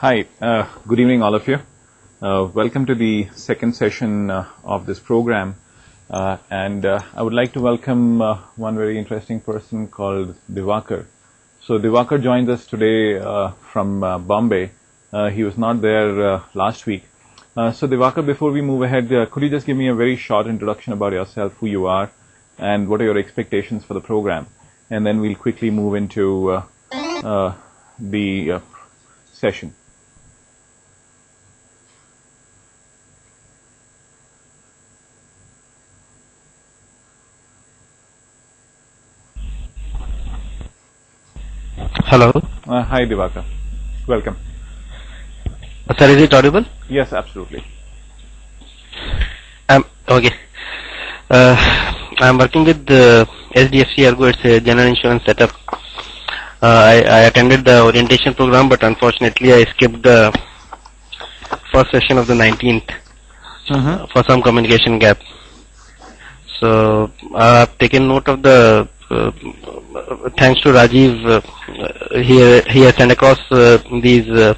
Hi, good evening all of you. Welcome to the second session of this program. And I would like to welcome one very interesting person called Divakar. So Divakar joins us today from Bombay. He was not there last week. So Divakar, before we move ahead, could you just give me a very short introduction about yourself, who you are, and what are your expectations for the program? And then we'll quickly move into the session. Hello. Hi Divakar. Welcome. Sir, is it audible? Yes, absolutely. Okay. I'm working with SDFC Ergo. It's a general insurance setup. I attended the orientation program, but unfortunately I skipped the first session of the 19th for some communication gap. So I've taken note of the thanks to Rajiv, he has sent across these 4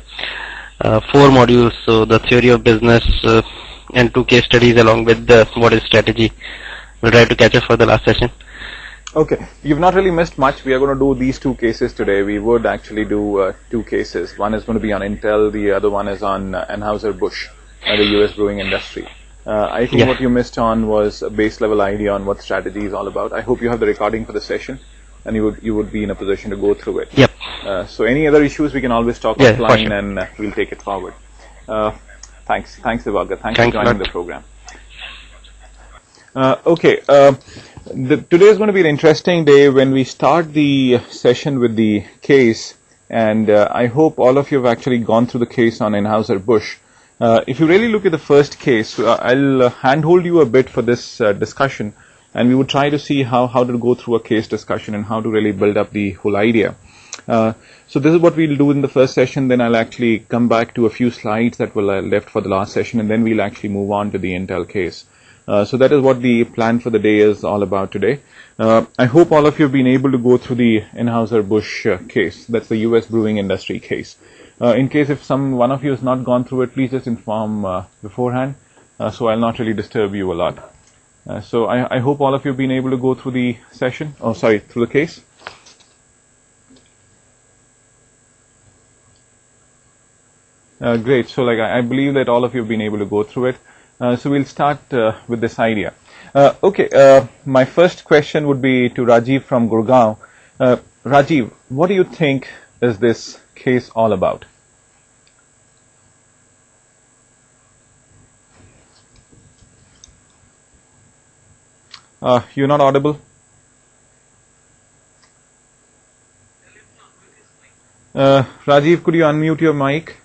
modules, so the theory of business and 2 case studies along with what is strategy. We'll try to catch up for the last session. Okay, you've not really missed much. We are going to do these 2 cases today. We would actually do 2 cases. One is going to be on Intel, the other one is on Anheuser-Busch, the US brewing industry. I think what you missed on was a base level idea on what strategy is all about. I hope you have the recording for the session and you would be in a position to go through it. Yep. So any other issues we can always talk offline and we'll take it forward. Thanks Divakar. Thanks for joining the program. Today is going to be an interesting day when we start the session with the case, and I hope all of you have actually gone through the case on Anheuser-Busch. If you really look at the first case, I'll handhold you a bit for this discussion, and we would try to see how to go through a case discussion and how to really build up the whole idea. So this is what we'll do in the first session. Then I'll actually come back to a few slides that were left for the last session, and then we'll actually move on to the Intel case. So that is what the plan for the day is all about today. I hope all of you have been able to go through the Anheuser-Busch case. That's the US brewing industry case. In case if one of you has not gone through it, please just inform beforehand, so I'll not really disturb you a lot. So I hope all of you have been able to go through the session, through the case. Great, so I believe that all of you have been able to go through it. So we'll start with this idea. My first question would be to Rajiv from Gurgaon. Rajiv, what do you think is this case all about? You're not audible? Rajiv, could you unmute your mic?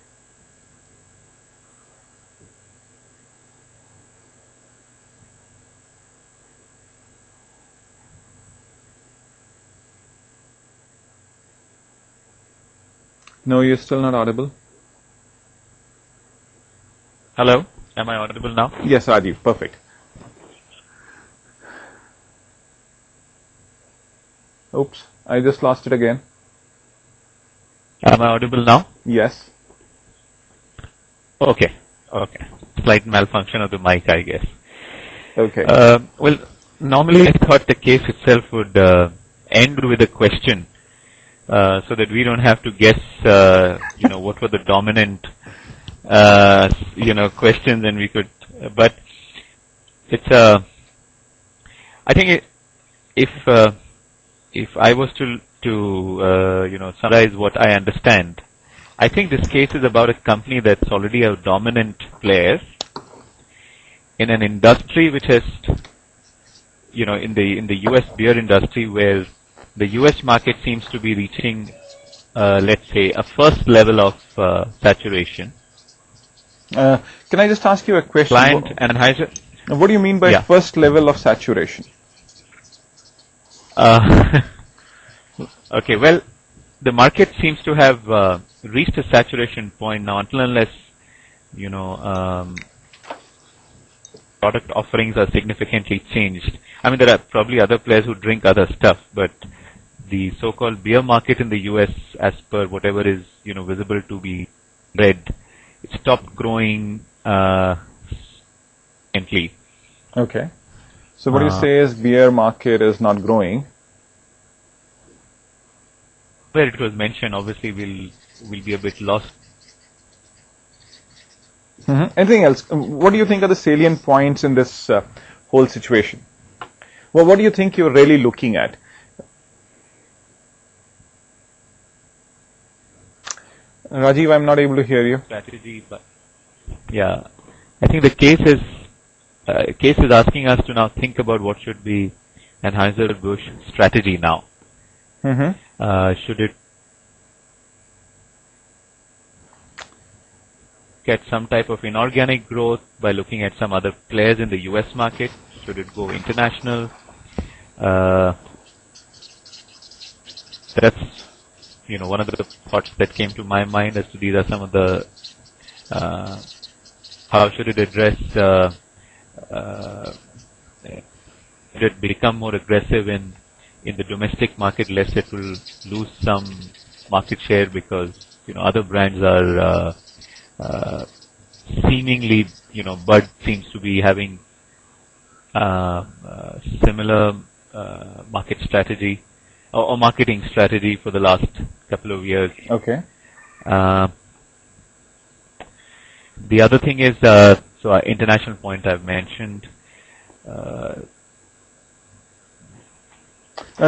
No, you're still not audible. Hello, am I audible now? Yes, Rajiv, perfect. Oops, I just lost it again. Am I audible now? Yes. Okay. Slight malfunction of the mic, I guess. Okay. Well, normally I thought the case itself would end with a question, so that we don't have to guess, what were the dominant, questions, and we could. But it's I think if I was to summarize what I understand, I think this case is about a company that's already a dominant player in an industry which has, in the US beer industry, where the US market seems to be reaching, let's say, a first level of saturation. Can I just ask you a question? What do you mean by first level of saturation? Okay, well, the market seems to have reached a saturation point now, unless, product offerings are significantly changed. I mean, there are probably other players who drink other stuff, but the so-called beer market in the US, as per whatever is, visible to be red. It stopped growing gently. Okay. So what you say is beer market is not growing. Where it was mentioned, obviously we'll be a bit lost. Anything else? What do you think are the salient points in this whole situation? Well, what do you think you're really looking at? Rajiv, I'm not able to hear you. Strategy, but yeah, I think the case is asking us to now think about what should be Anheuser-Busch strategy now. Should it get some type of inorganic growth by looking at some other players in the US market? Should it go international? That's one of the thoughts that came to my mind as to these are some of the how should it address should it become more aggressive in the domestic market, lest it will lose some market share because other brands are seemingly Bud seems to be having similar market strategy or marketing strategy for the last couple of years. Okay. The other thing is, so our international point I've mentioned.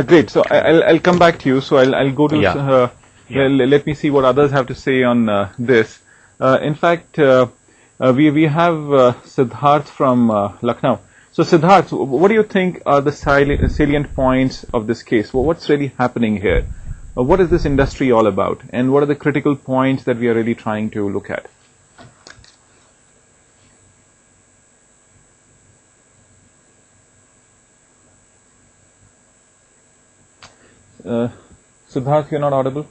Great. So I'll come back to you. So I'll go to. Let me see what others have to say on this. In fact, we have Siddharth from Lucknow. So Siddharth, what do you think are the salient points of this case? Well, what's really happening here? What is this industry all about? And what are the critical points that we are really trying to look at? Siddharth, you're not audible?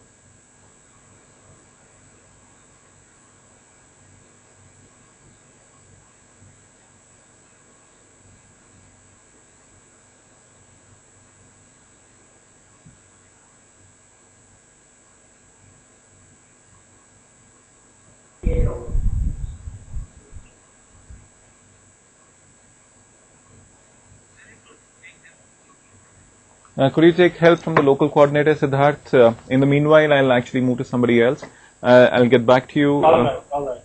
Could you take help from the local coordinator, Siddharth? In the meanwhile, I'll actually move to somebody else. I'll get back to you. All right.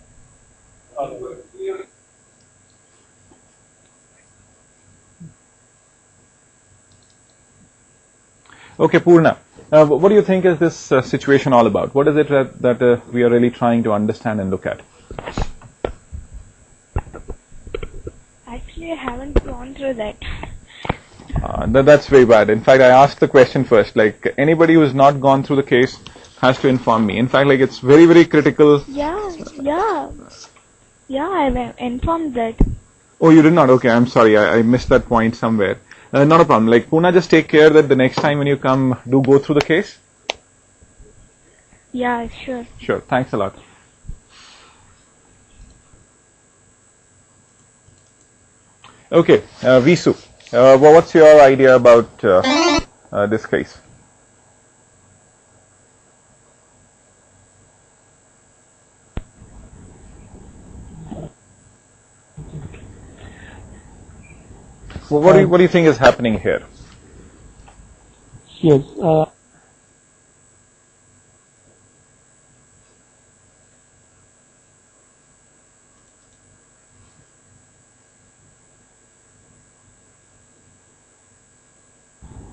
Okay, Purna. What do you think is this situation all about? What is it that we are really trying to understand and look at? Actually, I haven't gone through that. That's very bad. In fact, I asked the question first. Like, anybody who's not gone through the case has to inform me. In fact, like, it's very, very critical. Yeah, I've informed that. Oh, you did not? Okay, I'm sorry. I missed that point somewhere. Not a problem. Like, Puna, just take care that the next time when you come, do go through the case. Yeah, sure. Sure. Thanks a lot. Okay, Visu. What's your idea about this case? Well, what do you think is happening here? Yes.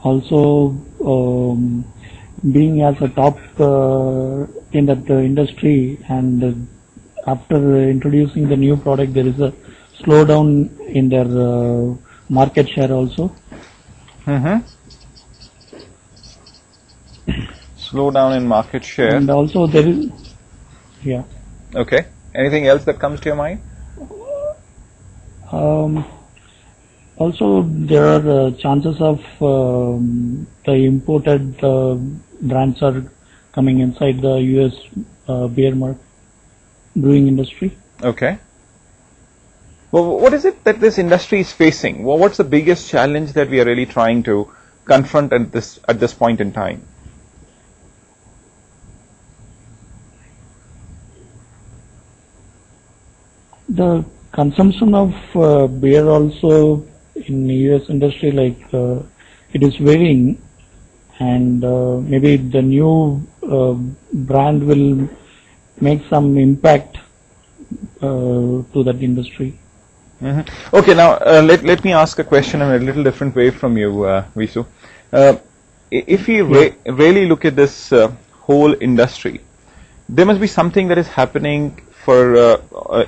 Also, being as a top in that industry, and after introducing the new product, there is a slowdown in their market share also. Slow down in market share. And also there is, yeah. Okay. Anything else that comes to your mind? Also, there are chances of the imported brands are coming inside the US brewing industry. Okay. Well, what is it that this industry is facing? Well, what's the biggest challenge that we are really trying to confront at this point in time? The consumption of beer also in US industry, like it is varying, and maybe the new brand will make some impact to that industry. Okay, now let me ask a question in a little different way from you, Visu. If you really look at this whole industry, there must be something that is happening for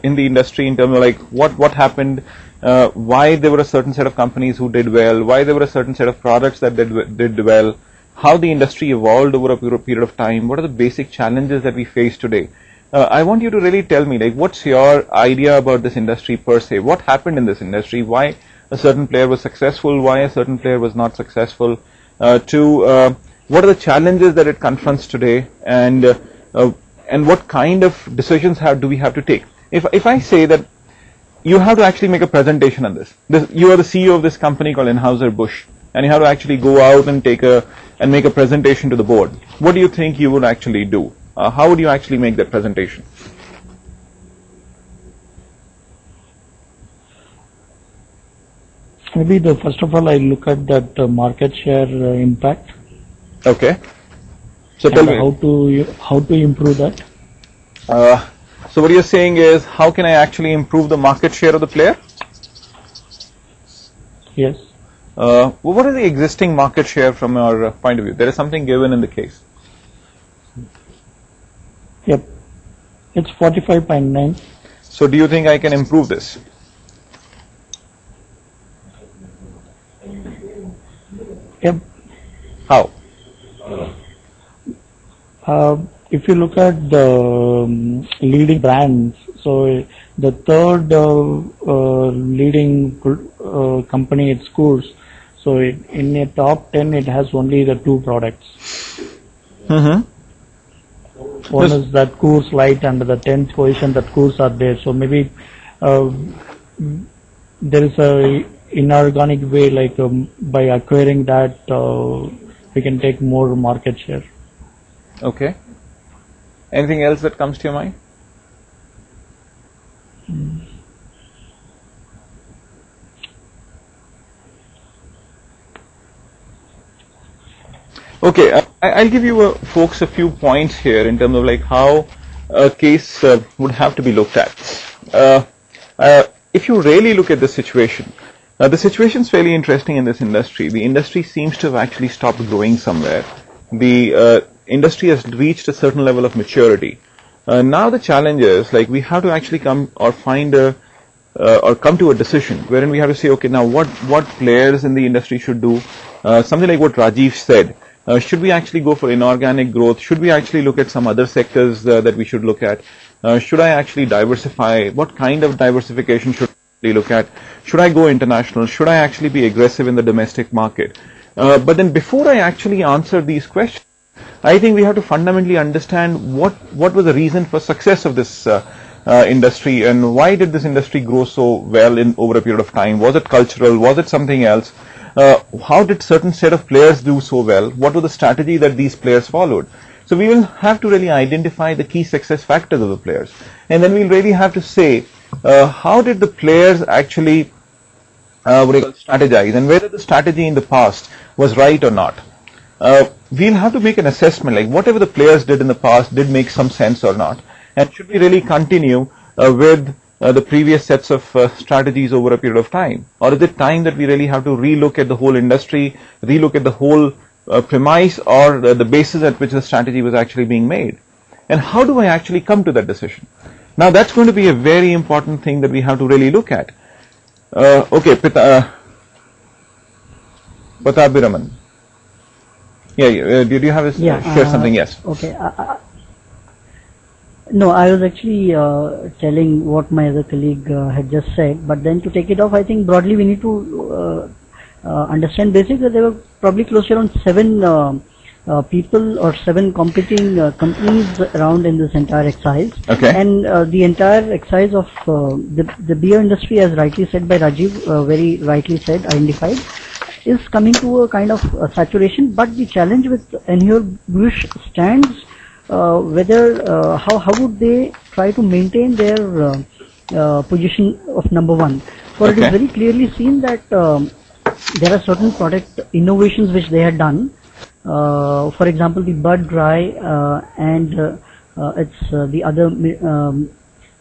in the industry in terms of like what happened, why there were a certain set of companies who did well, why there were a certain set of products that did well, how the industry evolved over a period of time, what are the basic challenges that we face today. I want you to really tell me, like, what's your idea about this industry per se? What happened in this industry? Why a certain player was successful? Why a certain player was not successful? What are the challenges that it confronts today? And what kind of decisions do we have to take? If I say that you have to actually make a presentation on this, you are the CEO of this company called Anheuser-Busch, and you have to actually go out and make a presentation to the board. What do you think you would actually do? How would you actually make that presentation? Maybe first of all I look at that market share impact. Okay. So tell me how to improve that. So what you're saying is, how can I actually improve the market share of the player? Yes. What is the existing market share from your point of view? There is something given in the case. Yep. It's 45.9. So do you think I can improve this? Yep. How? If you look at the leading brands, so the third leading company at schools, so in the top 10 it has only the 2 products. One is that Coors Light, and the 10th position that Coors are there. So maybe there is a inorganic way, like by acquiring that we can take more market share. Okay. Anything else that comes to your mind? Okay, I'll give you folks a few points here in terms of like how a case would have to be looked at. If you really look at the situation is fairly interesting in this industry. The industry seems to have actually stopped growing somewhere. The industry has reached a certain level of maturity. Now the challenge is, like, we have to actually come to a decision wherein we have to say, okay, now what players in the industry should do, something like what Rajiv said. Should we actually go for inorganic growth? Should we actually look at some other sectors that we should look at? Should I actually diversify? What kind of diversification should we look at? Should I go international? Should I actually be aggressive in the domestic market? But then before I actually answer these questions, I think we have to fundamentally understand what was the reason for success of this industry, and why did this industry grow so well over a period of time? Was it cultural? Was it something else? How did certain set of players do so well? What was the strategy that these players followed? So we will have to really identify the key success factors of the players, and then we'll really have to say how did the players actually strategize, and whether the strategy in the past was right or not. We'll have to make an assessment, like whatever the players did in the past did make some sense or not, and should we really continue with the previous sets of strategies over a period of time, or is it time that we really have to relook at the whole industry, relook at the whole premise or the basis at which the strategy was actually being made, and how do I actually come to that decision? Now that's going to be a very important thing that we have to really look at. Okay, Patabiraman. Yeah, did you have share something? Yes. Okay. No, I was actually telling what my other colleague had just said, but then to take it off, I think broadly we need to understand basically that there were probably close to around 7 people or 7 competing companies around in this entire exercise. Okay. And the entire exercise of the beer industry, as rightly said by Rajiv, very rightly said, identified, is coming to a kind of saturation. But the challenge with Anheuser-Busch stands whether how would they try to maintain their position of number 1. For it is Okay. very clearly seen that there are certain product innovations which they had done. For example, the Bud Dry and it's the other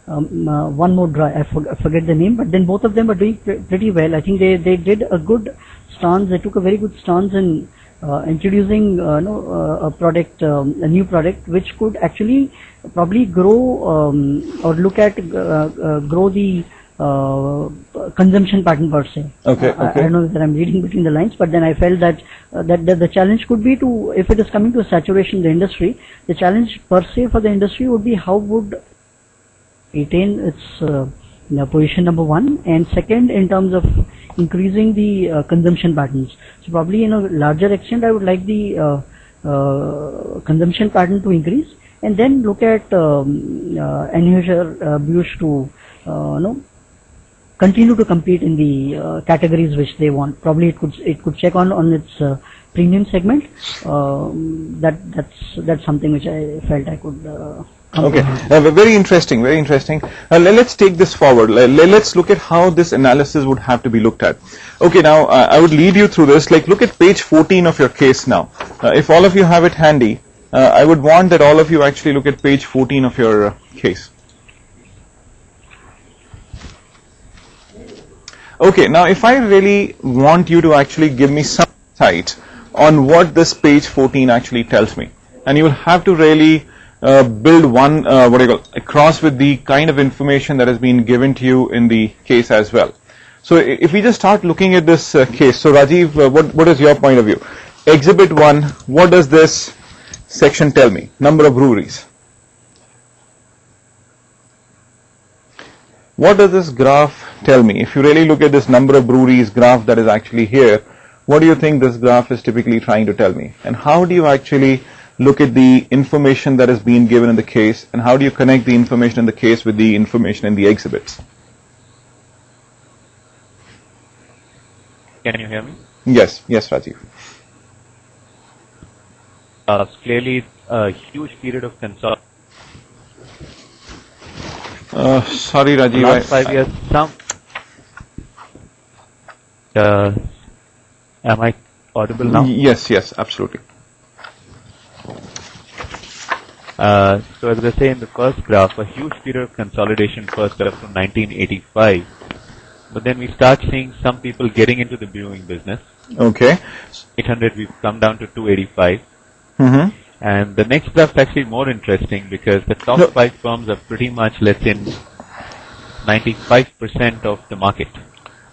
one more dry. I forget the name, but then both of them are doing pretty well. I think they did a good stance. They took a very good stance in introducing a product, a new product, which could actually probably grow or look at grow the consumption pattern per se. Okay, I okay. don't know that I'm reading between the lines, but then I felt that that the challenge could be to, if it is coming to a saturation in the industry, the challenge per se for the industry would be how would retain its position number 1, and second in terms of increasing the consumption patterns. So probably in a larger extent I would like the consumption pattern to increase, and then look at Anheuser-Busch to continue to compete in the categories which they want. Probably it could check on its premium segment. That's something which I felt I could Okay, very interesting, very interesting. Let's take this forward. Let's look at how this analysis would have to be looked at. Okay, now I would lead you through this. Like, look at page 14 of your case now. If all of you have it handy, I would want that all of you actually look at page 14 of your case. Okay, now if I really want you to actually give me some insight on what this page 14 actually tells me, and you will have to really build one, across with the kind of information that has been given to you in the case as well. So if we just start looking at this case, so Rajiv, what is your point of view? Exhibit 1, what does this section tell me? Number of breweries. What does this graph tell me? If you really look at this number of breweries graph that is actually here, what do you think this graph is typically trying to tell me? And how do you actually look at the information that is being given in the case, and how do you connect the information in the case with the information in the exhibits? Can you hear me? Yes, Rajiv. Clearly, a huge period of consolidation. Sorry, Rajiv. Last 5 years, am I audible now? Yes, absolutely. So as I say in the first graph, a huge period of consolidation first up from 1985. But then we start seeing some people getting into the brewing business. Okay. 800, we've come down to 285. Mm-hmm. And the next graph is actually more interesting because the top 5 firms are pretty much, let's say, 95% of the market.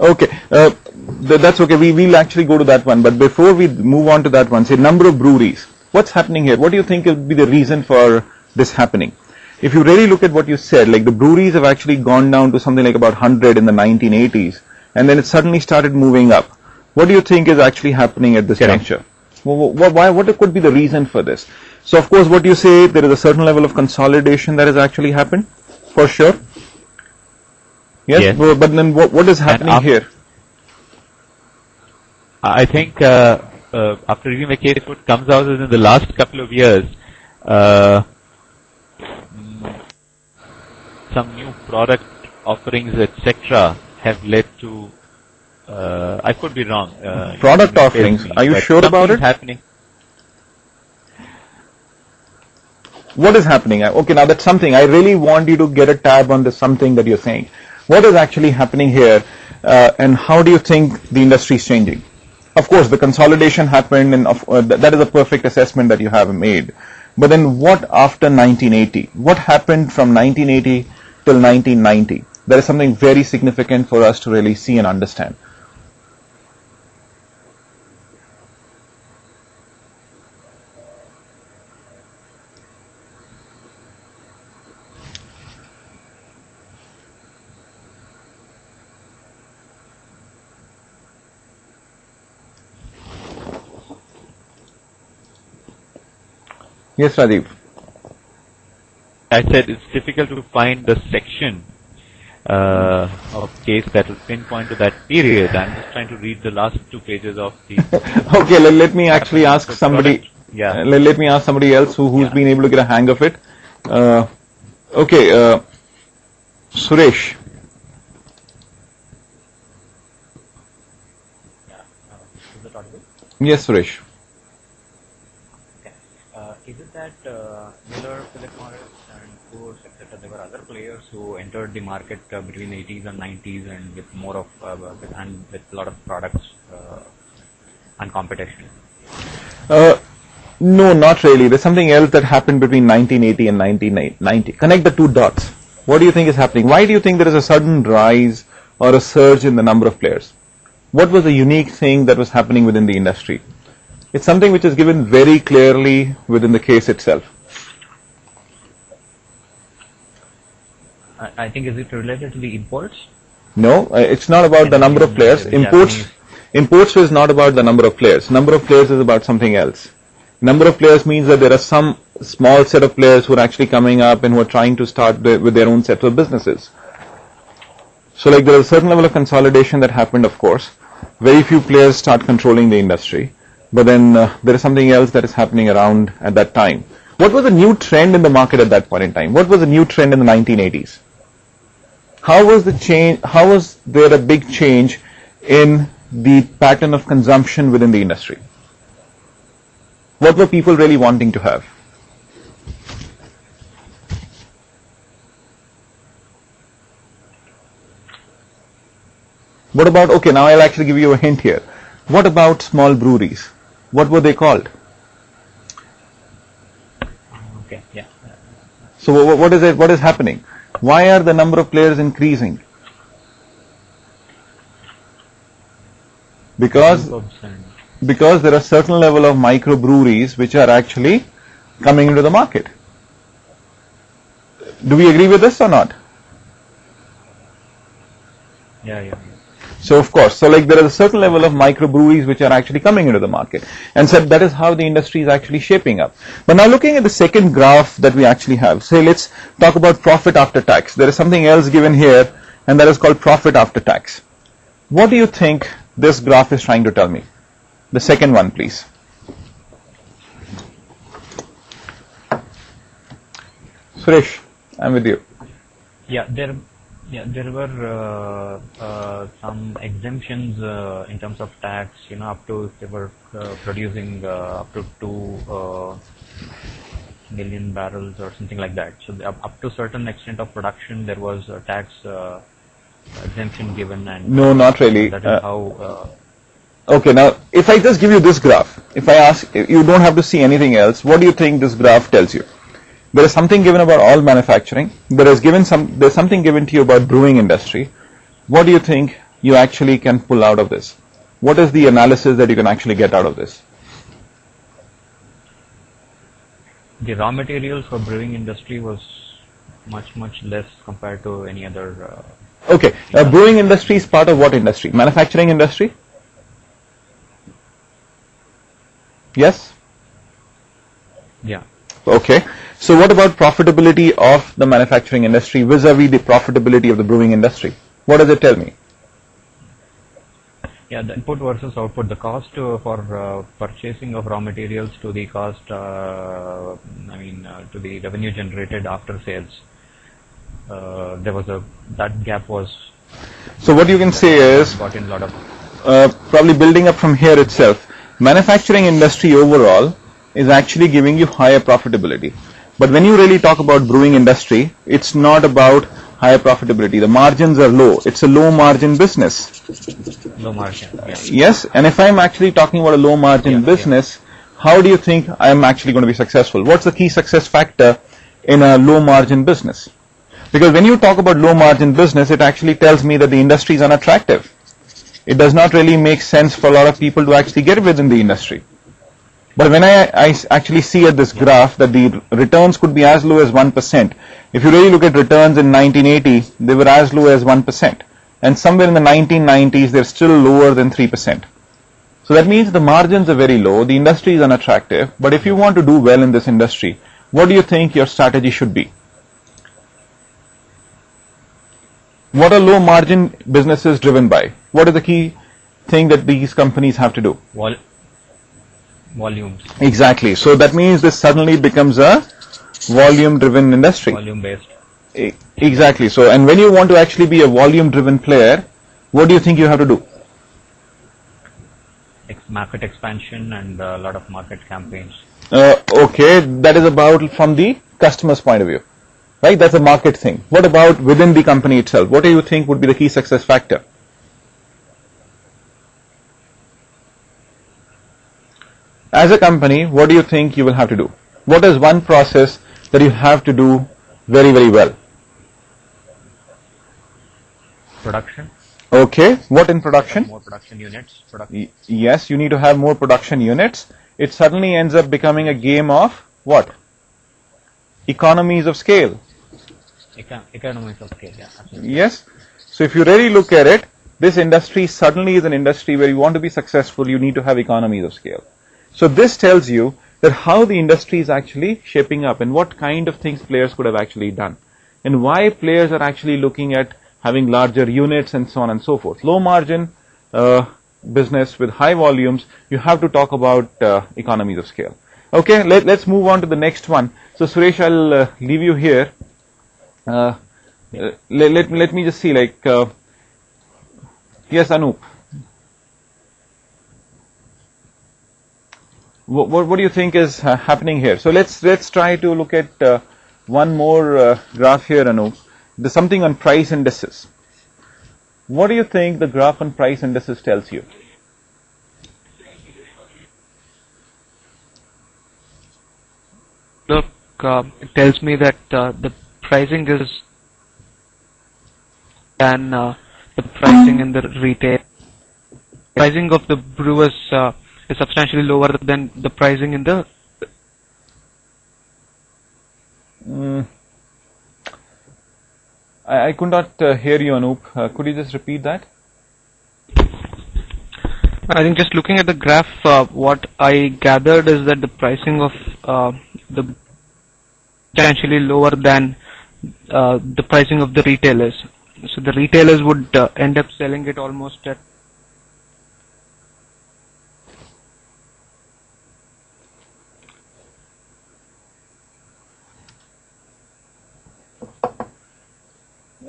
Okay, that's okay. We'll actually go to that one. But before we move on to that one, say number of breweries. What's happening here? What do you think will be the reason for this happening? If you really look at what you said, like the breweries have actually gone down to something like about 100 in the 1980s, and then it suddenly started moving up. What do you think is actually happening at this juncture? What could be the reason for this? So of course, what you say, there is a certain level of consolidation that has actually happened, for sure. Yes. But then what is happening here? I think after reviewing the case, what comes out is in the last couple of years, some new product offerings, etc., have led to. I could be wrong. Product offerings. Are you sure about it? Happening. What is happening? Okay, now that's something. I really want you to get a tab on this something that you're saying. What is actually happening here, and how do you think the industry is changing? Of course, the consolidation happened, and that is a perfect assessment that you have made. But then what after 1980? What happened from 1980 till 1990? That is something very significant for us to really see and understand. Yes, Rajiv. I said it's difficult to find the section of case that will pinpoint to that period. I'm just trying to read the last 2 pages of the. Okay, let me actually ask somebody. Yeah. Let me ask somebody else who's been able to get a hang of it. Okay, Suresh. Is it audible? Yes, Suresh. Okay. Is it that Miller, Philip Morris, and Coors, etc., there were other players who entered the market between the 80s and 90s and with more of and with a lot of products and competition? No, not really. There's something else that happened between 1980 and 1990. Connect the two dots. What do you think is happening? Why do you think there is a sudden rise or a surge in the number of players? What was the unique thing that was happening within the industry? It's something which is given very clearly within the case itself. I think, is it related to the imports? No, it's not about the number of players. Imports is not about the number of players. Number of players is about something else. Number of players means that there are some small set of players who are actually coming up and who are trying to start with their own set of businesses. So like there is a certain level of consolidation that happened, of course. Very few players start controlling the industry. But then there is something else that is happening around at that time. What was the new trend in the market at that point in time? What was the new trend in the 1980s? How was the change? How was there a big change in the pattern of consumption within the industry? What were people really wanting to have? What about, okay, now I'll actually give you a hint here. What about small breweries? What were they called? Okay, yeah. So what is happening? Why are the number of players increasing? Because there are certain level of microbreweries which are actually coming into the market. Do we agree with this or not? Yeah. So of course, so like there is a certain level of microbreweries which are actually coming into the market, and so that is how the industry is actually shaping up. But now looking at the second graph that we actually have, say let's talk about profit after tax. There is something else given here, and that is called profit after tax. What do you think this graph is trying to tell me? The second one, please. Suresh, I'm with you. Yeah, there were some exemptions in terms of tax, up to if they were producing up to 2 million barrels or something like that. So up to certain extent of production, there was a tax exemption given. And no, not really. That is how. Okay, now if I just give you this graph, if I ask, you don't have to see anything else, what do you think this graph tells you? There is something given about all manufacturing. There's something given to you about brewing industry. What do you think you actually can pull out of this? What is the analysis that you can actually get out of this? The raw materials for brewing industry was much less compared to any other. Okay, brewing industry is part of what industry? Manufacturing industry? Yes? Yeah. Okay. So what about profitability of the manufacturing industry vis-a-vis the profitability of the brewing industry? What does it tell me? Yeah, the input versus output, the cost for purchasing of raw materials to the cost, to the revenue generated after sales. That gap was. So what you can say is, got in a lot of. Probably building up from here itself, manufacturing industry overall is actually giving you higher profitability. But when you really talk about brewing industry, it's not about higher profitability. The margins are low. It's a low margin business. Low margin. Yeah. Yes, and if I'm actually talking about a low margin business, how do you think I'm actually going to be successful? What's the key success factor in a low margin business? Because when you talk about low margin business, it actually tells me that the industry is unattractive. It does not really make sense for a lot of people to actually get within the industry. But when I actually see at this graph that the returns could be as low as 1%. If you really look at returns in 1980, they were as low as 1%. And somewhere in the 1990s, they're still lower than 3%. So that means the margins are very low, the industry is unattractive. But if you want to do well in this industry, what do you think your strategy should be? What are low margin businesses driven by? What is the key thing that these companies have to do? Volumes. Exactly. So that means this suddenly becomes a volume driven industry. Volume based. Exactly. So, and when you want to actually be a volume driven player, what do you think you have to do? market expansion and a lot of market campaigns. Okay, that is about from the customer's point of view, right? That's a market thing. What about within the company itself? What do you think would be the key success factor? As a company, what do you think you will have to do? What is one process that you have to do very, very well? Production. Okay, what in production? More production units. Yes, you need to have more production units. It suddenly ends up becoming a game of what? Economies of scale. Economies of scale, yeah. Absolutely. Yes. So if you really look at it, this industry suddenly is an industry where you want to be successful, you need to have economies of scale. So this tells you that how the industry is actually shaping up and what kind of things players could have actually done and why players are actually looking at having larger units and so on and so forth. Low margin business with high volumes, you have to talk about economies of scale. Okay, let's move on to the next one. So Suresh, I'll leave you here. Let me just see, like, yes, Anup. What do you think is happening here? So let's try to look at one more graph here, Anup. There's something on price indices. What do you think the graph on price indices tells you? Look, it tells me that the pricing is than the pricing in the retail. Pricing of the brewers is substantially lower than the pricing in the. I could not hear you, Anup. Could you just repeat that? I think just looking at the graph, what I gathered is that the pricing of the substantially lower than the pricing of the retailers. So the retailers would end up selling it almost at.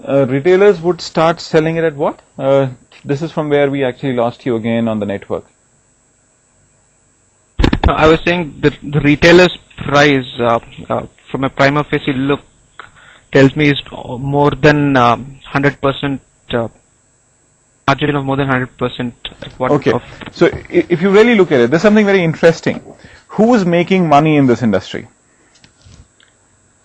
Retailers would start selling it at what? This is from where we actually lost you again on the network. I was saying that the retailer's price from a prima facie look tells me is more than 100%, margin of more than 100%. Okay, so if you really look at it, there's something very interesting. Who is making money in this industry?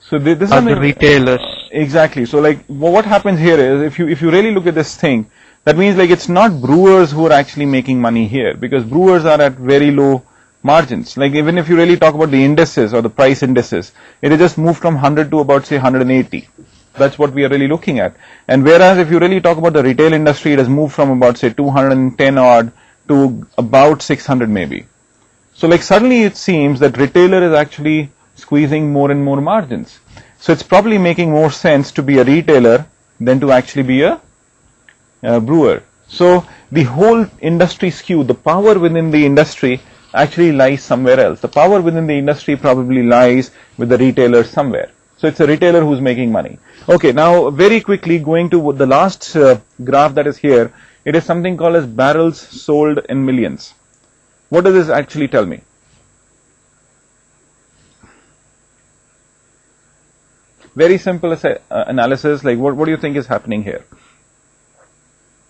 So this is something, the retailers. Exactly. So like what happens here is if you really look at this thing, that means like it's not brewers who are actually making money here, because brewers are at very low margins. Like even if you really talk about the indices or the price indices, it has just moved from 100 to about say 180. That's what we are really looking at. And whereas if you really talk about the retail industry, it has moved from about say 210 odd to about 600 maybe. So like suddenly it seems that retailer is actually squeezing more and more margins. So it's probably making more sense to be a retailer than to actually be a brewer. So the whole industry skew, the power within the industry actually lies somewhere else. The power within the industry probably lies with the retailer somewhere. So it's a retailer who's making money. Okay, now very quickly going to the last graph that is here, it is something called as barrels sold in millions. What does this actually tell me? Very simple analysis, like what do you think is happening here?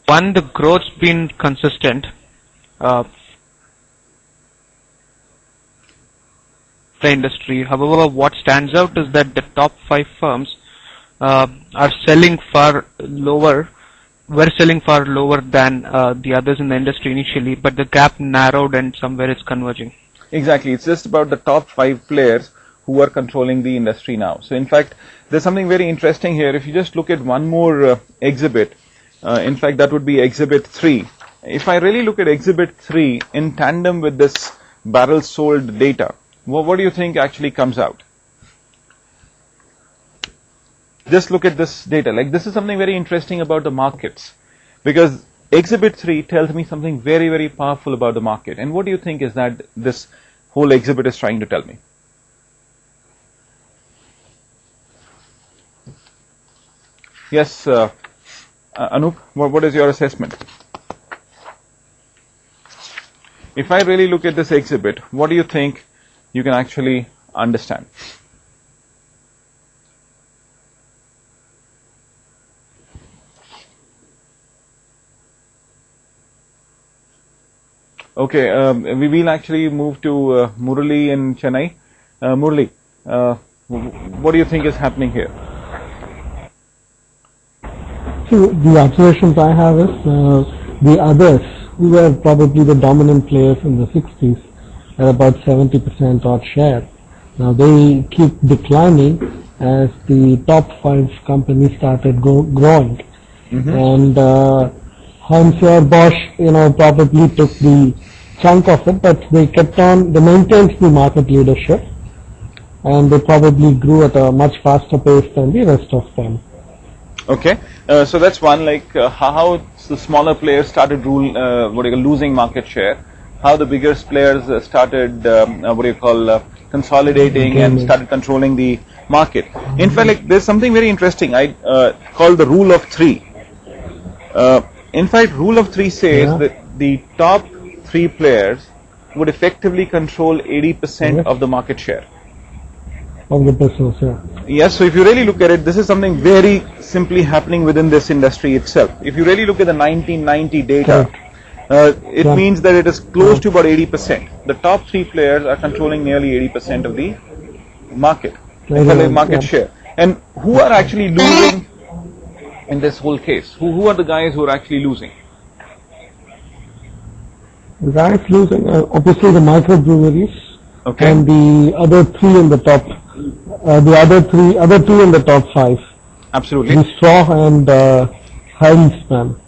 One, the growth's been consistent. The industry. However, what stands out is that the top 5 firms are selling far lower, were selling far lower than the others in the industry initially, but the gap narrowed and somewhere it's converging. Exactly. It's just about the top 5 players who are controlling the industry now. So in fact, there's something very interesting here. If you just look at one more exhibit, in fact that would be exhibit 3. If I really look at exhibit 3 in tandem with this barrel sold data, what do you think actually comes out? Just look at this data. Like this is something very interesting about the markets, because exhibit 3 tells me something very, very powerful about the market. And what do you think is that this whole exhibit is trying to tell me? Yes, Anup, what is your assessment? if I really look at this exhibit, what do you think you can actually understand? Okay, we will actually move to Murali in Chennai. Murali, what do you think is happening here? So the observations I have is the others, who were probably the dominant players in the 60s, at about 70% odd share. Now they keep declining as the top 5 companies started growing. And Heinz Bosch, probably took the chunk of it, but they maintained the market leadership, and they probably grew at a much faster pace than the rest of them. Okay, so that's one, like how the smaller players started losing market share, how the biggest players started consolidating and started controlling the market. In fact, like there's something very interesting I call the rule of 3. In fact, rule of 3 says that the top 3 players would effectively control 80% of the market share of the business. Yes, so if you really look at it, this is something very simply happening within this industry itself. If you really look at the 1990 data, it means that it is close to about 80%. The top 3 players are controlling nearly 80% of the market, market share. And who are actually losing in this whole case? Who are the guys who are actually losing? The guys losing, obviously the microbreweries, and the other 3 in the top, the other 2 in the top 5. Absolutely. The Straw and Heilsman.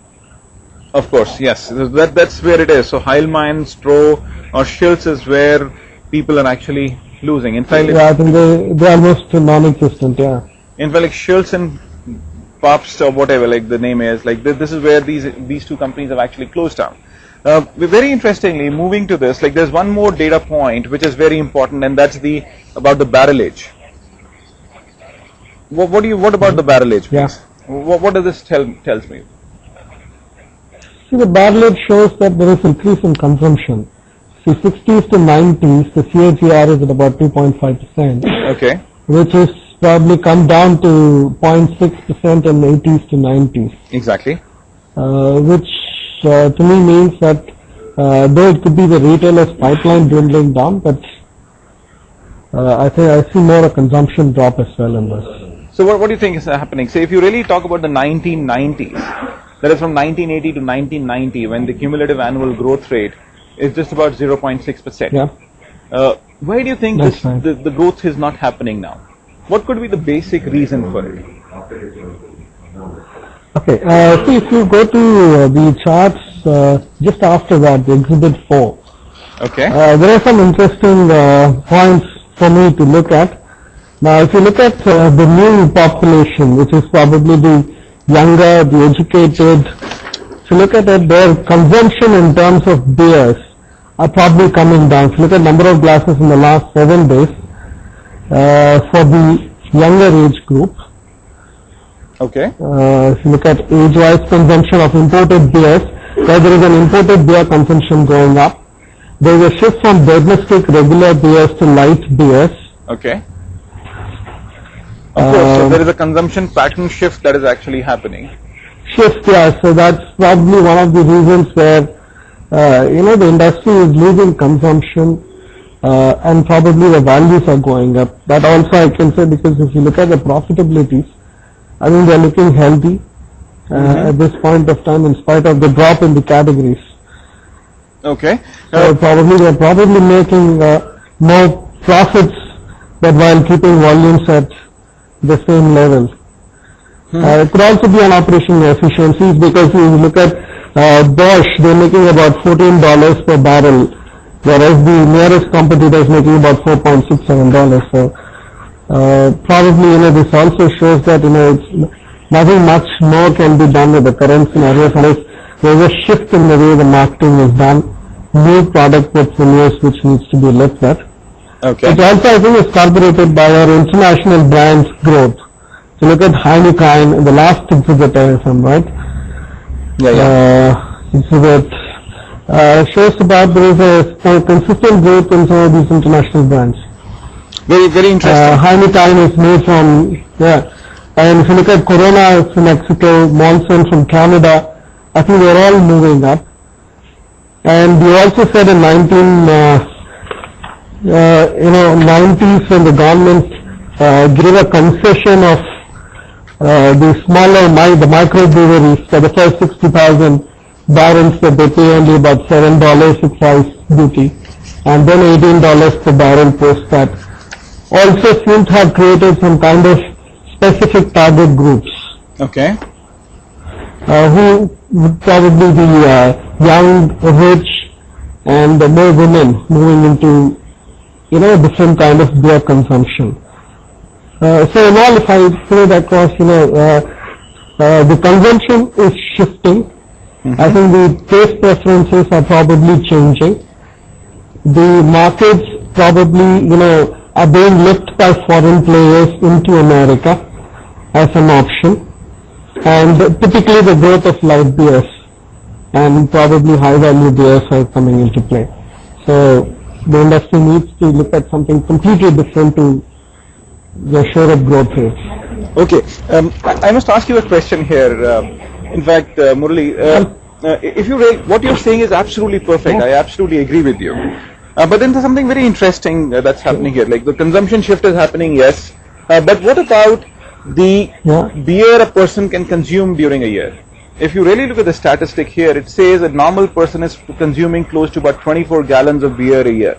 Of course, yes. That's where it is. So Heilmann, Straw, or Schiltz is where people are actually losing. In fact, I think they're almost non-existent. In fact, like Schiltz and Pabst or whatever, like the name is, like this is where these 2 companies have actually closed down. Very interestingly, moving to this, like there's one more data point which is very important, and that's about the barrelage. What about the barrelage, please? What does this tells me? See, the barrelage shows that there is increase in consumption. See, 60s to 90s, the CAGR is at about 2.5%. Okay. Which is probably come down to 0.6% in 80s to 90s. Exactly. Which to me means that though it could be the retailer's pipeline dwindling down, but I see more a consumption drop as well in this. So what do you think is happening? Say if you really talk about the 1990s, that is from 1980 to 1990, when the cumulative annual growth rate is just about 0.6%. Yeah. Why do you think the growth is not happening now? What could be the basic reason for it? Okay, see if you go to the charts just after that, the exhibit 4. Okay. There are some interesting points for me to look at. Now, if you look at the new population, which is probably the younger, the educated, if you look at it, their consumption in terms of beers are probably coming down. If you look at number of glasses in the last 7 days for the younger age group. Okay. If you look at age-wise consumption of imported beers, where there is an imported beer consumption going up. There is a shift from domestic regular beers to light beers. Okay. Of course, so there is a consumption pattern shift that is actually happening. Shift, yeah. So that's probably one of the reasons where the industry is losing consumption and probably the values are going up. That also I can say, because if you look at the profitabilities, I mean they're looking healthy at this point of time in spite of the drop in the categories. Okay. So they're probably making more profits, but while keeping volumes at the same level. It could also be an operational efficiencies, because if you look at Bosch, they're making about $14 per barrel, whereas the nearest competitor is making about $4.67. So probably this also shows that it's nothing much more can be done with the current scenario unless there's a shift in the way the marketing is done, new product portfolios which needs to be looked at. Okay. It also, I think, is corroborated by our international brands growth. So look at Heineken in the last exhibit, if I'm right. Exhibit shows about there is a consistent growth in some of these international brands. Very, very interesting. Heineken is made from, and if you look at Corona from Mexico, Monson from Canada, I think they're all moving up. And you also said in 90s when the government gave a concession of the smaller, the microbreweries for the first 60,000 barrels that they pay only about $7 excise duty, and then $18 per barrel post that. Also seems to have created some kind of specific target groups. Okay. Who would probably be young, rich, and more women moving into, different kind of beer consumption. So in all, if I put it across, the consumption is shifting. I think the taste preferences are probably changing. The markets probably, are being looked by foreign players into America as an option. And typically the growth of light beers and probably high value beers are coming into play. So the industry needs to look at something completely different to shore up growth rates. Okay. I must ask you a question here. In fact, Murali, if you what you're saying is absolutely perfect. I absolutely agree with you. But then there's something very interesting that's happening here. Like the consumption shift is happening, yes. But what about the beer a person can consume during a year? If you really look at the statistic here, it says a normal person is consuming close to about 24 gallons of beer a year.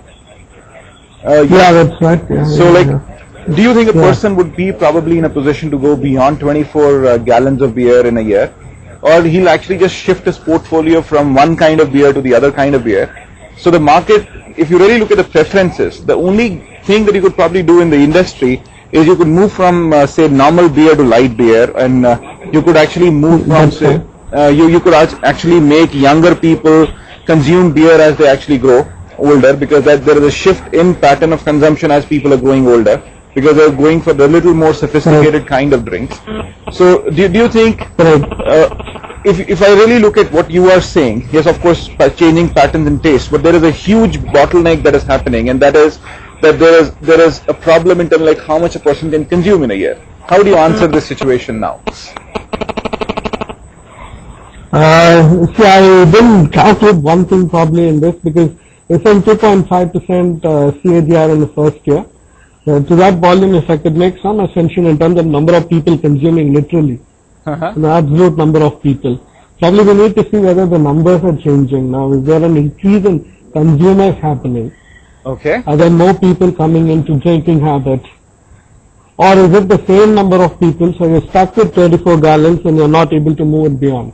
That's right. Do you think a person would be probably in a position to go beyond 24 gallons of beer in a year? Or he'll actually just shift his portfolio from one kind of beer to the other kind of beer? So the market, if you really look at the preferences, the only thing that you could probably do in the industry is you could move from, say, normal beer to light beer, and you could actually move from, say, you could actually make younger people consume beer as they actually grow older, because there is a shift in pattern of consumption as people are growing older, because they're going for the little more sophisticated kind of drinks. So do you think, if I really look at what you are saying, yes, of course, by changing patterns and taste, but there is a huge bottleneck that is happening, and that is that there is a problem in terms of like how much a person can consume in a year. How do you answer this situation now? See, I didn't calculate one thing probably in this, because it's on 2.5% CAGR in the first year. To that volume, if I could make some assumption in terms of number of people consuming literally, the absolute number of people, probably we need to see whether the numbers are changing now. Is there an increase in consumers happening? Okay. Are there more people coming into drinking habits? Or is it the same number of people, so you're stuck with 24 gallons and you're not able to move it beyond?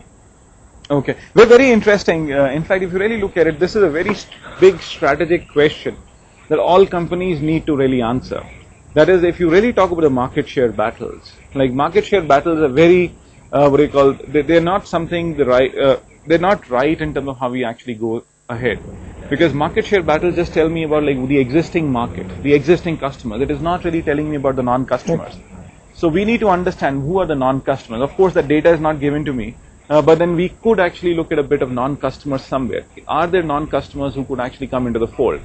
Okay. Very interesting. In fact, if you really look at it, this is a very big strategic question that all companies need to really answer. That is, if you really talk about the market share battles, like market share battles are very, they're not something they're not right in terms of how we actually go ahead. Because market share battles just tell me about like the existing market, the existing customers. It is not really telling me about the non-customers. So we need to understand who are the non-customers. Of course, that data is not given to me, but then we could actually look at a bit of non-customers somewhere. Are there non-customers who could actually come into the fold?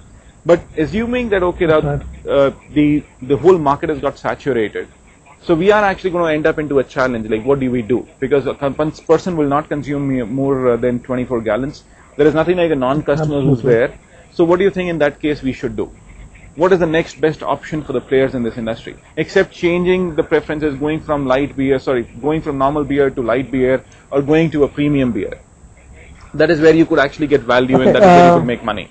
But assuming that, okay, the whole market has got saturated, so we are actually going to end up into a challenge, like what do we do? Because a person will not consume more than 24 gallons. There is nothing like a non-customer who's there. So what do you think in that case we should do? What is the next best option for the players in this industry? Except changing the preferences, going from normal beer to light beer, or going to a premium beer. That is where you could actually get value and that is where you could make money.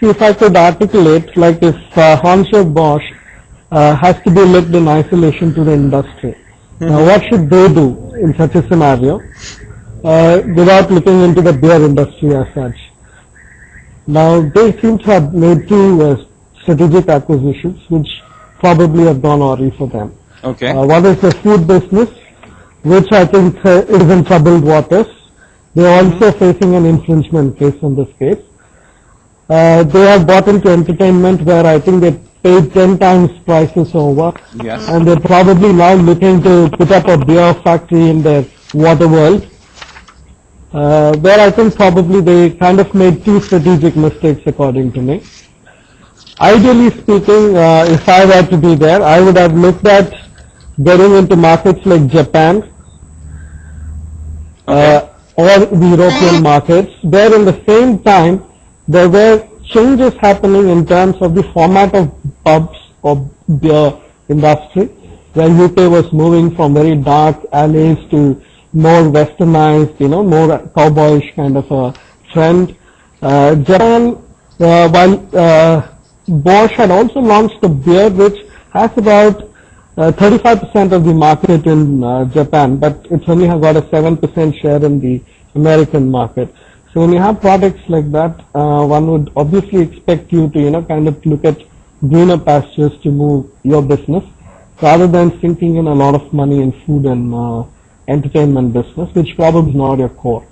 See, if I could articulate, like if Bosch has to be looked in isolation to the industry. Now, what should they do in such a scenario without looking into the beer industry as such? Now, they seem to have made two strategic acquisitions, which probably have gone awry for them. Okay. One is the food business, which I think is in troubled waters. They are also facing an infringement case in this case. They have bought into entertainment, where I think they paid 10 times prices over. Yes. And they're probably now looking to put up a beer factory in their water world. where I think probably they kind of made two strategic mistakes according to me. Ideally speaking, if I were to be there, I would have looked at getting into markets like Japan or the European markets, where in the same time there were changes happening in terms of the format of pubs or beer industry, where UK was moving from very dark alleys to more westernized, more cowboyish kind of a trend. Japan, while Bosch had also launched a beer which has about 35% of the market in Japan, but it's only has got a 7% share in the American market. So when you have products like that, one would obviously expect you to, kind of look at greener pastures to move your business, rather than sinking in a lot of money in food and entertainment business, which probably is not your core.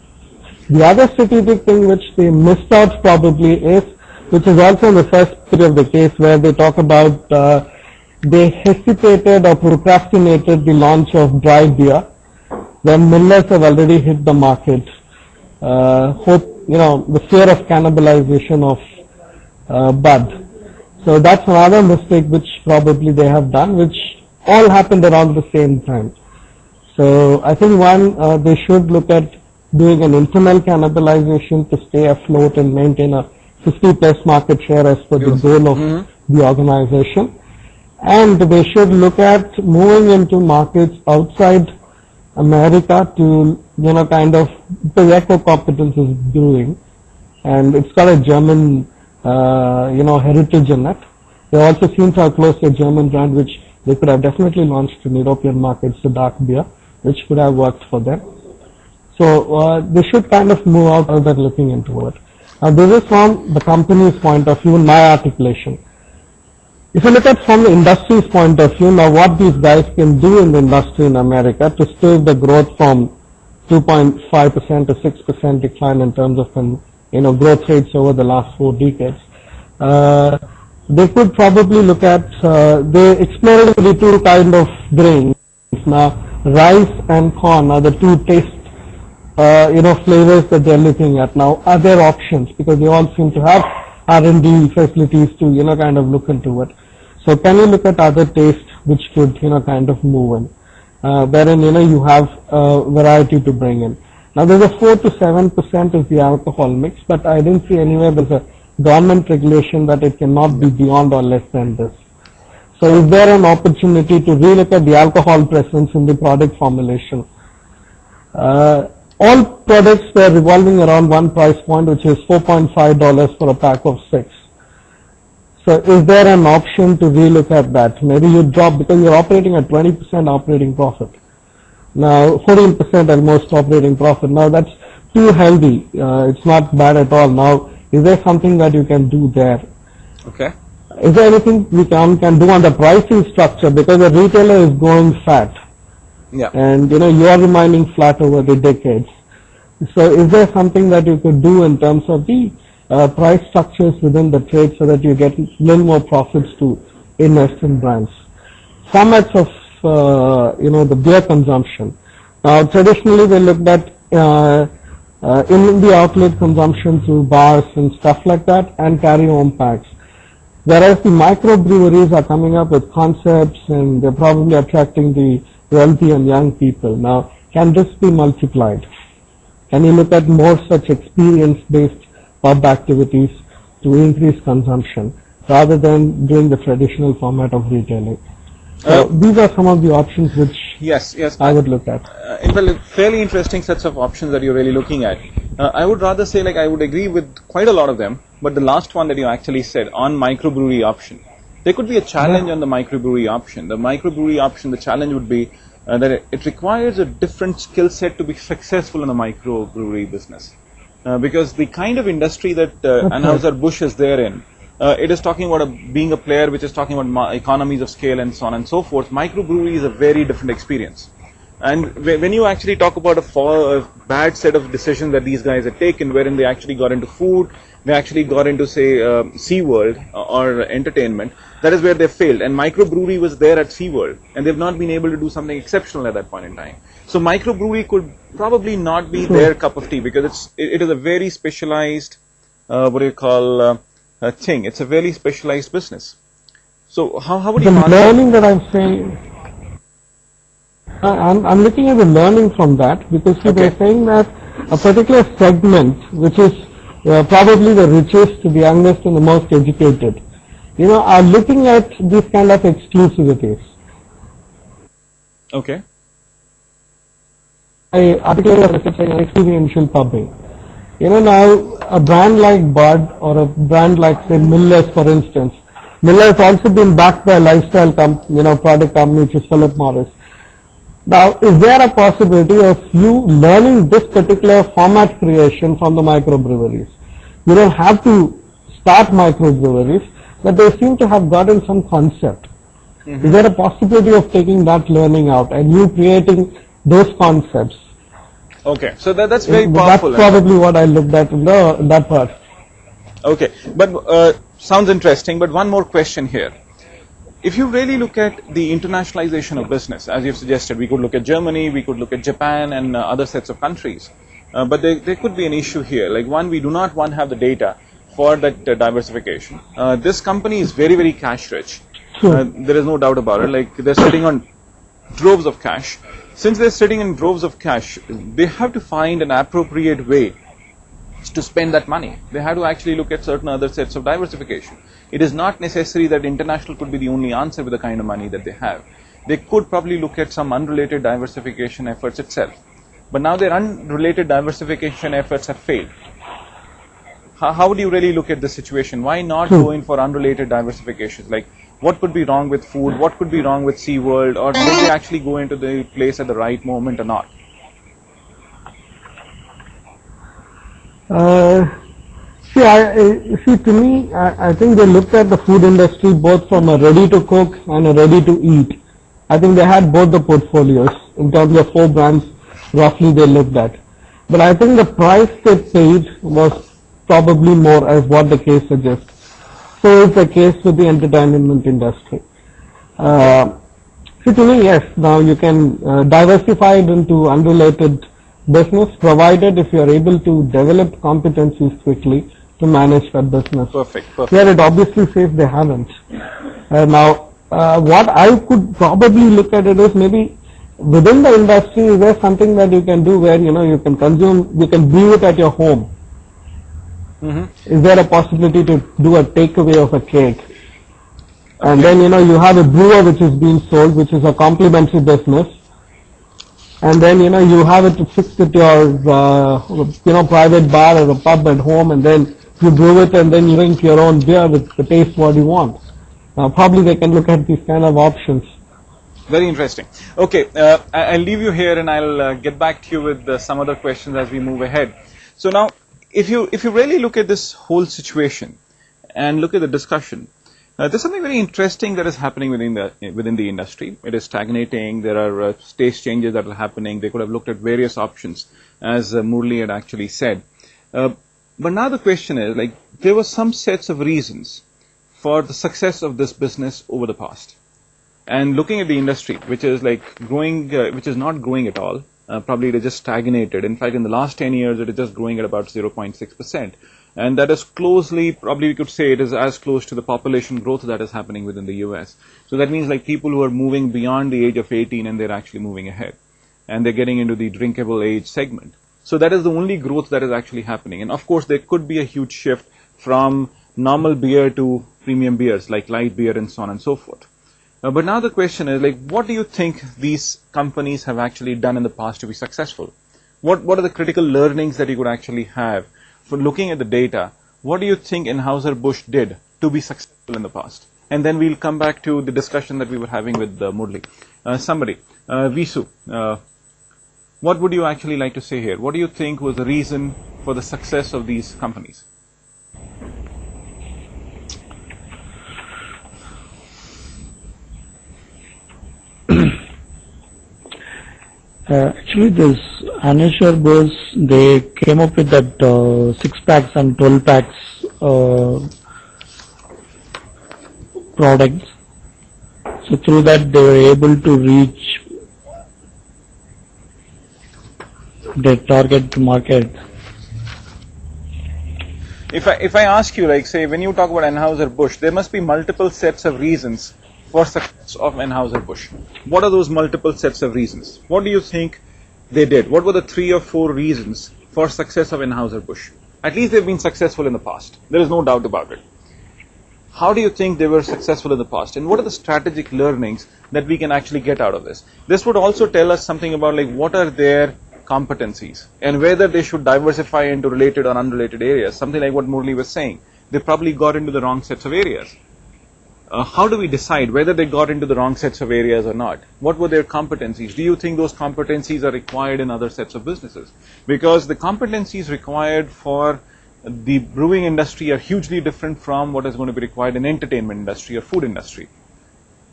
The other strategic thing which they missed out probably is, which is also in the first bit of the case, where they talk about they hesitated or procrastinated the launch of dry beer when millers have already hit the market. The fear of cannibalization of bud. So that's another mistake which probably they have done, which all happened around the same time. So I think they should look at doing an internal cannibalization to stay afloat and maintain a 50+ market share as per the goal of the organization. And they should look at moving into markets outside America to, because eco-competence is brewing, and it's got a German, heritage in it. They also seem to have closed a German brand which they could have definitely launched in European markets, the dark beer, which could have worked for them. So they should kind of move out of that looking into it. Now this is from the company's point of view, my articulation. If you look at from the industry's point of view, now what these guys can do in the industry in America to stave the growth from 2.5% to 6% decline in terms of growth rates over the last 4 decades, they could probably look at, they exploring the two kind of grains. Now rice and corn are the two taste flavors that they're looking at. Now are there options, because they all seem to have R&D facilities to kind of look into it. So can you look at other tastes which could kind of move in, wherein you have variety to bring in. Now there's a 4 to 7% is the alcohol mix, but I didn't see anywhere there's a government regulation that it cannot be beyond or less than this. So is there an opportunity to relook at the alcohol presence in the product formulation? All products were revolving around one price point, which is $4.5 for a pack of 6. So is there an option to relook at that? Maybe you drop, because you're operating at 20% operating profit. Now 14% almost operating profit. Now that's too healthy. It's not bad at all. Now is there something that you can do there? Okay. Is there anything we can do on the pricing structure, because the retailer is going fat? Yeah. And you are remaining flat over the decades. So is there something that you could do in terms of the price structures within the trade, so that you get a little more profits to invest in brands? Formats of the beer consumption. Now traditionally we looked at in the outlet consumption through bars and stuff like that, and carry home packs. Whereas the microbreweries are coming up with concepts, and they're probably attracting the wealthy and young people. Now, can this be multiplied? Can you look at more such experience-based pub activities to increase consumption, rather than doing the traditional format of retailing? So these are some of the options which I would look at. In fact, fairly interesting sets of options that you're really looking at. I would rather say, I would agree with quite a lot of them, but the last one that you actually said on microbrewery option, there could be a challenge on the microbrewery option. The microbrewery option, the challenge would be that it requires a different skill set to be successful in the microbrewery business. Because the kind of industry that Anheuser-Busch is there in, it is talking about being a player which is talking about economies of scale and so on and so forth. Microbrewery is a very different experience. And when you actually talk about a bad set of decisions that these guys have taken, wherein they actually got into food, they actually got into, say, SeaWorld or entertainment, that is where they failed. And microbrewery was there at SeaWorld, and they've not been able to do something exceptional at that point in time. So microbrewery could probably not be their cup of tea because it is a very specialized, thing. It's a very specialized business. So how would you The answer? learning that I'm saying, I'm looking at the learning from that because see, they're saying that a particular segment, which is probably the richest, the youngest, and the most educated, are looking at these kind of exclusivities. Okay. I articulated as an experiential pubbing. Now a brand like Bud or a brand like say Miller's, for instance. Miller has also been backed by a lifestyle product company, which is Philip Morris. Now, is there a possibility of you learning this particular format creation from the microbreweries? You don't have to start microbreweries, but they seem to have gotten some concept. Is there a possibility of taking that learning out and you creating those concepts? Okay, so that's very powerful. That's probably what I looked at in that part. Okay, but sounds interesting. But one more question here. If you really look at the internationalization of business, as you've suggested, we could look at Germany, we could look at Japan and other sets of countries. But there could be an issue here. Like one, we do not have the data for that diversification. This company is very, very cash rich. There is no doubt about it. Like they're sitting on droves of cash. Since they're sitting in droves of cash, they have to find an appropriate way to spend that money. They have to actually look at certain other sets of diversification. It is not necessary that international could be the only answer with the kind of money that they have. They could probably look at some unrelated diversification efforts itself. But now their unrelated diversification efforts have failed. How would you really look at the situation? Why not go in for unrelated diversifications? Like what could be wrong with food? What could be wrong with SeaWorld? Or did they actually go into the place at the right moment or not? See, to me, I think they looked at the food industry both from a ready-to-cook and a ready-to-eat. I think they had both the portfolios in terms of 4 brands roughly they looked at. But I think the price they paid was probably more as what the case suggests. So is the case with the entertainment industry. See, to me, yes, now you can diversify it into unrelated business, provided if you are able to develop competencies quickly to manage that business. Perfect. Here it obviously says they haven't. Now, what I could probably look at it is maybe within the industry, is there something that you can do where, you can consume, you can brew it at your home? Is there a possibility to do a takeaway of a cake? And then, you have a brewer which is being sold, which is a complementary business. And then, you have it fixed at your, private bar or a pub at home, and then you brew it and then you drink your own beer with the taste what you want. Now, probably they can look at these kind of options. Very interesting. Okay, I'll leave you here and I'll get back to you with some other questions as we move ahead. So now, if you really look at this whole situation and look at the discussion, there's something very interesting that is happening within the industry. It is stagnating. There are stage changes that are happening. They could have looked at various options, as Murli had actually said. But now the question is, like, there were some sets of reasons for the success of this business over the past. And looking at the industry, which is like growing, which is not growing at all, probably it is just stagnated. In fact, in the last 10 years, it is just growing at about 0.6%. And that is closely, probably we could say it is as close to the population growth that is happening within the US. So that means like people who are moving beyond the age of 18 and they're actually moving ahead. And they're getting into the drinkable age segment. So that is the only growth that is actually happening. And of course, there could be a huge shift from normal beer to premium beers like light beer and so on and so forth. But now the question is, like, what do you think these companies have actually done in the past to be successful? What are the critical learnings that you could actually have for looking at the data? What do you think Anheuser-Busch did to be successful in the past? And then we'll come back to the discussion that we were having with Murli. Visu, what would you actually like to say here? What do you think was the reason for the success of these companies? Actually, this Anheuser-Busch, they came up with that 6-packs and 12-packs products. So through that, they were able to reach their target market. If I ask you, like, say, when you talk about Anheuser-Busch, there must be multiple sets of reasons for success of Anheuser-Busch. What are those multiple sets of reasons? What do you think they did? What were the 3 or 4 reasons for success of Anheuser-Busch? At least they've been successful in the past. There is no doubt about it. How do you think they were successful in the past? And what are the strategic learnings that we can actually get out of this? This would also tell us something about, like, what are their competencies and whether they should diversify into related or unrelated areas. Something like what Murli was saying. They probably got into the wrong sets of areas. How do we decide whether they got into the wrong sets of areas or not? What were their competencies? Do you think those competencies are required in other sets of businesses? Because the competencies required for the brewing industry are hugely different from what is going to be required in entertainment industry or food industry.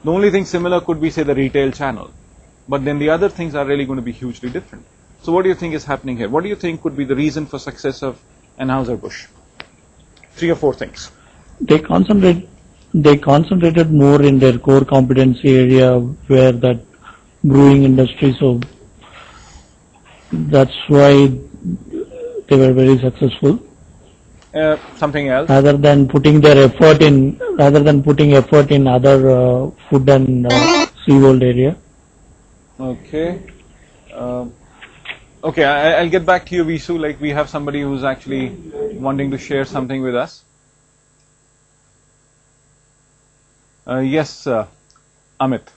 The only thing similar could be, say, the retail channel. But then the other things are really going to be hugely different. So what do you think is happening here? What do you think could be the reason for success of Anheuser-Busch? 3 or 4 things. They concentrated more in their core competency area where that brewing industry, so that's why they were very successful. Something else? Rather than putting effort in other food and seaworld area. Okay. Okay, I'll get back to you, Visu. Like, we have somebody who's actually wanting to share something with us. Yes, Amit.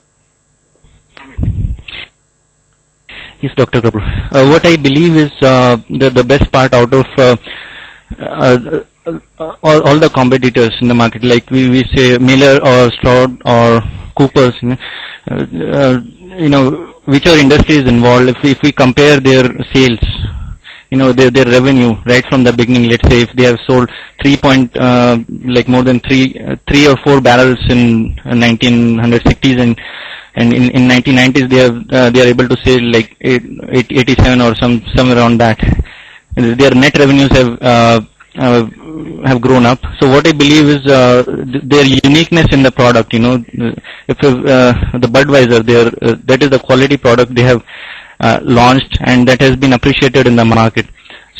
Yes, Dr. Kapoor. What I believe is the best part out of all the competitors in the market, like we say Miller or Stroud or Coopers, whichever industry is involved, if we compare their sales, their revenue right from the beginning, let's say if they have sold more than 3 or 4 barrels in 1960s and in 1990s they are able to sell like 87 or somewhere around that. Their net revenues have grown up. So what I believe is their uniqueness in the product. If the Budweiser, that is the quality product they have launched, and that has been appreciated in the market.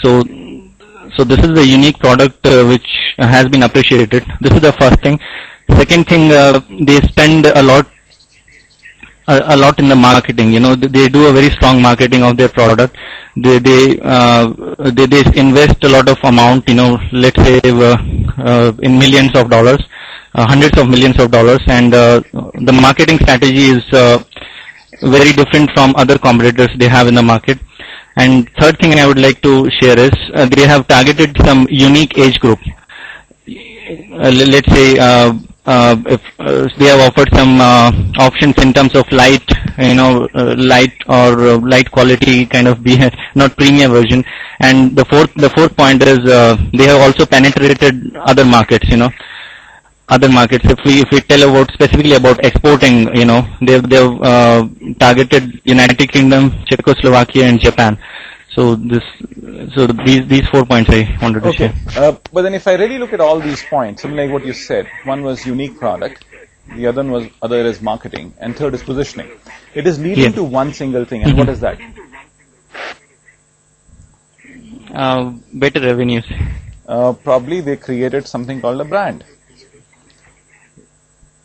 So this is a unique product which has been appreciated. This is the first thing. Second thing, they spend a lot in the marketing. They do a very strong marketing of their product. They invest a lot of amount. Let's say in millions of dollars, hundreds of millions of dollars, and the marketing strategy is very different from other competitors they have in the market. And third thing I would like to share is they have targeted some unique age group. Let's say if they have offered some options in terms of light or light quality kind of beer, not premium version. And the fourth point is they have also penetrated other markets. Other markets. If we tell specifically about exporting, they've targeted United Kingdom, Czechoslovakia, and Japan. So these 4 points I wanted to share. But then if I really look at all these points, something like what you said, one was unique product, the other is marketing, and third is positioning. It is leading to one single thing, and what is that? Better revenues. Probably they created something called a brand.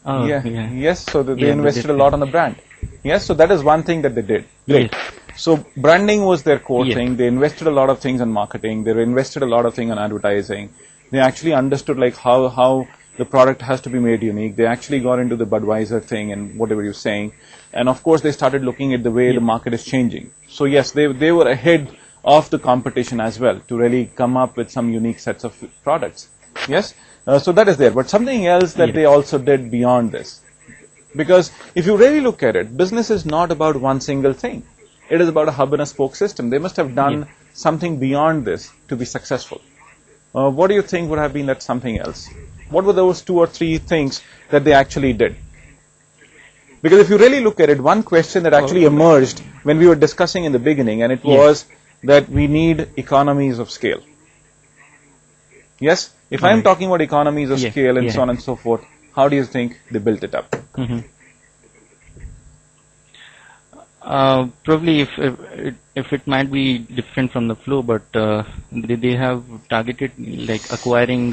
Yes, so they invested a lot on the brand. Yes, so that is one thing that they did. Great. Yes. So branding was their core thing. They invested a lot of things on marketing. They invested a lot of things on advertising. They actually understood like how the product has to be made unique. They actually got into the Budweiser thing and whatever you're saying. And of course they started looking at the way the market is changing. So yes, they were ahead of the competition as well to really come up with some unique sets of products. Yes. So that is there. But something else that they also did beyond this. Because if you really look at it, business is not about one single thing. It is about a hub and a spoke system. They must have done something beyond this to be successful. What do you think would have been that something else? What were those 2 or 3 things that they actually did? Because if you really look at it, one question that actually emerged when we were discussing in the beginning, and it was that we need economies of scale. Yes? If I'm talking about economies of scale and so on and so forth, how do you think they built it up? Probably if it might be different from the flow, but they have targeted like acquiring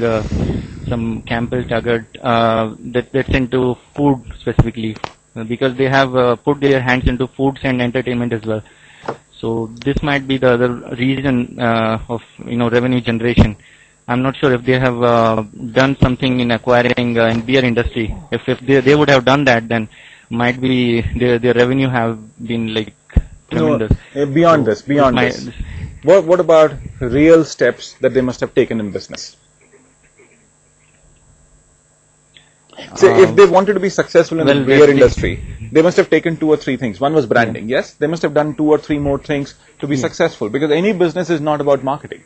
some Campbell Taggart that's into food specifically, because they have put their hands into foods and entertainment as well. So this might be the other reason of revenue generation. I'm not sure if they have done something in acquiring in beer industry. If they would have done that, then might be their revenue have been like tremendous. No, beyond this. What about real steps that they must have taken in business? Say if they wanted to be successful in the beer industry, they must have taken 2 or 3 things. One was branding. Yes, they must have done 2 or 3 more things to be successful, because any business is not about marketing,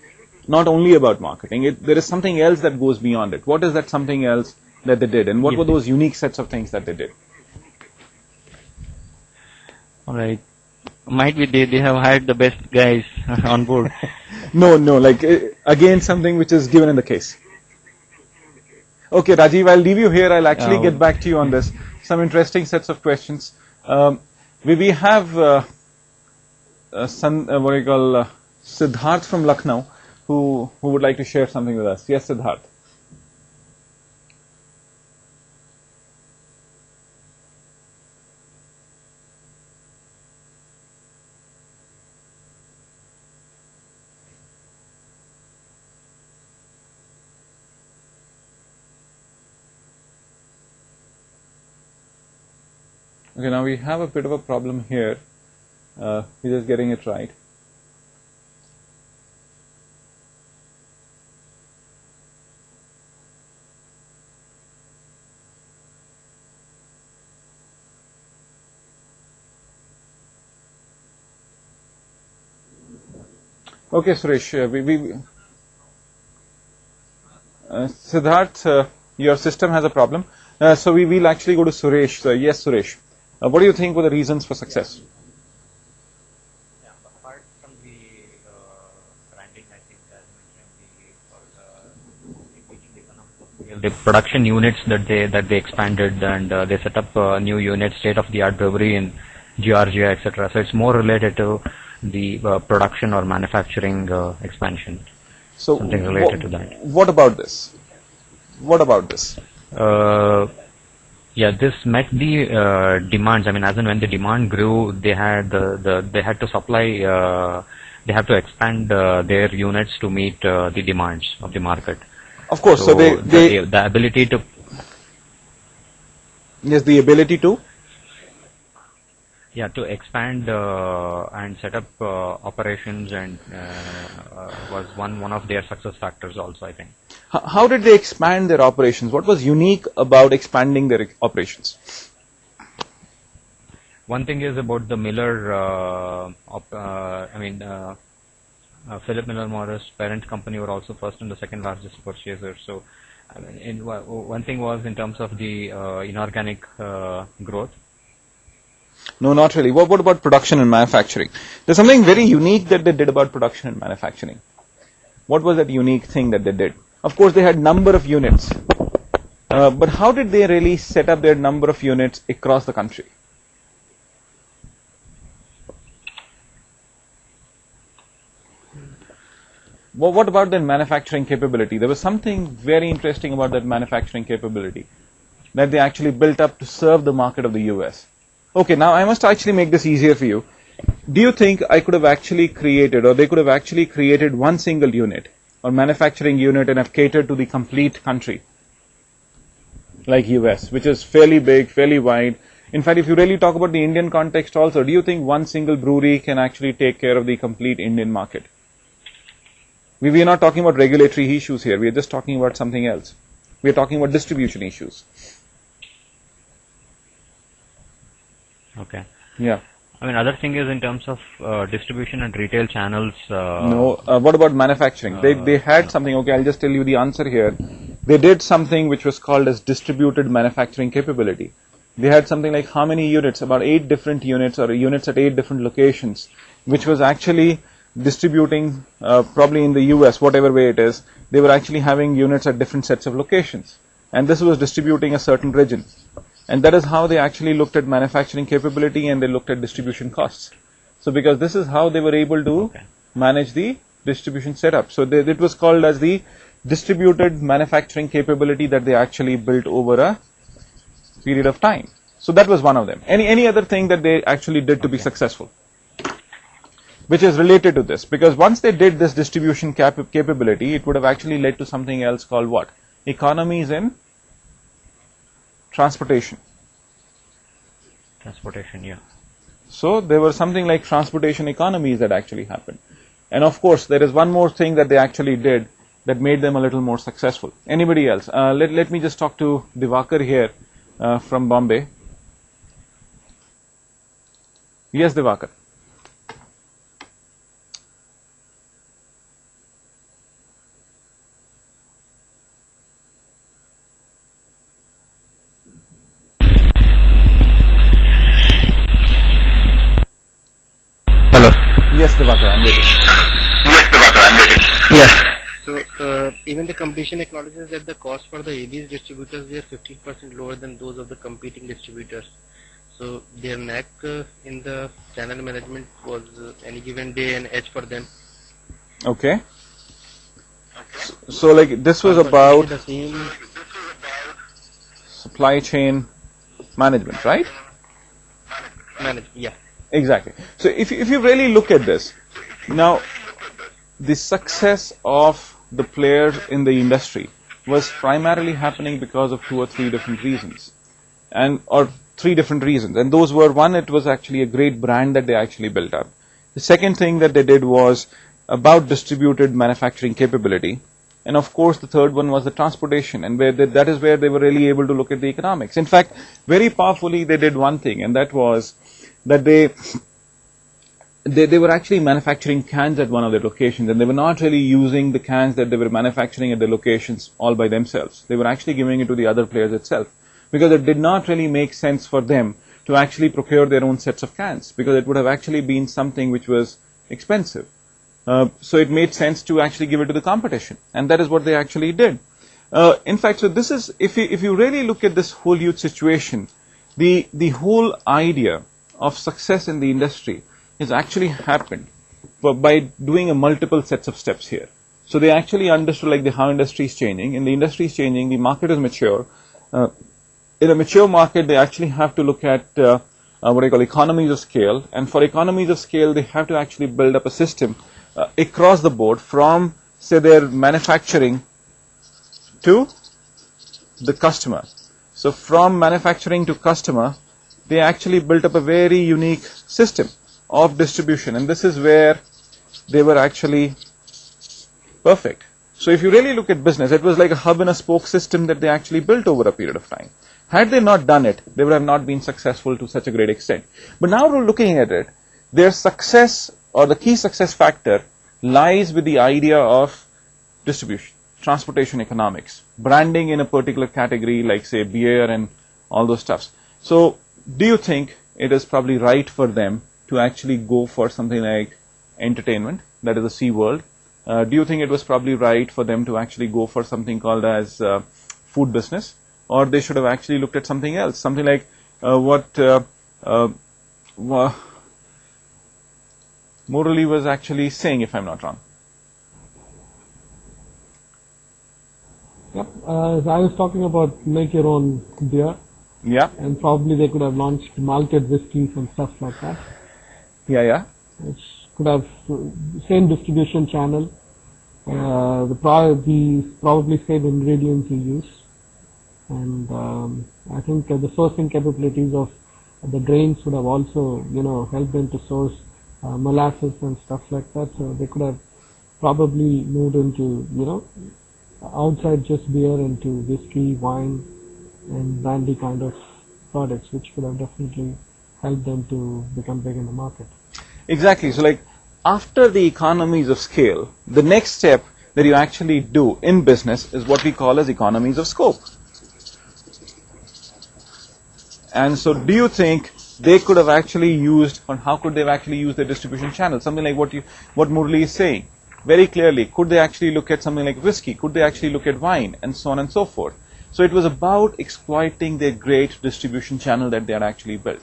not only about marketing. There is something else that goes beyond it. What is that something else that they did, and what were those unique sets of things that they did? All right. Might be they have hired the best guys on board. No, like again something which is given in the case. Okay, Rajiv, I'll leave you here. I'll actually get back to you on this. Some interesting sets of questions. We have Siddharth from Lucknow who would like to share something with us. Yes, Siddharth. Okay, now we have a bit of a problem here. We're just getting it right. Okay, Suresh, Siddharth, your system has a problem. So we will actually go to Suresh. Yes, Suresh. What do you think were the reasons for success? Yeah, apart from the branding, I think as mentioned, the production units that they expanded, and they set up new units, state-of-the-art brewery in Georgia, etc. So it's more related to the production or manufacturing expansion. So something related to that. What about this? Yeah, this met the demands. I mean, as and when the demand grew, they had they had to supply. They have to expand their units to meet the demands of the market. Of course. So the ability to. Yes, the ability to. Yeah, to expand and set up operations and was one of their success factors also, I think. How did they expand their operations? What was unique about expanding their operations? One thing is about the Miller, Philip Miller Morris parent company were also first and the second largest purchaser. So, one thing was in terms of the inorganic growth. No, not really. What about production and manufacturing? There's something very unique that they did about production and manufacturing. What was that unique thing that they did? Of course, they had number of units. But how did they really set up their number of units across the country? Well, what about their manufacturing capability? There was something very interesting about that manufacturing capability that they actually built up to serve the market of the US. Okay, now I must actually make this easier for you. Do you think I could have actually created, or they could have actually created one single unit or manufacturing unit and have catered to the complete country like US, which is fairly big, fairly wide? In fact, if you really talk about the Indian context also, do you think one single brewery can actually take care of the complete Indian market? We are not talking about regulatory issues here. We are just talking about something else. We are talking about distribution issues. Okay. Yeah. I mean, other thing is in terms of distribution and retail channels. No. What about manufacturing? They had something. Okay, I'll just tell you the answer here. They did something which was called as distributed manufacturing capability. They had something like how many units? About 8 different units, or units at 8 different locations, which was actually distributing probably in the US, whatever way it is. They were actually having units at different sets of locations, and this was distributing a certain region. And that is how they actually looked at manufacturing capability and they looked at distribution costs. So because this is how they were able to manage the distribution setup. So it was called as the distributed manufacturing capability that they actually built over a period of time. So that was one of them. Any other thing that they actually did to be successful, which is related to this? Because once they did this distribution capability, it would have actually led to something else called what? Economies in transportation. Transportation, yeah. So there were something like transportation economies that actually happened. And of course, there is one more thing that they actually did that made them a little more successful. Anybody else? Let me just talk to Divakar here from Bombay. Yes, Divakar. Hello. Yes, Divakar, I'm waiting. Yes. So even the competition acknowledges that the cost for the AB's distributors were 15% lower than those of the competing distributors. So their knack in the channel management was any given day an edge for them. Okay. So like this was about the same supply chain management, right? yeah. Exactly. So if you really look at this, now the success of the players in the industry was primarily happening because of 2 or 3 different reasons, or 3 different reasons. And those were, one, it was actually a great brand that they actually built up. The second thing that they did was about distributed manufacturing capability. And of course, the third one was the transportation, and that is where they were really able to look at the economics. In fact, very powerfully, they did one thing, and that was that they were actually manufacturing cans at one of their locations, and they were not really using the cans that they were manufacturing at their locations all by themselves. They were actually giving it to the other players itself, because it did not really make sense for them to actually procure their own sets of cans, because it would have actually been something which was expensive. So it made sense to actually give it to the competition, and that is what they actually did. In fact, so this is, if you really look at this whole huge situation, the whole idea of success in the industry has actually happened by doing a multiple sets of steps here. So they actually understood like how industry is changing. And the industry is changing, the market is mature. In a mature market, they actually have to look at what I call economies of scale. And for economies of scale, they have to actually build up a system across the board from, say, their manufacturing to the customer. So from manufacturing to customer, they actually built up a very unique system of distribution, and this is where they were actually perfect. So if you really look at business, it was like a hub and a spoke system that they actually built over a period of time. Had they not done it, they would have not been successful to such a great extent. But now we're looking at it, their success or the key success factor lies with the idea of distribution, transportation economics, branding in a particular category like say beer and all those stuffs. So do you think it is probably right for them to actually go for something like entertainment, that is the Sea World? Do you think it was probably right for them to actually go for something called as food business? Or they should have actually looked at something else, something like what Murali was actually saying, if I'm not wrong. Yep, I was talking about make your own beer. Yeah. And probably they could have launched malted whiskeys and stuff like that. Yeah. Which could have same distribution channel, the probably same ingredients you use, and I think the sourcing capabilities of the grains would have also helped them to source molasses and stuff like that. So they could have probably moved into outside just beer into whiskey, wine, and brandy kind of products, which could have definitely helped them to become big in the market. Exactly. So like after the economies of scale, the next step that you actually do in business is what we call as economies of scope. And so do you think they could have actually used, or how could they have actually used their distribution channel? Something like what Murali is saying. Very clearly, could they actually look at something like whiskey? Could they actually look at wine? And so on and so forth. So it was about exploiting their great distribution channel that they had actually built.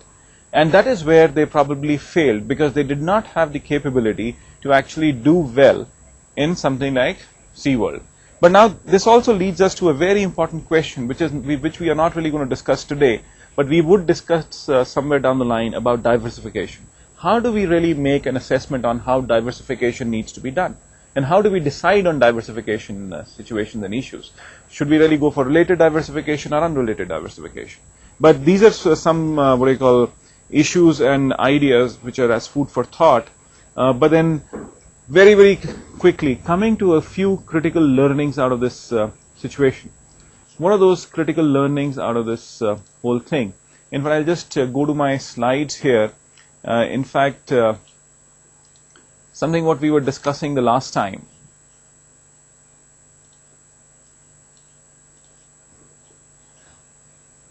And that is where they probably failed, because they did not have the capability to actually do well in something like SeaWorld. But now this also leads us to a very important question, which we are not really going to discuss today, but we would discuss somewhere down the line about diversification. How do we really make an assessment on how diversification needs to be done? And how do we decide on diversification situations and issues? Should we really go for related diversification or unrelated diversification? But these are some what I call issues and ideas which are as food for thought. But then very, very quickly, coming to a few critical learnings out of this situation. What are those critical learnings out of this whole thing? In fact, I'll just go to my slides here. In fact, something what we were discussing the last time.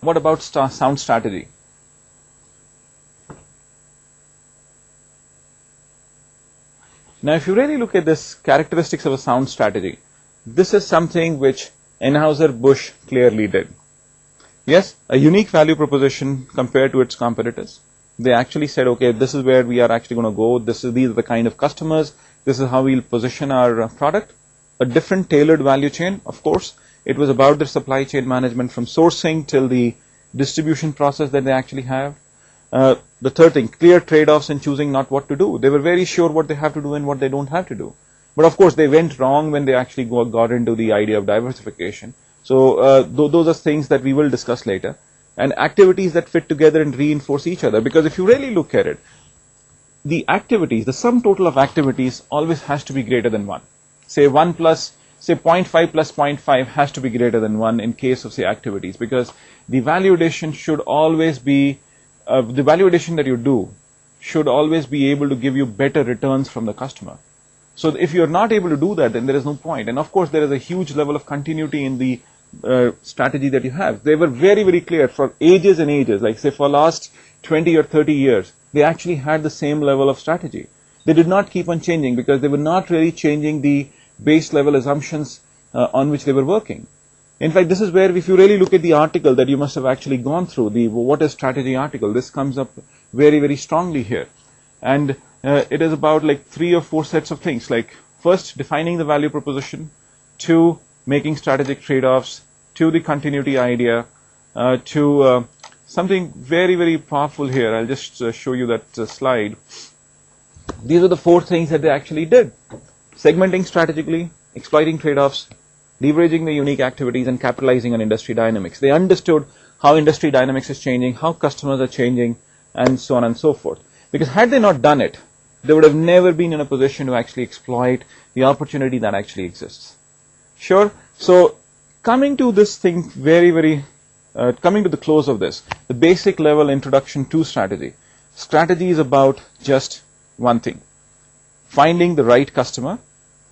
What about sound strategy? Now, if you really look at this characteristics of a sound strategy, this is something which Anheuser-Busch clearly did. Yes, a unique value proposition compared to its competitors. They actually said, okay, this is where we are actually going to go. These are the kind of customers. This is how we'll position our product. A different tailored value chain, of course. It was about their supply chain management from sourcing till the distribution process that they actually have. The third thing, clear trade-offs in choosing not what to do. They were very sure what they have to do and what they don't have to do. But of course, they went wrong when they actually got into the idea of diversification. So those are things that we will discuss later. And activities that fit together and reinforce each other. Because if you really look at it, the activities, the sum total of activities always has to be greater than 1. Say 1 plus, say 0.5 plus 0.5 has to be greater than 1 in case of, say, activities. Because the value addition should always be, the value addition that you do should always be able to give you better returns from the customer. So if you're not able to do that, then there is no point. And of course, there is a huge level of continuity in the strategy that you have. They were very, very clear for ages and ages, like say for last 20 or 30 years, they actually had the same level of strategy. They did not keep on changing because they were not really changing the base level assumptions on which they were working. In fact, this is where if you really look at the article that you must have actually gone through, the what is strategy article, this comes up very, very strongly here. And it is about like 3 or 4 sets of things, like first defining the value proposition, 2 making strategic trade-offs, to the continuity idea, to something very, very powerful here. I'll just show you that slide. These are the 4 things that they actually did. Segmenting strategically, exploiting trade-offs, leveraging the unique activities, and capitalizing on industry dynamics. They understood how industry dynamics is changing, how customers are changing, and so on and so forth. Because had they not done it, they would have never been in a position to actually exploit the opportunity that actually exists. Sure. So coming to this thing very, very, coming to the close of this, the basic level introduction to strategy. Strategy is about just one thing. Finding the right customer.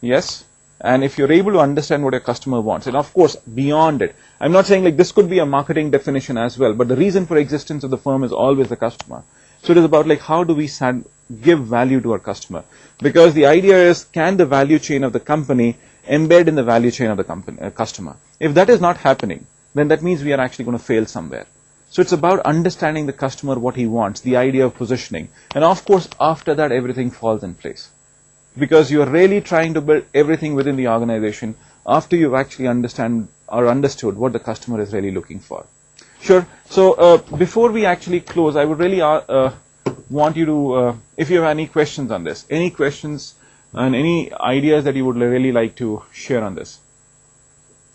Yes. And if you're able to understand what your customer wants, and of course, beyond it, I'm not saying like this could be a marketing definition as well, but the reason for existence of the firm is always the customer. So it is about like how do we give value to our customer? Because the idea is, can the value chain of the company embed in the value chain of the customer? If that is not happening, then that means we are actually going to fail somewhere. So it's about understanding the customer, what he wants, the idea of positioning. And of course, after that, everything falls in place. Because you are really trying to build everything within the organization after you've actually understood what the customer is really looking for. Sure. So before we actually close, I would really want you to, if you have any questions on this, any questions and any ideas that you would really like to share on this.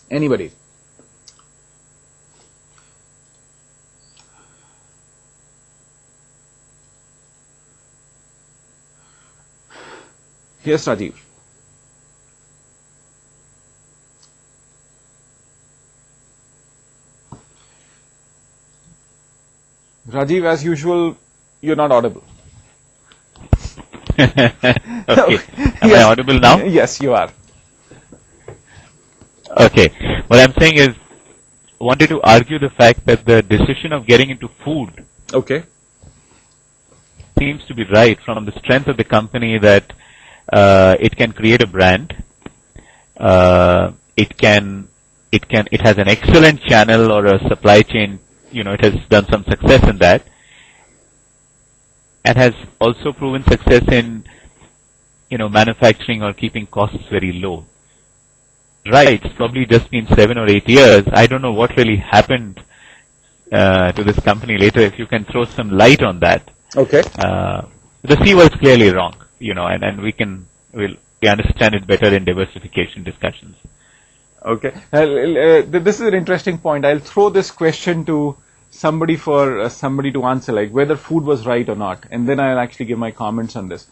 Anybody? Yes, Rajiv. Rajiv, as usual, you're not audible. Okay. Am Yes. I audible now? Yes, you are. Okay. What I'm saying is, wanted to argue the fact that the decision of getting into food Okay. seems to be right from the strength of the company that it can create a brand, it can it has an excellent channel or a supply chain, it has done some success in that, and has also proven success in, manufacturing or keeping costs very low. Right, it's probably just been 7 or 8 years. I don't know what really happened to this company later. If you can throw some light on that. Okay. The C was clearly wrong, and we'll understand it better in diversification discussions. Okay. This is an interesting point. I'll throw this question to somebody for somebody to answer, like whether food was right or not, and then I'll actually give my comments on this.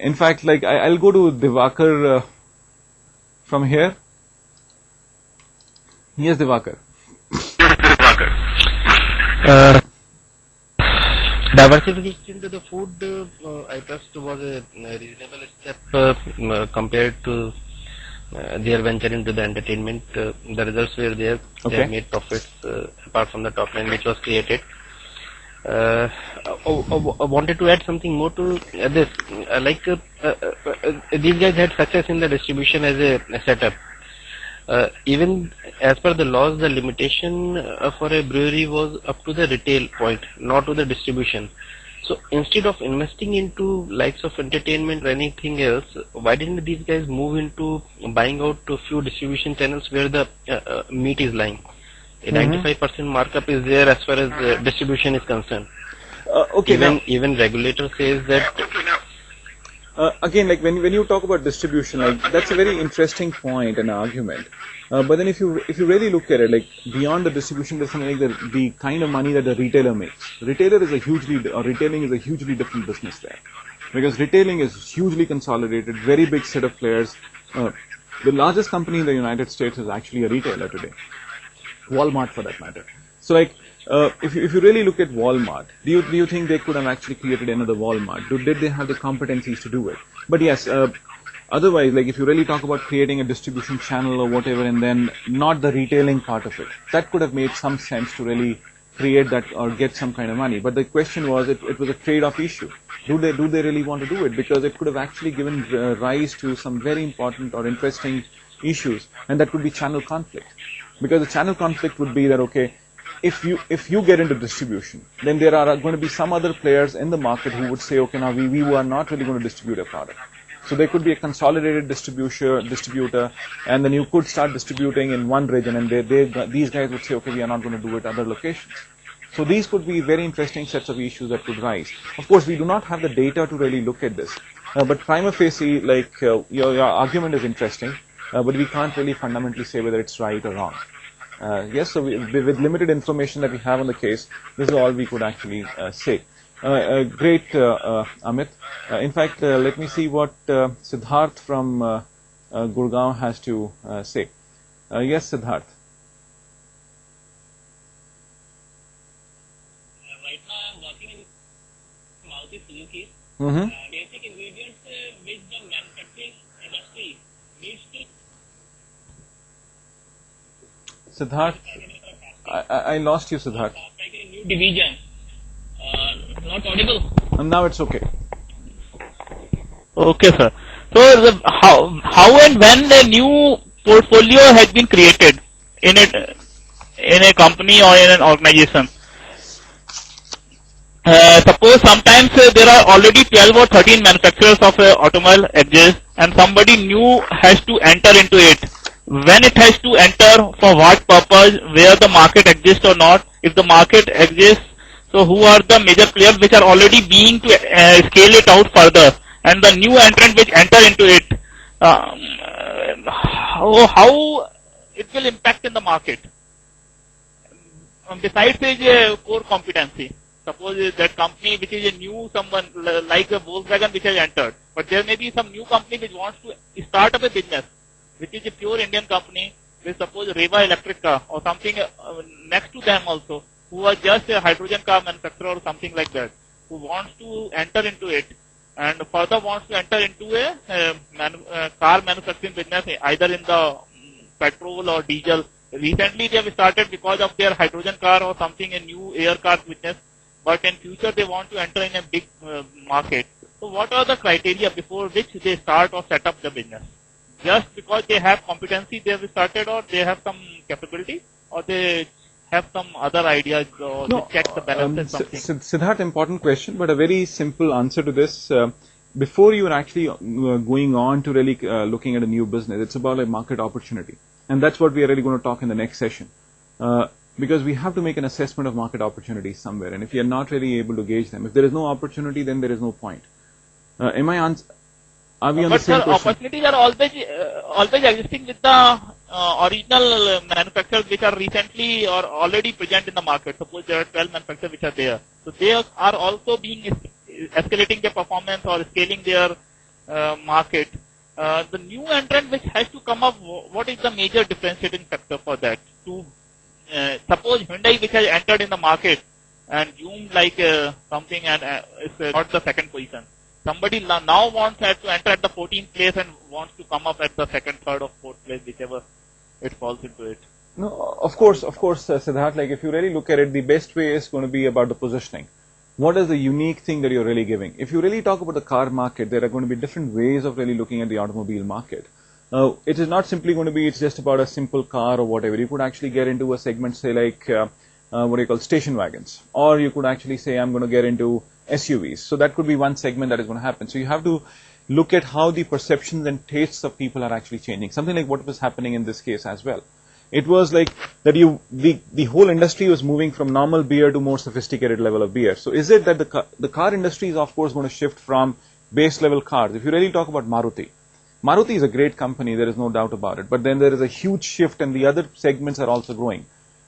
In fact, like I'll go to Divakar from here. Yes, Divakar. Diversification to the food, I trust, was a reasonable step compared to their venture into the entertainment. The results were there. Okay. They have made profits apart from the top line which was created. I wanted to add something more to this. These guys had success in the distribution as a setup. Even as per the laws, the limitation for a brewery was up to the retail point, not to the distribution. So instead of investing into likes of entertainment or anything else, why didn't these guys move into buying out to few distribution channels where the meat is lying? A 95% markup is there as far as distribution is concerned. Okay. Even regulator says that. Again, like when you talk about distribution, like that's a very interesting point and argument. But then if you really look at it, like beyond the distribution, there's something like the kind of money that the retailer makes. Retailing is a hugely different business there, because retailing is hugely consolidated, very big set of players. The largest company in the United States is actually a retailer today, Walmart for that matter. So like. If you really look at Walmart, do you think they could have actually created another Walmart? Did they have the competencies to do it? But yes, otherwise, like if you really talk about creating a distribution channel or whatever, and then not the retailing part of it, that could have made some sense to really create that or get some kind of money. But the question was, it was a trade-off issue. Do they really want to do it? Because it could have actually given rise to some very important or interesting issues, and that could be channel conflict. Because the channel conflict would be that, okay, if you get into distribution, then there are going to be some other players in the market who would say, okay, now we are not really going to distribute a product. So there could be a consolidated distributor, and then you could start distributing in one region, and these guys would say, okay, we are not going to do it at other locations. So these could be very interesting sets of issues that could rise. Of course, we do not have the data to really look at this, but prima facie, like your argument is interesting, but we can't really fundamentally say whether it's right or wrong. Yes, so with limited information that we have on the case, this is all we could actually say. Great, Amit. In fact, let me see what Siddharth from Gurgaon has to say. Yes, Siddharth. Right now, I am working in Maruti Suzuki. Basic ingredients which the manufacturing industry needs to. Siddharth, I lost you, Siddharth. Like a new division. Not audible. Now it's okay. Okay, sir. So how and when the new portfolio has been created in a company or in an organization? Suppose sometimes there are already 12 or 13 manufacturers of automobile exist, and somebody new has to enter into it. When it has to enter, for what purpose, where the market exists or not. If the market exists, so who are the major players which are already being to scale it out further, and the new entrant which enter into it, how it will impact in the market. Besides its core competency, suppose that company which is a new someone like a Volkswagen which has entered, but there may be some new company which wants to start up a business, which is a pure Indian company, with suppose Reva Electric Car or something next to them also, who are just a hydrogen car manufacturer or something like that, who wants to enter into it, and further wants to enter into a car manufacturing business, either in the petrol or diesel. Recently they have started because of their hydrogen car or something, a new air car business, but in future they want to enter in a big market. So what are the criteria before which they start or set up the business? just because they have competency they have started, or they have some capability, or they have some other ideas, or they check the balances, something? Siddharth, important question, but a very simple answer to this. Before you are actually going on to really looking at a new business, it's about a market opportunity. And that's what we are really going to talk in the next session. Because we have to make an assessment of market opportunities somewhere. And if you are not really able to gauge them, if there is no opportunity, then there is no point. Are we on the same question? Opportunities are always existing with the original manufacturers which are recently or already present in the market. Suppose there are 12 manufacturers which are there. So they are also escalating their performance or scaling their market. The new entrant which has to come up, what is the major differentiating factor for that? Suppose Hyundai, which has entered in the market and zoomed like something and is got the second position. Somebody now wants to enter at the 14th place and wants to come up at the second, third, or fourth place, whichever it falls into it. No, of course, Siddharth, like if you really look at it, the best way is going to be about the positioning. What is the unique thing that you're really giving? If you really talk about the car market, there are going to be different ways of really looking at the automobile market. It is not simply going to be, it's just about a simple car or whatever. You could actually get into a segment, say like, what do you call station wagons. Or you could actually say, I'm going to get into SUVs. So that could be one segment that is going to happen. So you have to look at how the perceptions and tastes of people are actually changing. Something like what was happening in this case as well. It was like that the whole industry was moving from normal beer to more sophisticated level of beer. So is it that the car industry is of course going to shift from base level cars? If you really talk about Maruti is a great company, there is no doubt about it. But then there is a huge shift and the other segments are also growing.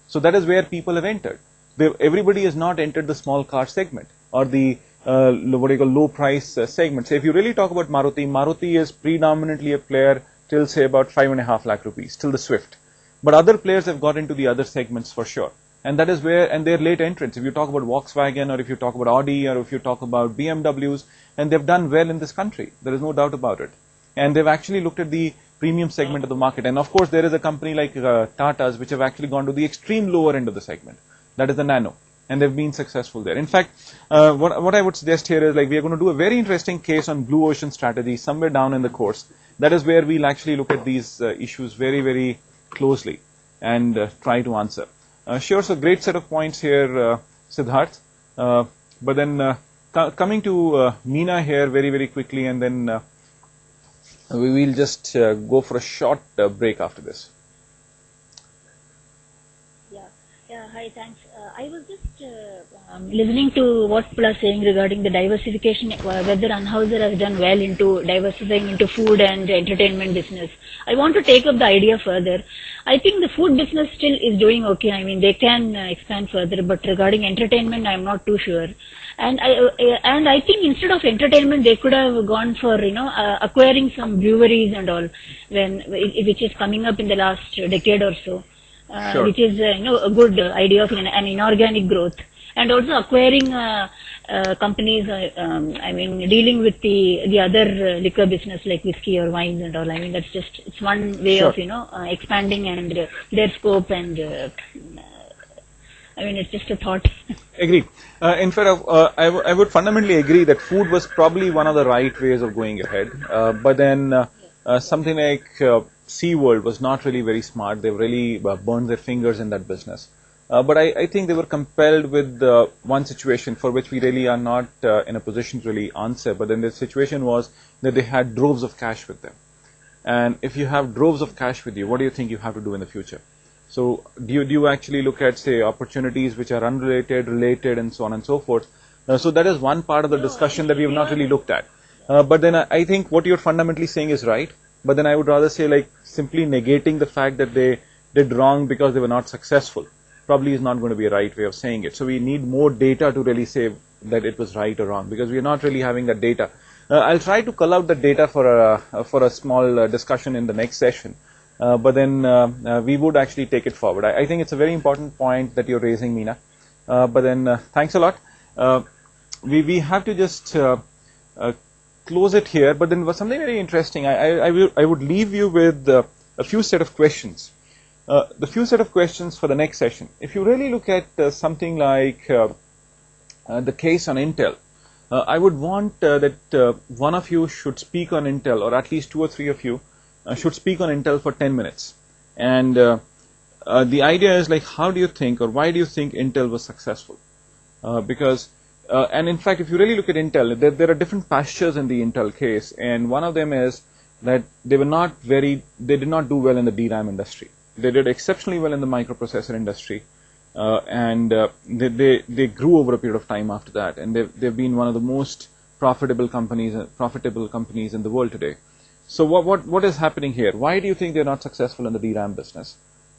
So that is where people have entered. Everybody has not entered the small car segment or the what do you call low price segment. So if you really talk about Maruti is predominantly a player till say about 5.5 lakh rupees, till the Swift. But other players have got into the other segments for sure. And that is where, and they're late entrants. If you talk about Volkswagen or if you talk about Audi or if you talk about BMWs, and they've done well in this country. There is no doubt about it. And they've actually looked at the premium segment of the market. And of course, there is a company like Tata's which have actually gone to the extreme lower end of the segment. That is the Nano. And they've been successful there. In fact, what I would suggest here is like we are going to do a very interesting case on blue ocean strategy somewhere down in the course. That is where we'll actually look at these issues very, very closely and try to answer. Sure, so great set of points here, Siddharth. But then coming to Meena here very, very quickly, and then we will just go for a short break after this. Yeah, hi, thanks. I was just listening to what people are saying regarding the diversification, whether Anheuser has done well into diversifying into food and entertainment business. I want to take up the idea further. I think the food business still is doing okay. I mean, they can expand further, but regarding entertainment, I'm not too sure. And I think instead of entertainment, they could have gone for, acquiring some breweries and all, which is coming up in the last decade or so. Sure. Which is a good idea of an inorganic growth, and also acquiring companies. I mean, dealing with the other liquor business like whiskey or wines and all. I mean, it's one way Sure. of expanding and their scope, and I mean, it's just a thought. Agreed. In fact, I would fundamentally agree that food was probably one of the right ways of going ahead. But then something like SeaWorld was not really very smart. They really burned their fingers in that business. But I think they were compelled with one situation for which we really are not in a position to really answer. But then the situation was that they had droves of cash with them. And if you have droves of cash with you, what do you think you have to do in the future? So do you actually look at, say, opportunities which are unrelated, related, and so on and so forth? So that is one part of the discussion that we have not really looked at. But then I think what you're fundamentally saying is right. But then I would rather say like simply negating the fact that they did wrong because they were not successful probably is not going to be a right way of saying it. So we need more data to really say that it was right or wrong, because we are not really having that data. I'll try to cull out the data for a small discussion in the next session. But then we would actually take it forward. I think it's a very important point that you're raising, Meena. But then thanks a lot. We have to just close it here. But then was something very interesting. I would leave you with a few set of questions. The few set of questions for the next session. If you really look at something like the case on Intel, I would want that one of you should speak on Intel, or at least two or three of you should speak on Intel for 10 minutes. And the idea is like, how do you think, or why do you think Intel was successful? Because and in fact, if you really look at Intel, there are different pastures in the Intel case, and one of them is that they did not do well in the DRAM industry. They did exceptionally well in the microprocessor industry, and they grew over a period of time after that, and they've been one of the most profitable companies in the world today. So what is happening here? Why do you think they're not successful in the DRAM business,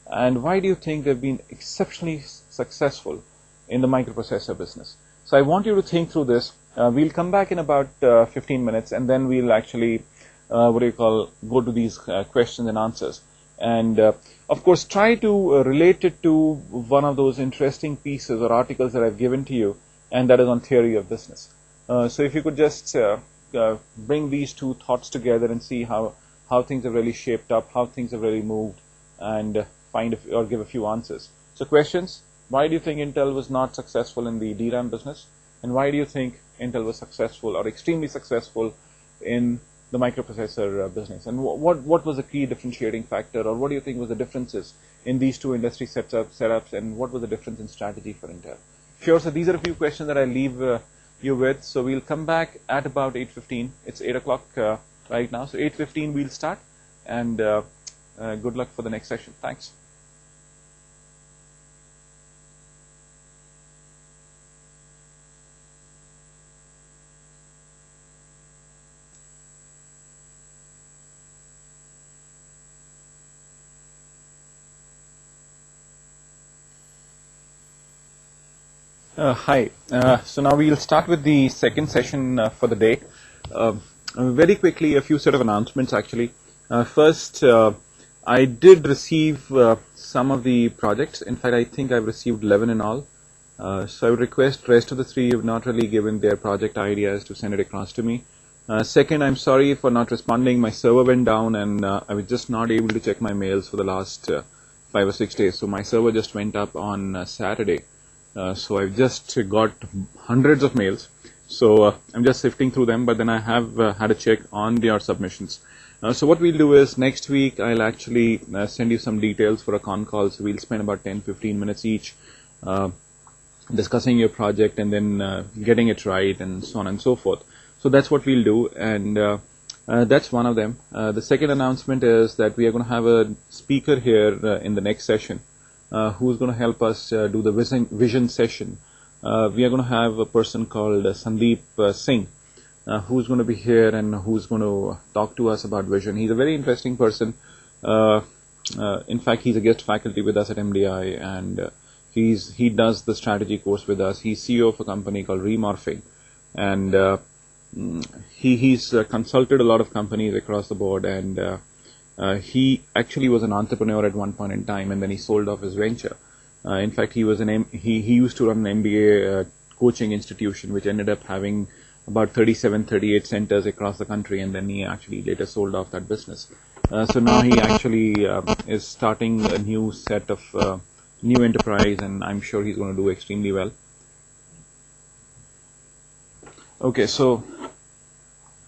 and why do you think they've been exceptionally successful in the microprocessor business? So I want you to think through this. We'll come back in about 15 minutes, and then we'll actually go to these questions and answers. And of course, try to relate it to one of those interesting pieces or articles that I've given to you, and that is on theory of business. So if you could just bring these two thoughts together and see how things have really shaped up, how things have really moved, and give a few answers. So questions: why do you think Intel was not successful in the DRAM business, and why do you think Intel was successful or extremely successful in the microprocessor business, and what was the key differentiating factor, or what do you think was the differences in these two industry setups, and what was the difference in strategy for Intel? Sure. So these are a few questions that I leave you with. So we'll come back at about 8:15. It's 8 o'clock right now. So 8:15 we'll start, and good luck for the next session. Thanks. Hi. So now we'll start with the second session for the day. Very quickly, a few set of announcements actually. First, I did receive some of the projects. In fact, I think I've received 11 in all. So I would request rest of the 3 who have not really given their project ideas to send it across to me. Second, I'm sorry for not responding. My server went down, and I was just not able to check my mails for the last 5 or 6 days. So my server just went up on Saturday. So I've just got hundreds of mails. So I'm just sifting through them, but then I have had a check on your submissions. So what we'll do is next week I'll actually send you some details for a con call. So we'll spend about 10-15 minutes each discussing your project and then getting it right and so on and so forth. So that's what we'll do, and that's one of them. The second announcement is that we are going to have a speaker here in the next session. Who's going to help us do the vision session. We are going to have a person called Sandeep Singh, who's going to be here and who's going to talk to us about vision. He's a very interesting person. In fact, he's a guest faculty with us at MDI, and he does the strategy course with us. He's CEO of a company called Remorphing, and he's consulted a lot of companies across the board, and he actually was an entrepreneur at one point in time, and then he sold off his venture. In fact, he used to run an MBA coaching institution, which ended up having about 38 centers across the country, and then he actually later sold off that business. So now he actually is starting a new set of new enterprise, and I'm sure he's going to do extremely well. Okay, so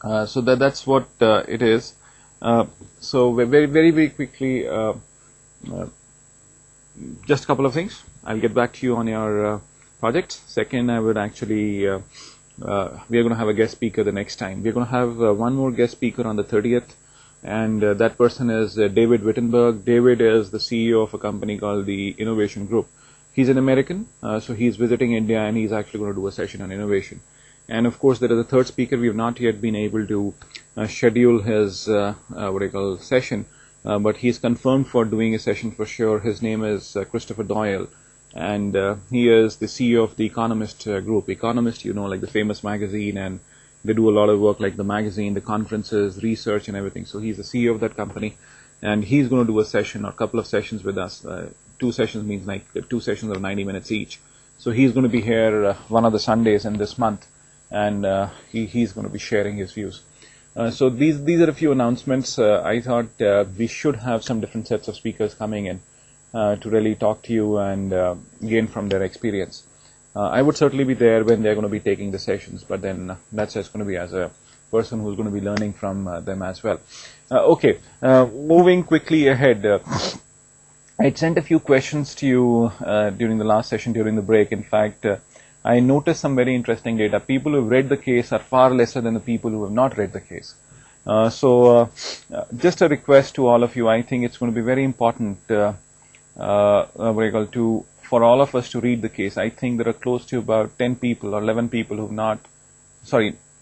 that's what it is. So very quickly, just a couple of things. I'll get back to you on your project. Second, I would actually, we are going to have a guest speaker the next time. We're going to have one more guest speaker on the 30th, and that person is David Wittenberg. David is the CEO of a company called the Innovation Group. He's an American, so he's visiting India, and he's actually going to do a session on innovation. And of course, there is a third speaker. We have not yet been able to schedule his session, but he's confirmed for doing a session for sure. His name is Christopher Doyle, and he is the CEO of the Economist Group. Economist, like the famous magazine, and they do a lot of work like the magazine, the conferences, research, and everything. So he's the CEO of that company, and he's going to do a session or a couple of sessions with us. 2 sessions means like 2 sessions of 90 minutes each. So he's going to be here one of the Sundays in this month, and he's going to be sharing his views. So these are a few announcements. I thought we should have some different sets of speakers coming in to really talk to you and gain from their experience. I would certainly be there when they're going to be taking the sessions, but then that's just going to be as a person who's going to be learning from them as well. Okay, moving quickly ahead. I sent a few questions to you during the last session, during the break. In fact, I noticed some very interesting data. People who have read the case are far lesser than the people who have not read the case. So just a request to all of you. I think it's going to be very important for all of us to read the case. I think there are close to about 10 people or 11 people who have not,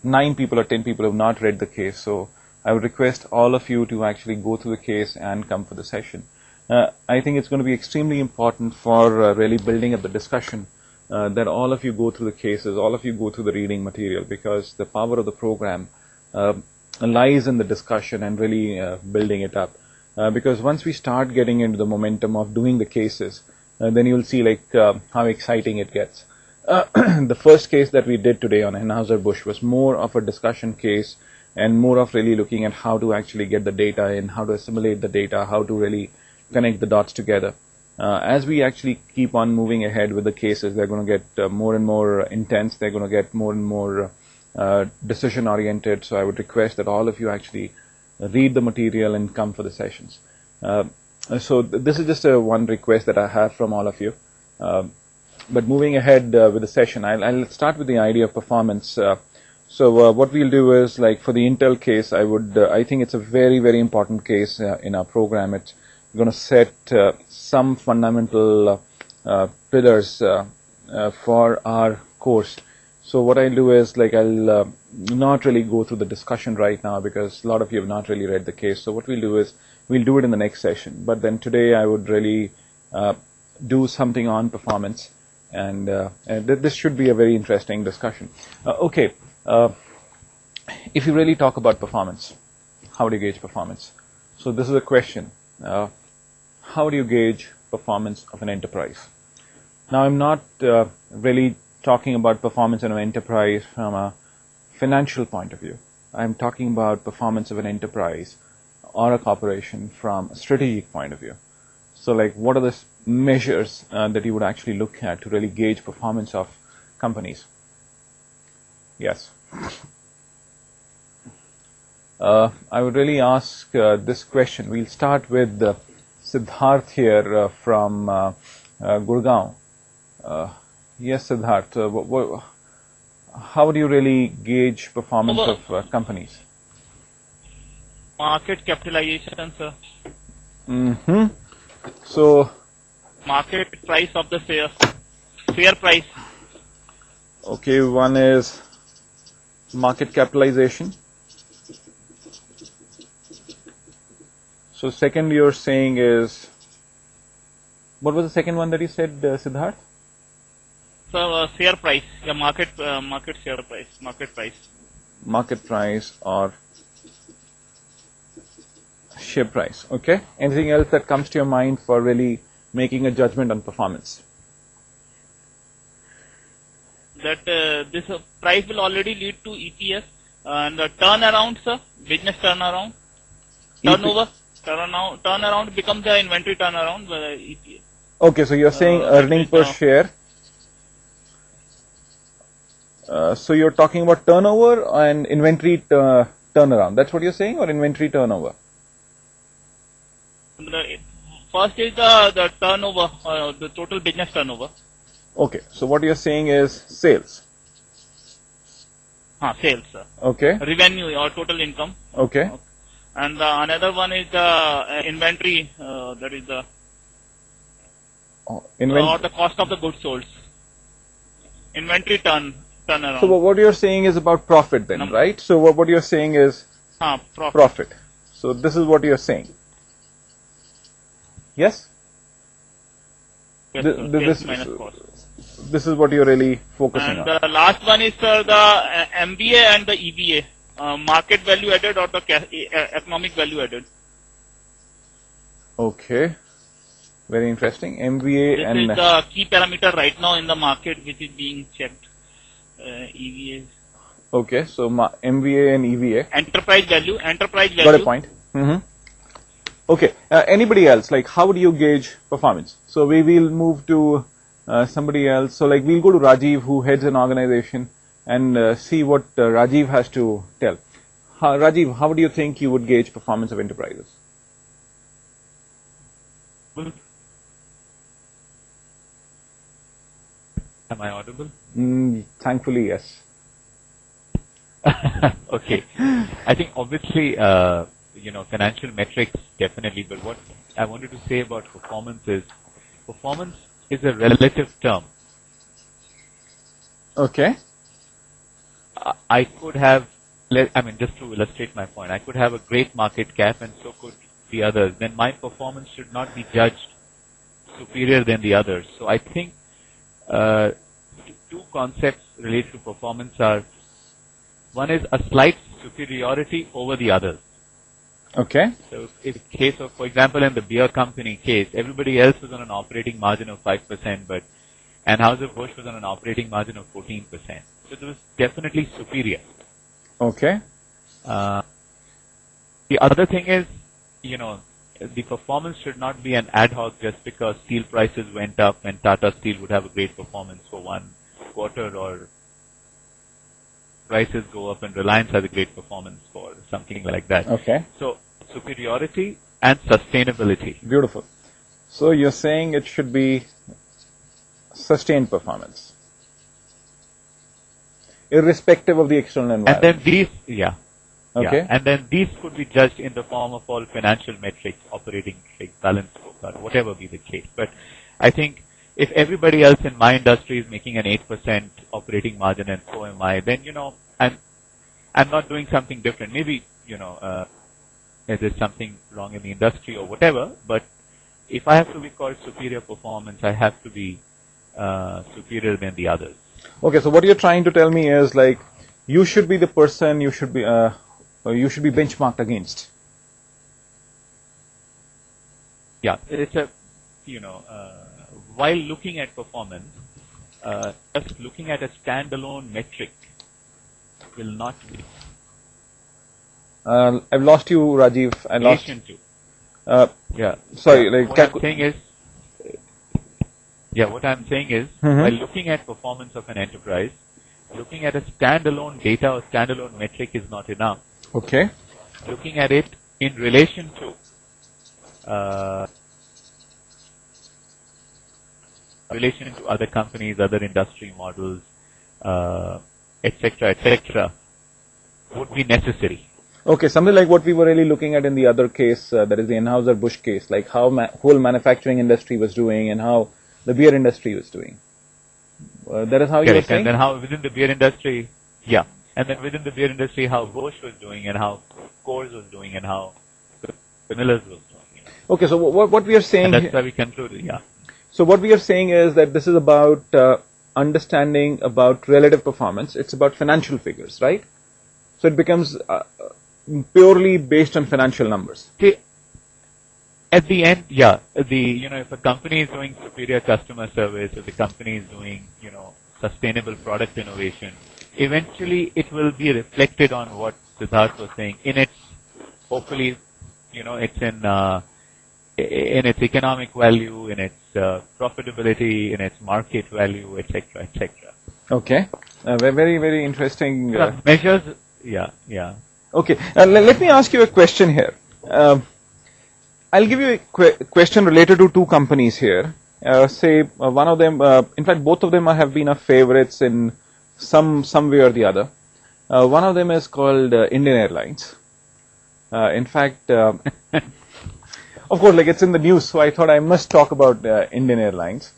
9 people or 10 people who have not read the case. So I would request all of you to actually go through the case and come for the session. I think it's going to be extremely important for really building up the discussion that all of you go through the cases, all of you go through the reading material, because the power of the program lies in the discussion and really building it up. Because once we start getting into the momentum of doing the cases, then you'll see how exciting it gets. The first case that we did today on Anheuser-Busch was more of a discussion case and more of really looking at how to actually get the data in, how to assimilate the data, how to really connect the dots together. As we actually keep on moving ahead with the cases, they're going to get more and more intense. They're going to get more and more decision oriented. So I would request that all of you actually read the material and come for the sessions. So this is just one request that I have from all of you. But moving ahead with the session, I'll start with the idea of performance. So what we'll do is, for the Intel case, I think it's a very, very important case in our program. It's going to set some fundamental pillars for our course. So what I'll do is, I'll not really go through the discussion right now because a lot of you have not really read the case. So what we'll do is, we'll do it in the next session. But then today I would really do something on performance, and this should be a very interesting discussion. Okay, if you really talk about performance, how do you gauge performance? So this is a question. How do you gauge performance of an enterprise? Now, I'm not really talking about performance of an enterprise from a financial point of view. I'm talking about performance of an enterprise or a corporation from a strategic point of view. So, what are the measures that you would actually look at to really gauge performance of companies? Yes. I would really ask this question. We'll start with Siddharth here from Gurgaon. Yes, Siddharth. How do you really gauge performance of companies? Market capitalization, sir. Mm-hmm. So, market price of the share price. Okay, one is market capitalization. So second you're saying is, what was the second one that you said, Siddharth? So share price, market share price, market price. Market price or share price. Okay. Anything else that comes to your mind for really making a judgment on performance? That this price will already lead to EPS and the turnaround, sir, business turnaround, turnover. Turnaround becomes the inventory turnaround, EPS. Okay, so you're saying earning per share. So you're talking about turnover and inventory turnaround. That's what you're saying, or inventory turnover? First is the turnover, the total business turnover. Okay, so what you're saying is sales. Sales, sir. Okay. Revenue or total income. Okay. And another one is the inventory, that is the or the cost of the goods sold. Inventory turnaround. So what you're saying is about profit then, right? So what you're saying is profit. So this is what you're saying. Yes? Yes, sales minus cost. This is what you're really focusing on. And the last one is, sir, the MBA and the EVA. Market value added or the economic value added. Okay. Very interesting. MVA this and... This is the key parameter right now in the market which is being checked. EVA. Okay, so MVA and EVA. Enterprise value. Got a point. Mm-hmm. Okay. Anybody else? How do you gauge performance? So we will move to somebody else. So we'll go to Rajiv, who heads an organization, and see what Rajiv has to tell. Rajiv, how do you think you would gauge performance of enterprises? Am I audible? Thankfully, yes. Okay. I think obviously, financial metrics definitely, but what I wanted to say about performance is a relative term. Okay. I could have, just to illustrate my point, I could have a great market cap and so could the others. Then my performance should not be judged superior than the others. So I think two concepts related to performance are, one is a slight superiority over the others. Okay. So if case of, for example, in the beer company case, everybody else was on an operating margin of 5%, but Anheuser-Busch was on an operating margin of 14%. So it was definitely superior. Okay. The other thing is, the performance should not be an ad hoc just because steel prices went up and Tata Steel would have a great performance for one quarter, or prices go up and Reliance has a great performance for something like that. Okay. So superiority and sustainability. Beautiful. So you're saying it should be sustained performance, irrespective of the external environment. And then these, Okay. And then these could be judged in the form of all financial metrics, operating metrics, balance scorecard, whatever be the case. But I think if everybody else in my industry is making an 8% operating margin and so am I, then, I'm not doing something different. Maybe, there's something wrong in the industry or whatever, but if I have to be called superior performance, I have to be superior than the others. Okay, so what you're trying to tell me is like, you should be the person you should be benchmarked against. Yeah, it's a, while looking at performance, just looking at a standalone metric will not be. I've lost you, Rajiv. I lost. Sorry. What I'm saying is, while looking at performance of an enterprise, looking at a standalone data or standalone metric is not enough. Okay. Looking at it in relation to other companies, other industry models, etc., would be necessary. Okay, something like what we were really looking at in the other case, that is the Anheuser-Busch case, like how whole manufacturing industry was doing and how the beer industry was doing. That is how you were saying? And then how within the beer industry, how Busch was doing and how Coors was doing and how Miller's was doing. Okay, so what we are saying... And that's why we concluded, So what we are saying is that this is about understanding about relative performance. It's about financial figures, right? So it becomes purely based on financial numbers. See, at the end, if a company is doing superior customer service, if the company is doing, sustainable product innovation, eventually it will be reflected on what Siddharth was saying in its, hopefully, it's in its economic value, in its profitability, in its market value, etc., etc. Okay, very, very interesting. Measures, Okay, let me ask you a question here. I'll give you a question related to two companies here. Say one of them, in fact, both of them have been our favorites in some way or the other. One of them is called Indian Airlines. In fact, of course, like it's in the news, so I thought I must talk about Indian Airlines.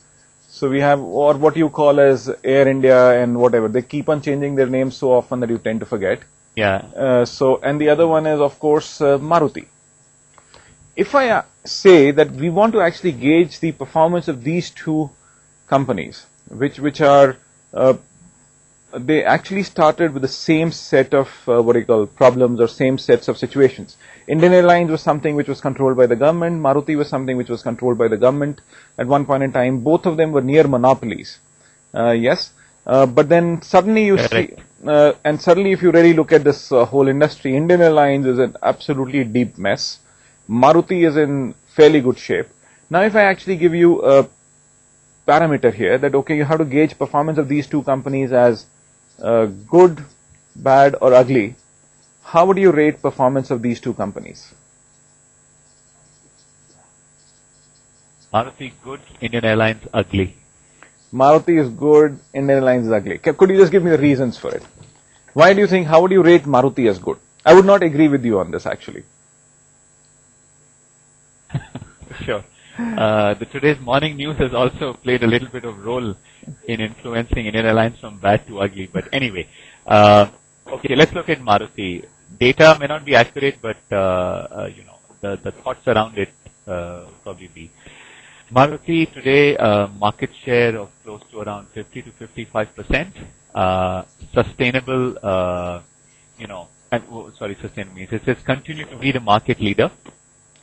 So we have, or what you call as Air India and whatever. They keep on changing their names so often that you tend to forget. And the other one is, of course, Maruti. If I say that we want to actually gauge the performance of these two companies, which are, they actually started with the same set of problems or same sets of situations. Indian Airlines was something which was controlled by the government. Maruti was something which was controlled by the government at one point in time. Both of them were near monopolies. But then suddenly you see, and suddenly if you really look at this whole industry, Indian Airlines is an absolutely deep mess. Maruti is in fairly good shape. Now if I actually give you a parameter here that, okay, you have to gauge performance of these two companies as good, bad or ugly, how would you rate performance of these two companies? Maruti good, Indian Airlines ugly. Maruti is good, Indian Airlines is ugly. Could you just give me the reasons for it? Why do you think, how would you rate Maruti as good? I would not agree with you on this actually. Sure. The today's morning news has also played a little bit of role in influencing Indian Airlines from bad to ugly. But anyway, okay, let's look at Maruti. Data may not be accurate, but the thoughts around it probably be. Maruti today market share of close to around 50 to 55%. Sustainable, sustainable. It says continue to be the market leader.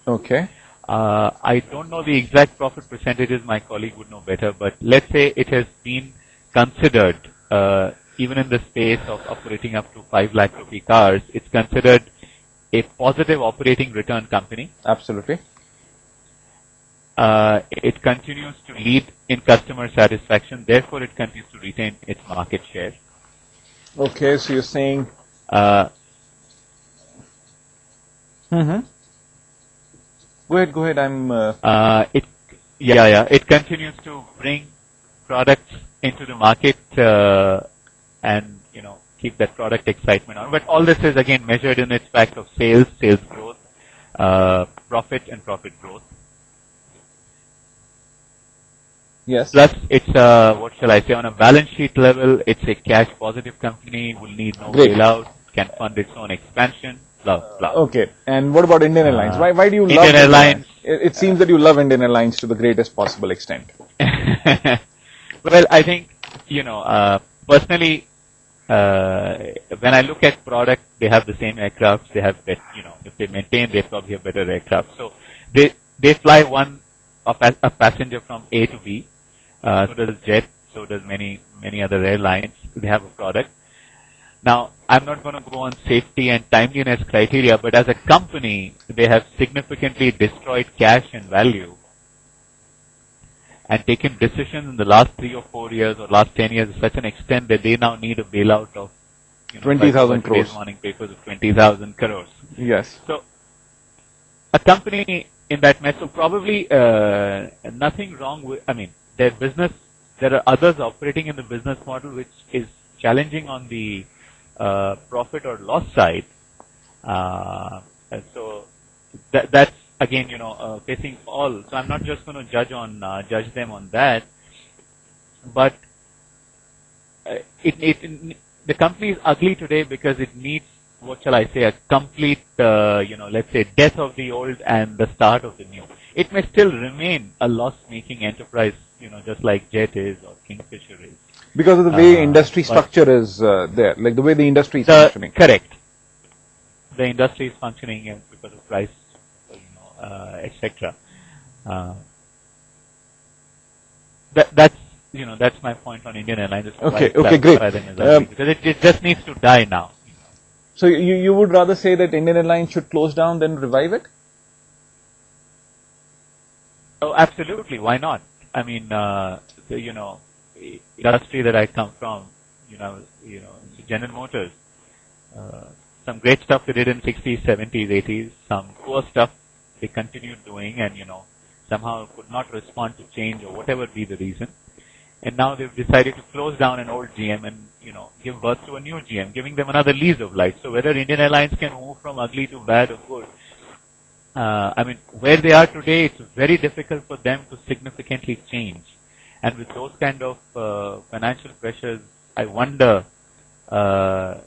Okay. I don't know the exact profit percentages, my colleague would know better, but let's say it has been considered, even in the space of operating up to 5 lakh rupee cars, it's considered a positive operating return company. Absolutely. It continues to lead in customer satisfaction, therefore it continues to retain its market share. Okay, so you're saying... Go ahead, It continues to bring products into the market, and, keep that product excitement on. But all this is again measured in its fact of sales growth, profit and profit growth. Yes. Plus, it's on a balance sheet level, it's a cash positive company, will need no bailout, can fund its own expansion, blah, blah. Okay. And what about Indian Airlines? Why do you love Indian Airlines? It seems that you love Indian Airlines to the greatest possible extent. Well, I think, personally, when I look at product, they have the same aircraft, they have, if they maintain, they probably have better aircraft. So, they fly a passenger from A to B. So does Jet, so does many other airlines. They have a product. Now, I'm not going to go on safety and timeliness criteria, but as a company, they have significantly destroyed cash and value and taken decisions in the last 3 or 4 years or last 10 years to such an extent that they now need a bailout of 20,000 crores. Morning papers of 20,000 crores. Yes. So, a company in that mess, so probably nothing wrong with, their business, there are others operating in the business model which is challenging on the profit or loss side. So that's again, facing all. So I'm not just going to judge them on that, but the company is ugly today because it needs, what shall I say, a complete, let's say, death of the old and the start of the new. It may still remain a loss-making enterprise, just like Jet is or Kingfisher is. Because of the way industry structure is there, like the way the industry is functioning. Correct. The industry is functioning because of price, etc. That's my point on Indian Airlines. Okay, great. Because it just needs to die now. So you would rather say that Indian Airlines should close down than revive it? Oh, absolutely. Why not? Industry that I come from, General Motors, some great stuff they did in 60s, 70s, 80s, some poor stuff they continued doing and, somehow could not respond to change or whatever be the reason. And now they've decided to close down an old GM and, give birth to a new GM, giving them another lease of life. So whether Indian Airlines can move from ugly to bad or good, where they are today, it's very difficult for them to significantly change. And with those kind of financial pressures, I wonder, what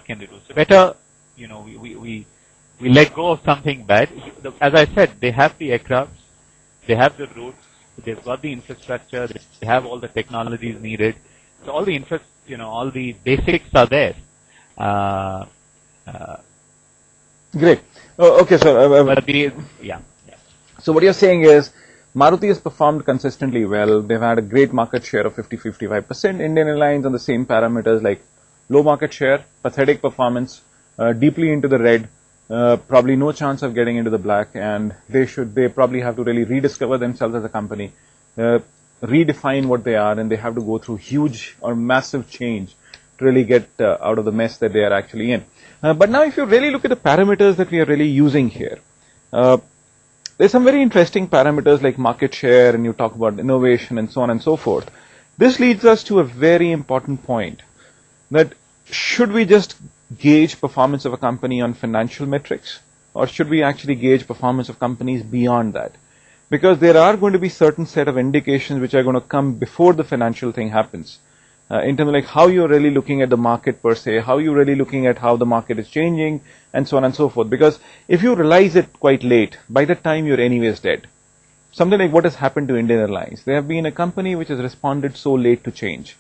can they do? So better, we let go of something bad. As I said, they have the aircraft, they have the routes, they've got the infrastructure, they have all the technologies needed. So all the all the basics are there. Great. Okay, sir. So what you're saying is, Maruti has performed consistently well. They've had a great market share of 50-55%. Indian Airlines on the same parameters, like low market share, pathetic performance, deeply into the red, probably no chance of getting into the black, and they probably have to really rediscover themselves as a company, redefine what they are, and they have to go through huge or massive change to really get out of the mess that they are actually in. But now if you really look at the parameters that we are really using here, there's some very interesting parameters like market share, and you talk about innovation and so on and so forth. This leads us to a very important point, that should we just gauge performance of a company on financial metrics, or should we actually gauge performance of companies beyond that? Because there are going to be certain set of indications which are going to come before the financial thing happens. In terms of like how you're really looking at the market per se, how you're really looking at how the market is changing, and so on and so forth. Because if you realize it quite late, by that time you're anyways dead. Something like what has happened to Indian Airlines. They have been a company which has responded so late to change,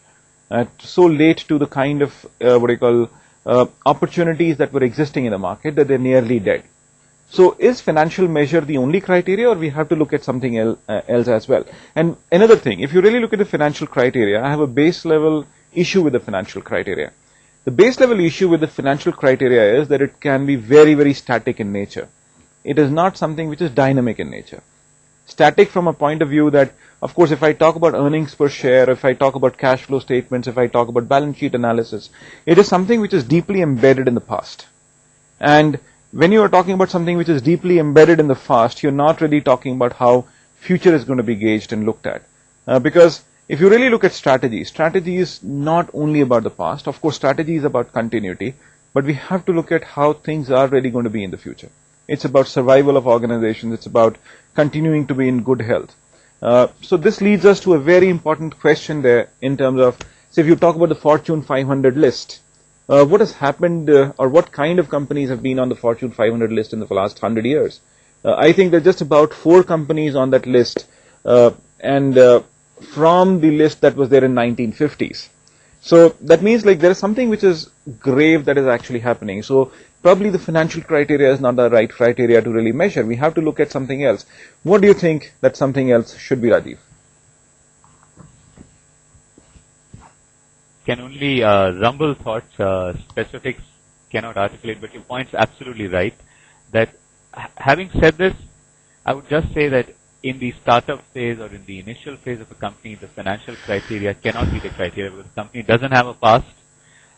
so late to the kind of opportunities that were existing in the market that they're nearly dead. So is financial measure the only criteria, or we have to look at something else as well? And another thing, if you really look at the financial criteria, I have a base level issue with the financial criteria. The base level issue with the financial criteria is that it can be very, very static in nature. It is not something which is dynamic in nature. Static from a point of view that, of course, if I talk about earnings per share, if I talk about cash flow statements, if I talk about balance sheet analysis, it is something which is deeply embedded in the past. And when you are talking about something which is deeply embedded in the past, you're not really talking about how future is going to be gauged and looked at. Because if you really look at strategy is not only about the past. Of course, strategy is about continuity, but we have to look at how things are really going to be in the future. It's about survival of organizations. It's about continuing to be in good health. So this leads us to a very important question there in terms of, say, if you talk about the Fortune 500 list, what has happened or what kind of companies have been on the Fortune 500 list in the last 100 years? I think there's just about 4 companies on that list, and from the list that was there in 1950s. So that means like there is something which is grave that is actually happening. So probably the financial criteria is not the right criteria to really measure. We have to look at something else. What do you think that something else should be, Rajiv? Can only rumble thoughts, specifics cannot articulate, but your point's absolutely right. That having said this, I would just say that in the startup phase or in the initial phase of a company, the financial criteria cannot be the criteria because the company doesn't have a past.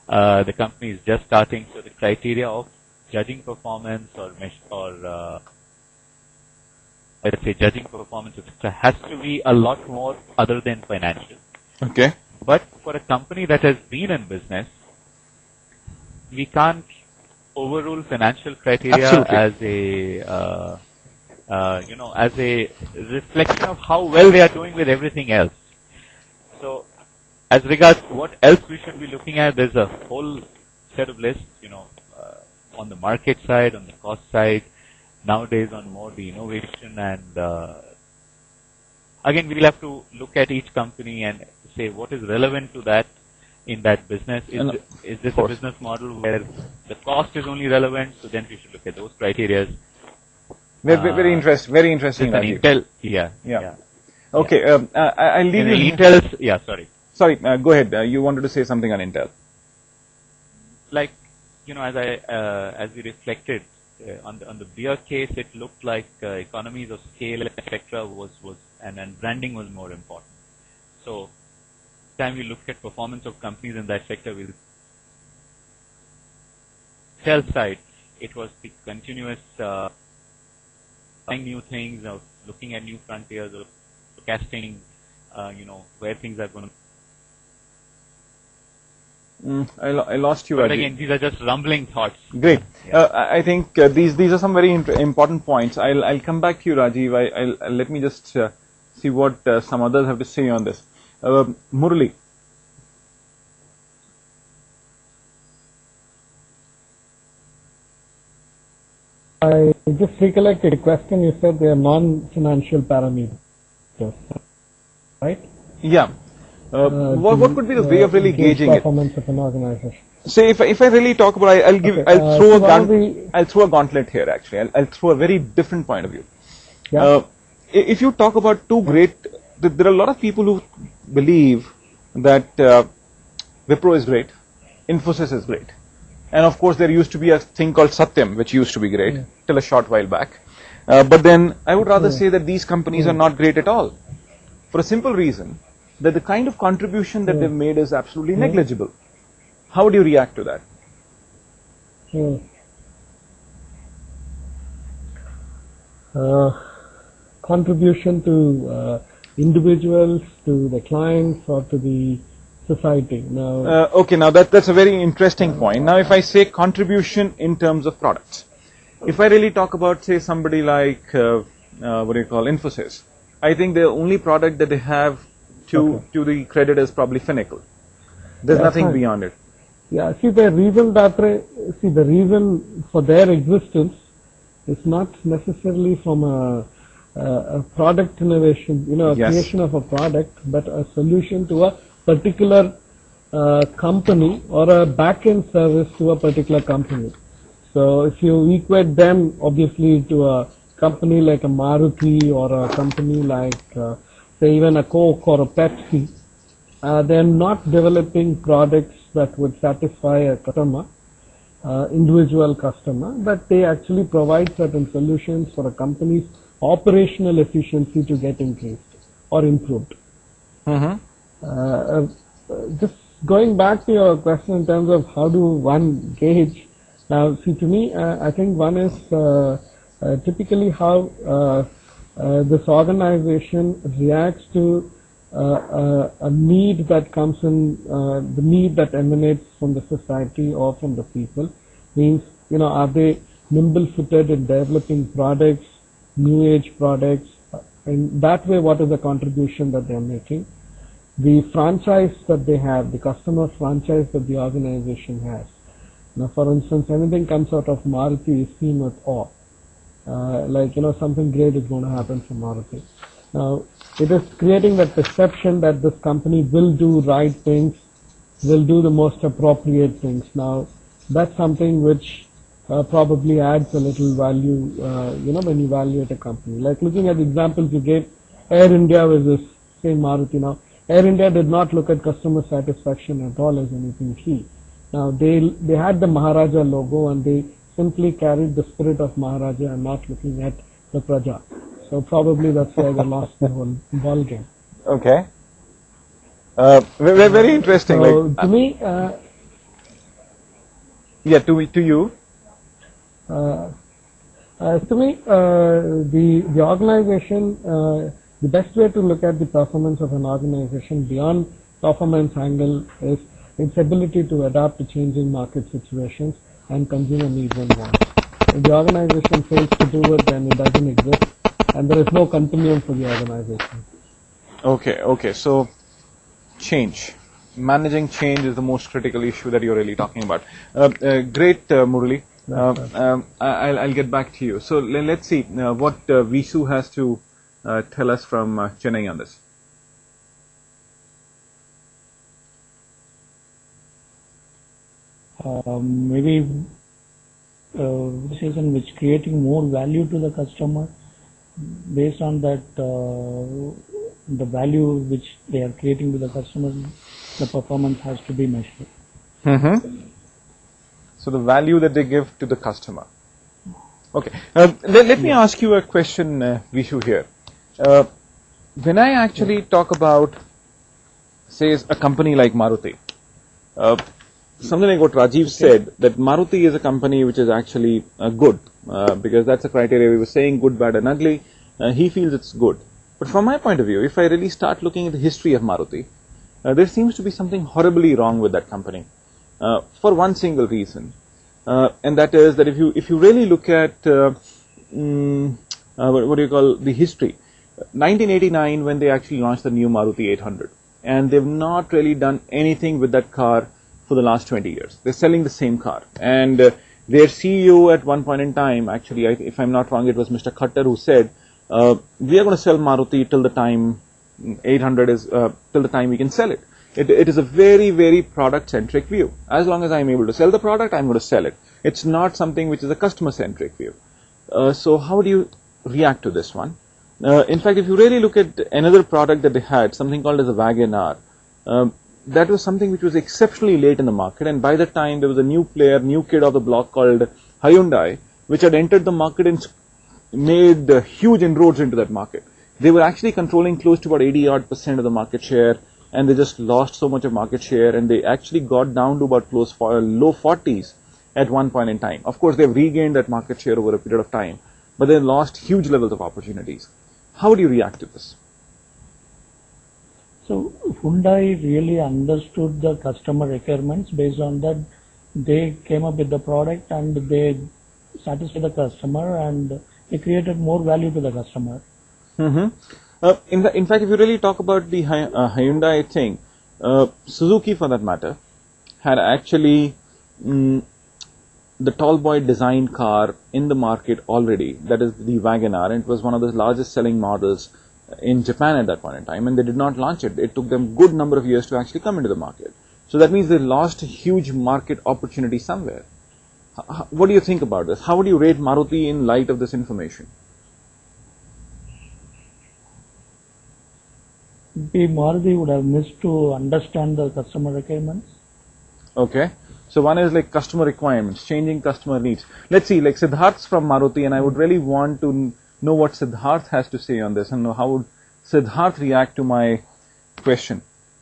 The company is just starting, so the criteria of judging performance or let's say judging performance, etc., has to be a lot more other than financial. Okay. But for a company that has been in business, we can't overrule financial criteria Absolutely. as a reflection of how well they are doing with everything else. So, as regards what else we should be looking at, there's a whole set of lists, on the market side, on the cost side, nowadays on more the innovation, and again, we'll have to look at each company and say what is relevant to that in that business. Is this a business model where the cost is only relevant? So then we should look at those criteria. Very interesting. Very interesting. Intel, yeah. Okay. I'll leave you. Intel's, yeah. Sorry. Sorry. Go ahead. You wanted to say something on Intel. Like, as we reflected on the beer case, it looked like economies of scale, etc., and branding was more important. So, time we look at performance of companies in that sector, we'll sell side. It was the continuous trying new things, of looking at new frontiers, of forecasting, where things are going to. I lost you. But Rajiv. again, these are just rumbling thoughts. Great. I think these are some very important points. I'll come back to you, Rajiv. I'll let me just see what some others have to say on this. Murali. I just recollect a question. You said they are non-financial parameters, right? Yeah. What could be the way of really gauging it? Performance of an organization. Say if I really talk about, I'll throw a gauntlet here. Actually, I'll throw a very different point of view. Yeah. If you talk about two great, there are a lot of people who believe that Wipro is great, Infosys is great, and of course there used to be a thing called Satyam, which used to be great till a short while back. But then I would rather say that these companies are not great at all, for a simple reason that the kind of contribution that they've made is absolutely negligible. How do you react to that? Contribution to individuals, to the clients, or to the society. Now, okay, now that's a very interesting point. Now, if I say contribution in terms of products, if I really talk about, say, somebody like Infosys, I think the only product that they have to the credit is probably Finacle. There's nothing fine. beyond it. Yeah, the reason for their existence is not necessarily from a product innovation, creation of a product, but a solution to a particular company or a back-end service to a particular company. So if you equate them obviously to a company like a Maruti or a company like say even a Coke or a Pepsi, they're not developing products that would satisfy a customer, individual customer, but they actually provide certain solutions for a company's operational efficiency to get increased or improved. Just going back to your question in terms of how do one gauge, now see, to me, I think one is typically how this organization reacts to a need that comes in, the need that emanates from the society or from the people. Means, are they nimble-footed in developing products, new age products? In that way, what is the contribution that they are making? The franchise that they have, the customer franchise that the organization has. Now, for instance, anything comes out of Maruti is seen with awe. Something great is going to happen for Maruti. Now, it is creating that perception that this company will do right things, will do the most appropriate things. Now, that's something which probably adds a little value, when you evaluate a company. Like looking at the examples you gave, Air India versus, say, Maruti. Now, Air India did not look at customer satisfaction at all as anything key. Now, they had the Maharaja logo and they simply carried the spirit of Maharaja and not looking at the Praja. So probably that's why they lost the whole ball game. Okay. Very interesting. So to me, to you. To me, the organization, the best way to look at the performance of an organization beyond performance angle is its ability to adapt to changing market situations and consumer needs and wants. If the organization fails to do it, then it doesn't exist, and there is no continuum for the organization. Okay. So, change. Managing change is the most critical issue that you're really talking about. Great, Murali. I'll get back to you. So, let's see what Visu has to tell us from Chennai on this. Maybe decision which creating more value to the customer. Based on that, the value which they are creating to the customer, the performance has to be measured. So the value that they give to the customer. Okay. Let me ask you a question, Vishu, here. When I actually talk about, say, a company like Maruti, something like what Rajiv said, that Maruti is a company which is actually good, because that's the criteria we were saying, good, bad and ugly. He feels it's good. But from my point of view, if I really start looking at the history of Maruti, there seems to be something horribly wrong with that company, for one single reason. And that is that if you really look at, the history, 1989 when they actually launched the new Maruti 800, and they've not really done anything with that car for the last 20 years. They're selling the same car, and their CEO at one point in time, actually, if I'm not wrong, it was Mr. Khattar who said, we are going to sell Maruti till the time 800 is, till the time we can sell it. It is a very, very product-centric view. As long as I'm able to sell the product, I'm going to sell it. It's not something which is a customer-centric view. So how do you react to this one? In fact, if you really look at another product that they had, something called as a Wagon R, that was something which was exceptionally late in the market, and by that time there was a new player, new kid of the block called Hyundai, which had entered the market and made huge inroads into that market. They were actually controlling close to about 80% of the market share, and they just lost so much of market share, and they actually got down to about low 40s, at one point in time. Of course, they've regained that market share over a period of time, but they lost huge levels of opportunities. How do you react to this? So Hyundai really understood the customer requirements. Based on that, they came up with the product and they satisfied the customer and they created more value to the customer. In fact, if you really talk about the Hyundai thing, Suzuki for that matter had actually the tall boy design car in the market already, that is the WagonR, and it was one of the largest selling models in Japan at that point in time, and they did not launch it. It took them good number of years to actually come into the market. So that means they lost a huge market opportunity somewhere. What do you think about this? How would you rate Maruti in light of this information? Maruti would have missed to understand the customer requirements. Okay. So one is like customer requirements, changing customer needs. Let's see, like Siddharth's from Maruti, and I would really want to know what Siddharth has to say on this, and how would Siddharth react to my question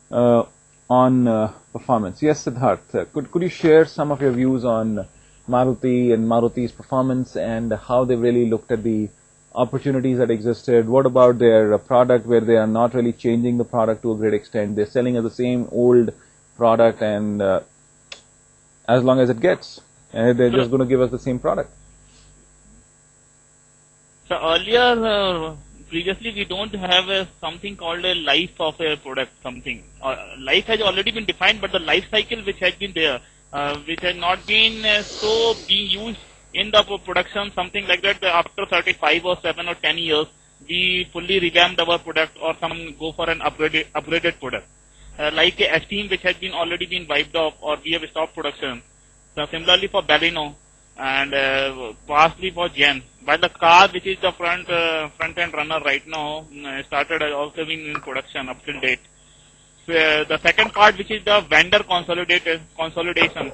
on performance. Yes, Siddharth, could you share some of your views on Maruti and Maruti's performance and how they really looked at the opportunities that existed? What about their product, where they are not really changing the product to a great extent? They're selling as the same old product, and as long as it gets, they're just going to give us the same product. So earlier, previously we don't have something called a life of a product, something. Life has already been defined, but the life cycle which has been there, which has not been being used in the production, something like that, after 35 or 7 or 10 years, we fully revamped our product or go for an upgraded product. Like a Esteem which has been already been wiped off, or we have stopped production. So similarly for Baleno and partly for Gen. While the car which is the front end runner right now started also being in production up till date. So, the second part, which is the vendor consolidation.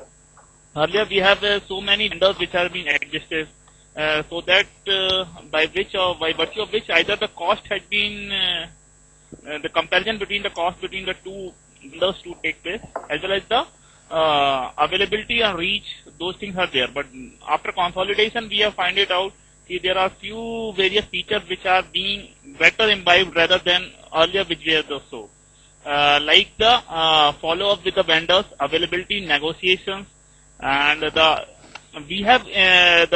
Earlier we have so many vendors which have been existed, so that by virtue of which either the cost has been the comparison between the cost between the two vendors to take place, as well as the availability and reach, those things are there. But after consolidation, we have find it out that there are few various features which are being better imbibed rather than earlier which were so. Like the follow-up with the vendors, availability, negotiations, and we have in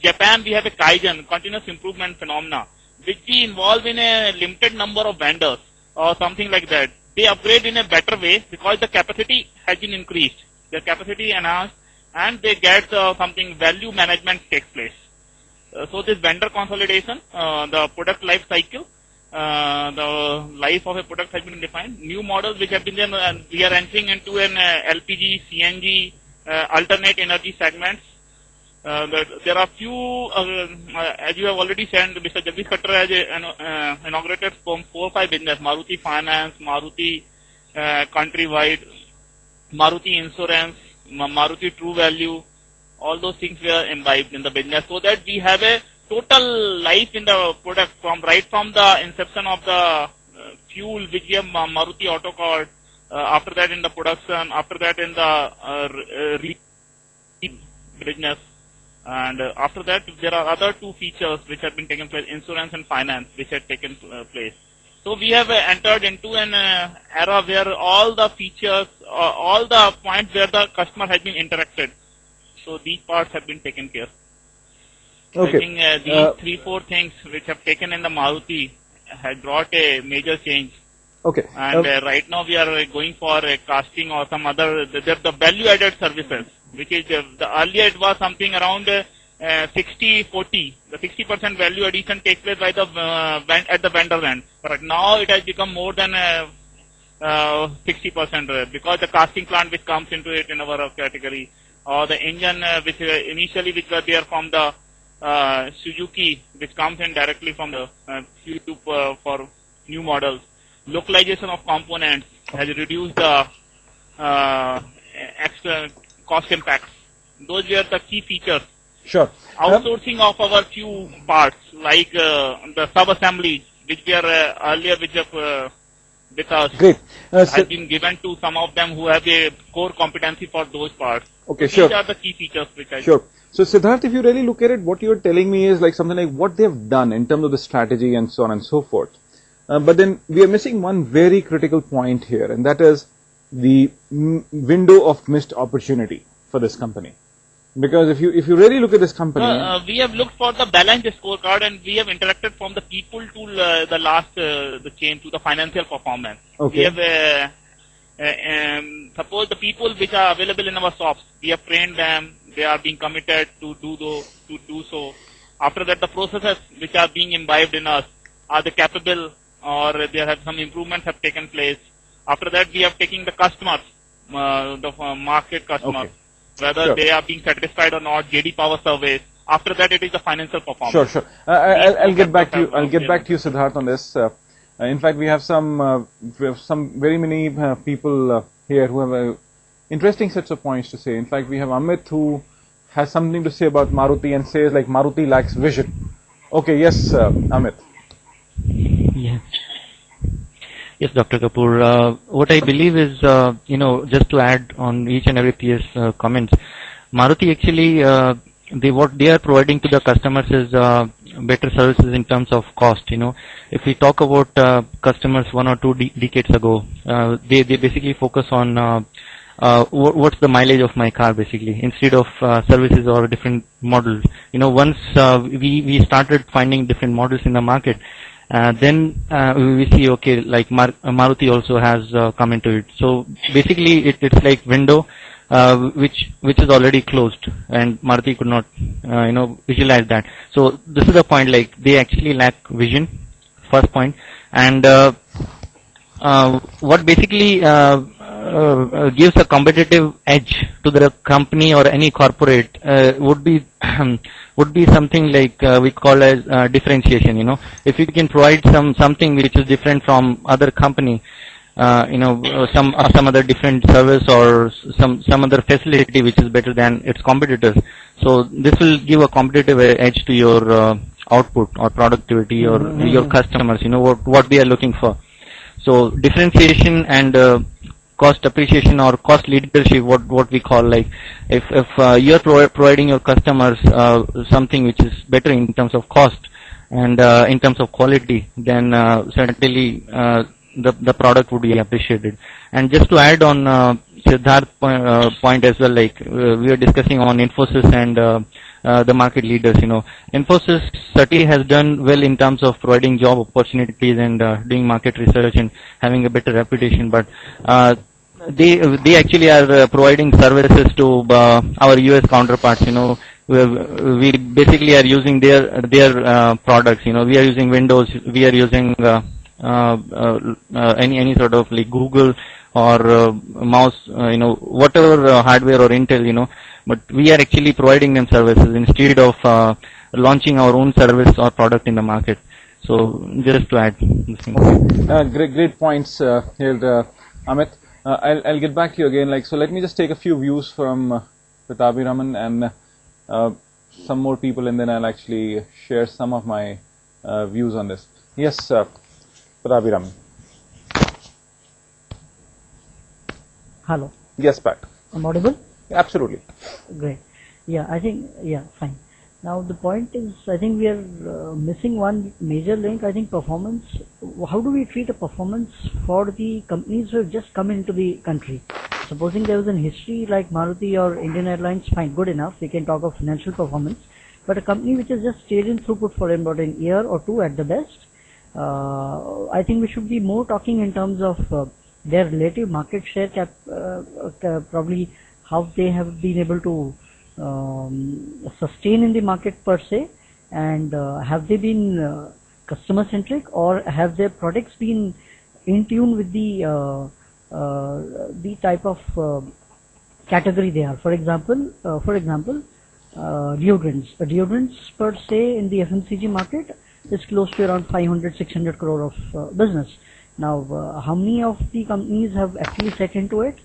Japan we have a Kaizen, continuous improvement phenomena, which we involve in a limited number of vendors or something like that. They upgrade in a better way because the capacity has been increased, the capacity enhanced, and they get something value management takes place. So this vendor consolidation, the product life cycle, the life of a product has been defined. New models which have been there, and we are entering into an LPG, CNG, alternate energy segments. There are few, as you have already said, Mr. Jagdish Khattar has inaugurated 4 or 5 business, Maruti Finance, Maruti Countrywide, Maruti Insurance, Maruti True Value, all those things were imbibed in the business, so that we have a total life in the product from the inception of the fuel, which we have Maruti Auto Card, after that in the production, after that in the business. And after that, there are other 2 features which have been taken place, insurance and finance, which had taken place. So we have entered into an era where all the features, all the points where the customer has been interacted. So these parts have been taken care. Okay. I think these 3-4 things which have taken in the Maruti had brought a major change. Okay. And right now we are going for a casting or some other, the value-added services, which is the earlier it was something around 60-40. The 60% value addition takes place by the at the vendor end, but now it has become more than 60% because the casting plant which comes into it in our category, or the engine which initially which were there from the Suzuki, which comes in directly from the YouTube for new models. Localization of components has reduced the extra cost impacts. Those were the key features. Sure. Outsourcing of our few parts, like the sub-assembly, which we are earlier, which have with us Great. has been given to some of them who have a core competency for those parts. Okay, These sure. are the key features which I Sure. So Siddharth, if you really look at it, what you're telling me is like something like what they've done in terms of the strategy and so on and so forth. But then we are missing one very critical point here, and that is the window of missed opportunity for this company. Because if you really look at this company, we have looked for the balanced scorecard, and we have interacted from the people to the last the chain to the financial performance. Okay. We have suppose the people which are available in our shops, we have trained them. They are being committed to do so. After that, the processes which are being imbibed in us, are they capable, or there have some improvements have taken place. After that, we have taken the customers, the market customers. Okay. Whether Sure. they are being satisfied or not, JD Power surveys. After that, it is the financial performance. Sure. I'll get back to you. I'll get back to you, Siddharth, on this. In fact, we have some very many people here who have interesting sets of points to say. In fact, we have Amit who has something to say about Maruti and says like Maruti lacks vision. Okay, yes, Amit. Yeah. Yes, Dr. Kapoor. What I believe is, just to add on each and every PS comments, Maruti actually, what they are providing to the customers is better services in terms of cost. If we talk about customers 1 or 2 decades ago, they basically focus on what's the mileage of my car basically, instead of services or different models. Once we started finding different models in the market, then we see, okay, like Maruti also has come into it. So basically it's like window which is already closed, and Maruti could not visualize that. So this is the point, like they actually lack vision, first point. And what basically gives a competitive edge to the company or any corporate would be something like we call as differentiation. If you can provide something which is different from other company, some other different service or some other facility which is better than its competitors, so this will give a competitive edge to your output or productivity or your customers. What they are looking for. So differentiation and cost appreciation or cost leadership, what we call, like if you are providing your customers something which is better in terms of cost and in terms of quality, then certainly the product would be appreciated. And just to add on Siddharth's point as well, like we are discussing on Infosys and the market leaders. Infosys certainly has done well in terms of providing job opportunities and doing market research and having a better reputation, but they actually are providing services to our US counterparts. We basically are using their products. We are using Windows, we are using any sort of like Google or mouse, whatever hardware or Intel, but we are actually providing them services instead of launching our own service or product in the market. So just to add this thing. Okay. Great points here, Amit. I'll get back to you again. So let me just take a few views from Pratabi Raman and some more people, and then I'll actually share some of my views on this. Yes, Pratabi Raman. Hello. Yes, Pat. I'm audible? Absolutely. Great. Yeah, I think, fine. Now the point is, I think we are missing one major link. I think performance. How do we treat a performance for the companies who have just come into the country? Supposing there was a history like Maruti or Indian Airlines, fine, good enough. We can talk of financial performance. But a company which has just stayed in throughput for about a year or two at the best, I think we should be more talking in terms of their relative market share, probably how they have been able to sustain in the market per se, and have they been customer centric, or have their products been in tune with the type of category they are. For example, deodorants per se in the FMCG market is close to around 500-600 crore of business. Now, how many of the companies have actually set into it?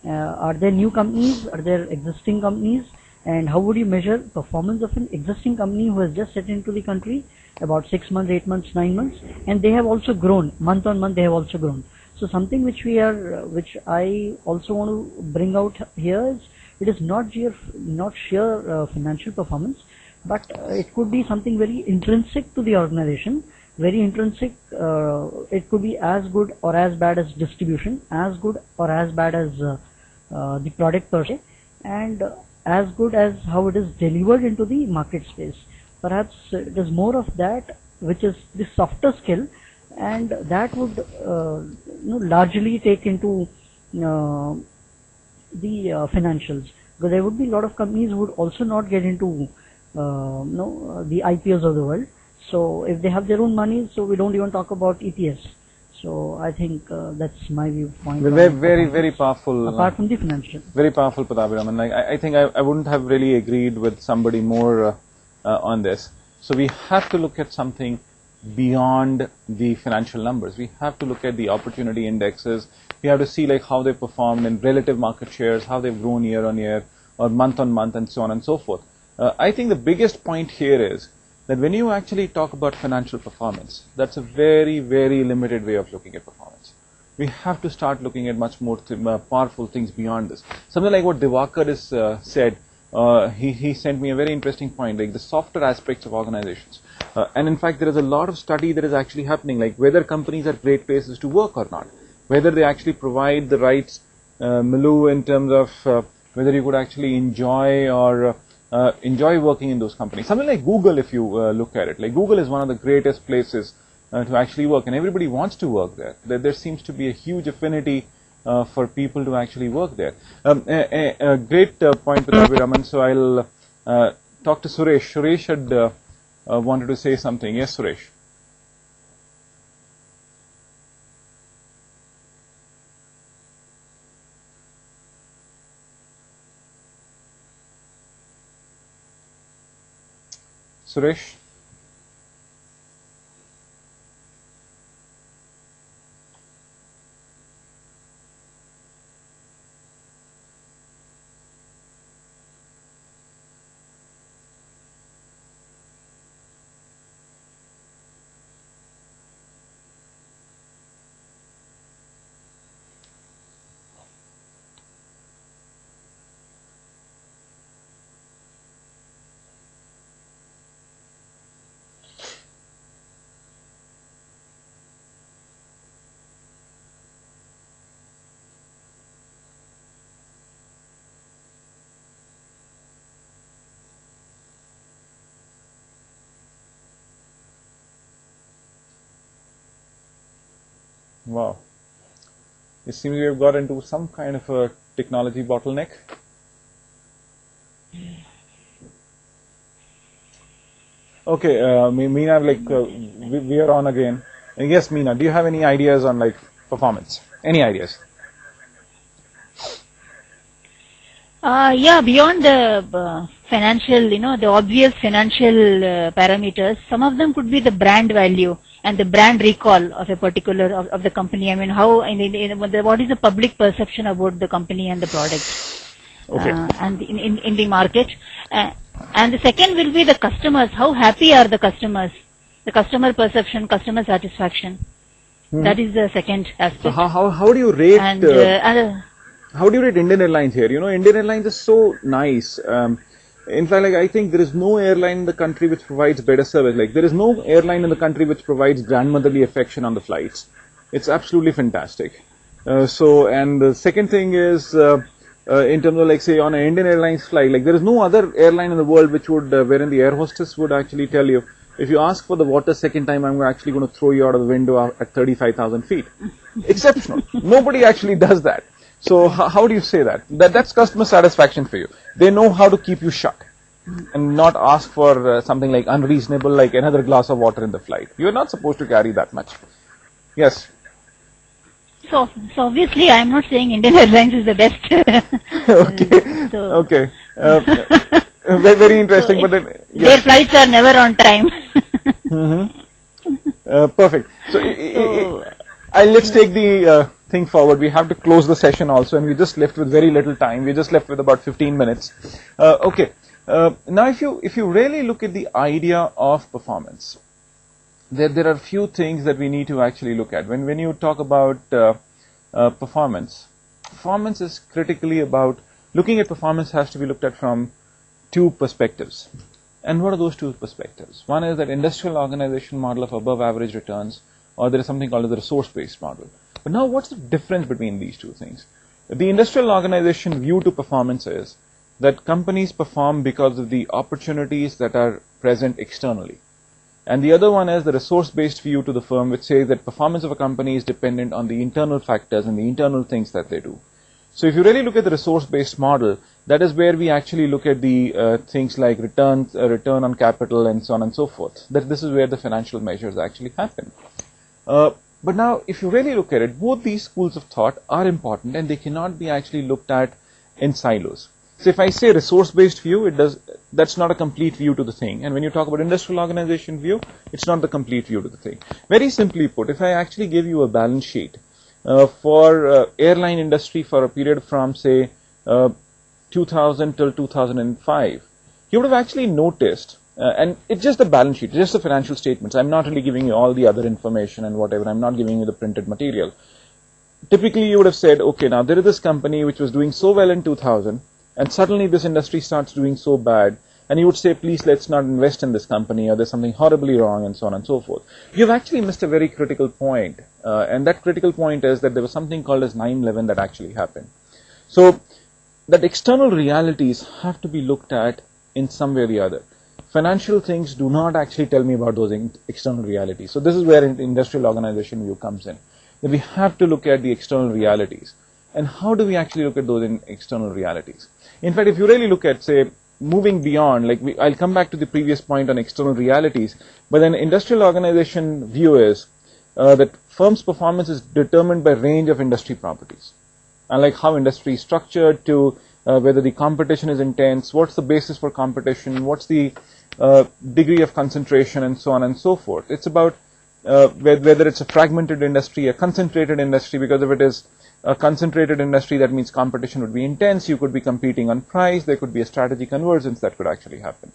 Are there new companies? Are there existing companies? And how would you measure performance of an existing company who has just set into the country about 6 months, 8 months, 9 months, and they have also grown month on month? They have also grown. So something which which I also want to bring out here is it is not sheer financial performance, but it could be something very intrinsic to the organization, very intrinsic. It could be as good or as bad as distribution, as good or as bad as the product per se, and as good as how it is delivered into the market space. Perhaps it is more of that which is the softer skill, and that would largely take into the financials, because there would be a lot of companies who would also not get into the IPOs of the world. So if they have their own money, so we don't even talk about EPS. So I think that's my viewpoint. Very powerful. Apart from the financial. Very powerful, Padabhiram. I think I wouldn't have really agreed with somebody more on this. So we have to look at something beyond the financial numbers. We have to look at the opportunity indexes. We have to see like how they performed in relative market shares, how they've grown year on year or month on month, and so on and so forth. I think the biggest point here is that when you actually talk about financial performance, that's a very limited way of looking at performance. We have to start looking at much more powerful things beyond this. Something like what Divakar has said. He sent me a very interesting point, like the softer aspects of organizations. And in fact, there is a lot of study that is actually happening, like whether companies are great places to work or not, whether they actually provide the right milieu in terms of whether you could actually enjoy working in those companies. Something like Google, if you look at it, like Google is one of the greatest places to actually work, and everybody wants to work there. There seems to be a huge affinity for people to actually work there. A great point, Padabhiraman. So I'll talk to Suresh. Suresh had wanted to say something. Yes, Suresh. Suresh? Wow. It seems we have got into some kind of a technology bottleneck. Okay, Meena, we are on again. Yes, Meena, do you have any ideas on like performance? Any ideas? Yeah, beyond the financial, the obvious financial parameters, some of them could be the brand value and the brand recall of a particular of the company. I mean, how what is the public perception about the company and the product, and in the market. And the second will be the customers. How happy are the customers? The customer perception, customer satisfaction. That is the second aspect. So how do you rate? How do you rate Indian Airlines here? Indian Airlines is so nice. In fact, I think there is no airline in the country which provides better service. There is no airline in the country which provides grandmotherly affection on the flights. It's absolutely fantastic. And the second thing is, in terms of say on an Indian Airlines flight, there is no other airline in the world which would, wherein the air hostess would actually tell you, if you ask for the water second time, I'm actually going to throw you out of the window at 35,000 feet. Exceptional. Nobody actually does that. So how do you say that? That's customer satisfaction for you. They know how to keep you shut and not ask for something like unreasonable, like another glass of water in the flight. You're not supposed to carry that much. Yes. So obviously, I'm not saying Indian Airlines is the best. Okay. Very interesting. So but then, yes. Their flights are never on time. Perfect. So let's take the thing forward. We have to close the session also, and we just left with very little time. We just left with about 15 minutes. Okay. Now, if you really look at the idea of performance, there are a few things that we need to actually look at. When you talk about performance. Performance is critically about, looking at performance has to be looked at from two perspectives. And what are those two perspectives? One is that industrial organization model of above average returns, or there is something called the resource-based model. But now what's the difference between these two things? The industrial organization view to performance is that companies perform because of the opportunities that are present externally. And the other one is the resource-based view to the firm, which says that performance of a company is dependent on the internal factors and the internal things that they do. So if you really look at the resource-based model, that is where we actually look at the things like return on capital and so on and so forth. That this is where the financial measures actually happen. But now, if you really look at it, both these schools of thought are important and they cannot be actually looked at in silos. So if I say resource-based view, that's not a complete view to the thing. And when you talk about industrial organization view, it's not the complete view to the thing. Very simply put, if I actually give you a balance sheet for airline industry for a period from say 2000 till 2005, you would have actually noticed, and it's just a balance sheet, just the financial statements. I'm not really giving you all the other information and whatever. I'm not giving you the printed material. Typically, you would have said, okay, now there is this company which was doing so well in 2000, and suddenly this industry starts doing so bad, and you would say, please, let's not invest in this company, or there's something horribly wrong, and so on and so forth. You've actually missed a very critical point, and that critical point is that there was something called as 9/11 that actually happened. So that external realities have to be looked at in some way or the other. Financial things do not actually tell me about those external realities. So this is where industrial organization view comes in. That we have to look at the external realities. And how do we actually look at those external realities? In fact, if you really look at, say, moving beyond, like I'll come back to the previous point on external realities, but then industrial organization view is that firm's performance is determined by range of industry properties. And like how industry is structured, to whether the competition is intense, what's the basis for competition, what's the degree of concentration, and so on and so forth. It's about whether it's a fragmented industry, a concentrated industry, because if it is a concentrated industry, that means competition would be intense, you could be competing on price, there could be a strategy convergence that could actually happen.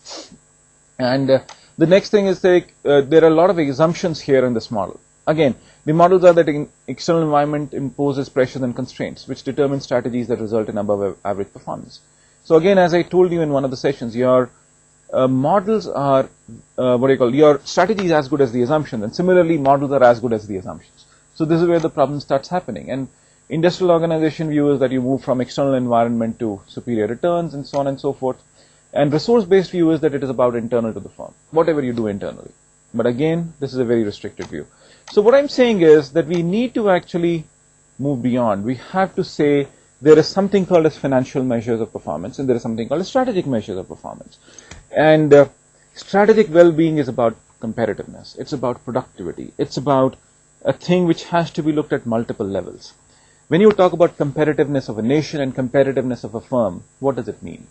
And the next thing is there are a lot of assumptions here in this model. Again, the models are that external environment imposes pressures and constraints, which determine strategies that result in above average performance. So again, as I told you in one of the sessions, your models are, your strategy is as good as the assumptions, and similarly, models are as good as the assumptions. So this is where the problem starts happening. And industrial organization view is that you move from external environment to superior returns and so on and so forth. And resource-based view is that it is about internal to the firm, whatever you do internally. But again, this is a very restricted view. So what I'm saying is that we need to actually move beyond. We have to say there is something called as financial measures of performance, and there is something called as strategic measures of performance. And strategic well-being is about competitiveness. It's about productivity. It's about a thing which has to be looked at multiple levels. When you talk about competitiveness of a nation and competitiveness of a firm, what does it mean?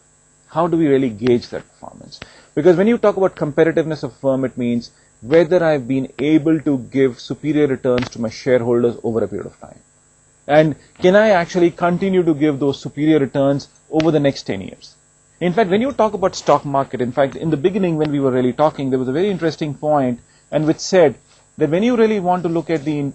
How do we really gauge that performance? Because when you talk about competitiveness of a firm, it means whether I've been able to give superior returns to my shareholders over a period of time. And can I actually continue to give those superior returns over the next 10 years? In fact, when you talk about stock market, in fact, in the beginning when we were really talking, there was a very interesting point, and which said that when you really want to look at the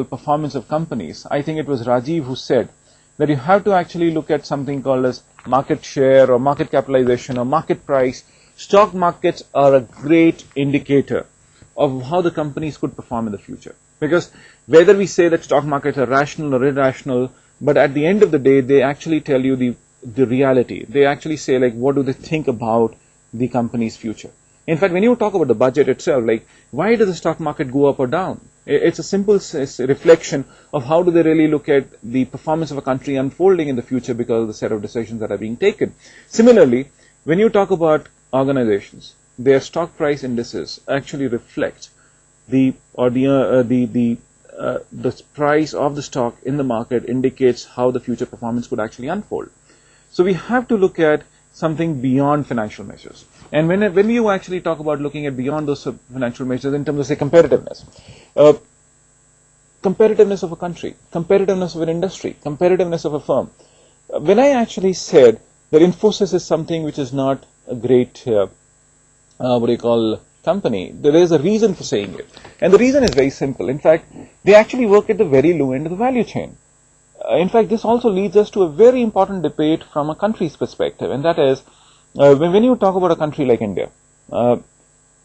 performance of companies, I think it was Rajiv who said that you have to actually look at something called as market share or market capitalization or market price. Stock markets are a great indicator of how the companies could perform in the future. Because whether we say that stock markets are rational or irrational, but at the end of the day, they actually tell you the reality. They actually say, like, what do they think about the company's future? In fact, when you talk about the budget itself, like, why does the stock market go up or down? It's a simple reflection of how do they really look at the performance of a country unfolding in the future because of the set of decisions that are being taken. Similarly, when you talk about organizations, their stock price indices actually reflect the price of the stock in the market indicates how the future performance could actually unfold. So we have to look at something beyond financial measures. And when you actually talk about looking at beyond those financial measures in terms of, say, competitiveness of a country, competitiveness of an industry, competitiveness of a firm. When I actually said that Infosys is something which is not a great, company, there is a reason for saying it. And the reason is very simple. In fact, they actually work at the very low end of the value chain. In fact, this also leads us to a very important debate from a country's perspective, and that is, when you talk about a country like India,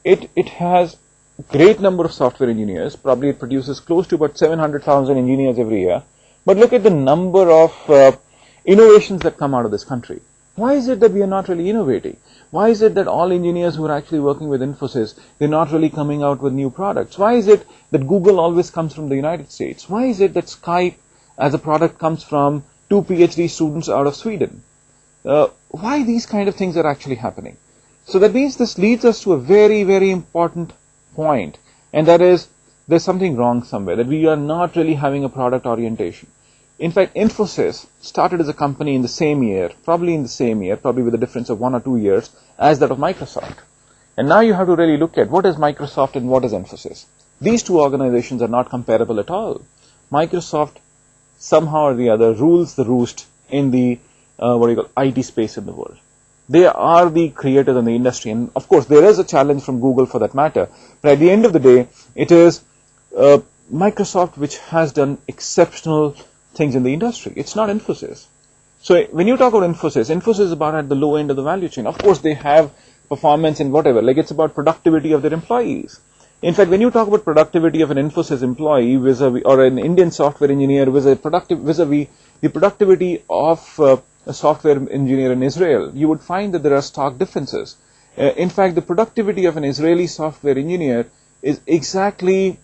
it has a great number of software engineers. Probably it produces close to about 700,000 engineers every year. But look at the number of innovations that come out of this country. Why is it that we are not really innovating? Why is it that all engineers who are actually working with Infosys, they're not really coming out with new products? Why is it that Google always comes from the United States? Why is it that Skype as a product comes from 2 PhD students out of Sweden? Why these kind of things are actually happening? So that means this leads us to a very, very important point, and that is there's something wrong somewhere, that we are not really having a product orientation. In fact, Infosys started as a company in the same year, probably with a difference of 1 or 2 years, as that of Microsoft. And now you have to really look at what is Microsoft and what is Infosys. These two organizations are not comparable at all. Microsoft somehow or the other rules the roost in the IT space in the world. They are the creators in the industry, and of course there is a challenge from Google for that matter. But at the end of the day, it is Microsoft which has done exceptional things in the industry. It's not Infosys. So when you talk about Infosys is about at the low end of the value chain. Of course they have performance and whatever, like it's about productivity of their employees. In fact, when you talk about productivity of an Infosys employee vis-a-vis, or an Indian software engineer vis-a-vis the productivity of a software engineer in Israel, you would find that there are stark differences. In fact, the productivity of an Israeli software engineer is exactly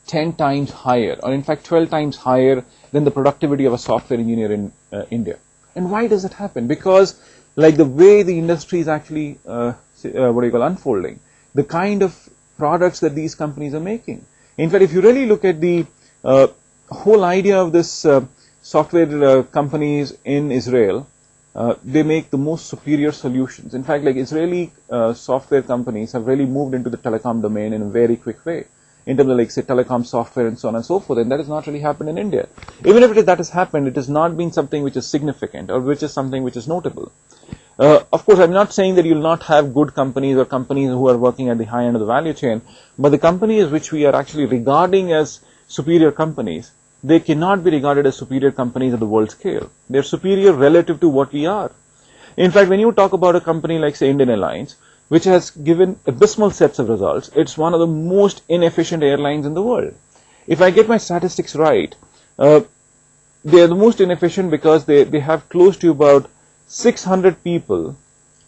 10 times higher, or in fact 12 times higher than the productivity of a software engineer in India. And why does it happen? Because like the way the industry is actually unfolding, the kind of products that these companies are making. In fact, if you really look at the whole idea of this software companies in Israel, they make the most superior solutions. In fact, like Israeli software companies have really moved into the telecom domain in a very quick way, in terms of like say telecom software and so on and so forth, and that has not really happened in India. Even if that has happened, it has not been something which is significant or which is something which is notable. Of course, I'm not saying that you'll not have good companies or companies who are working at the high end of the value chain, but the companies which we are actually regarding as superior companies, they cannot be regarded as superior companies at the world scale. They're superior relative to what we are. In fact, when you talk about a company like say Indian Airlines, which has given abysmal sets of results, it's one of the most inefficient airlines in the world. If I get my statistics right, they are the most inefficient because they have close to about 600 people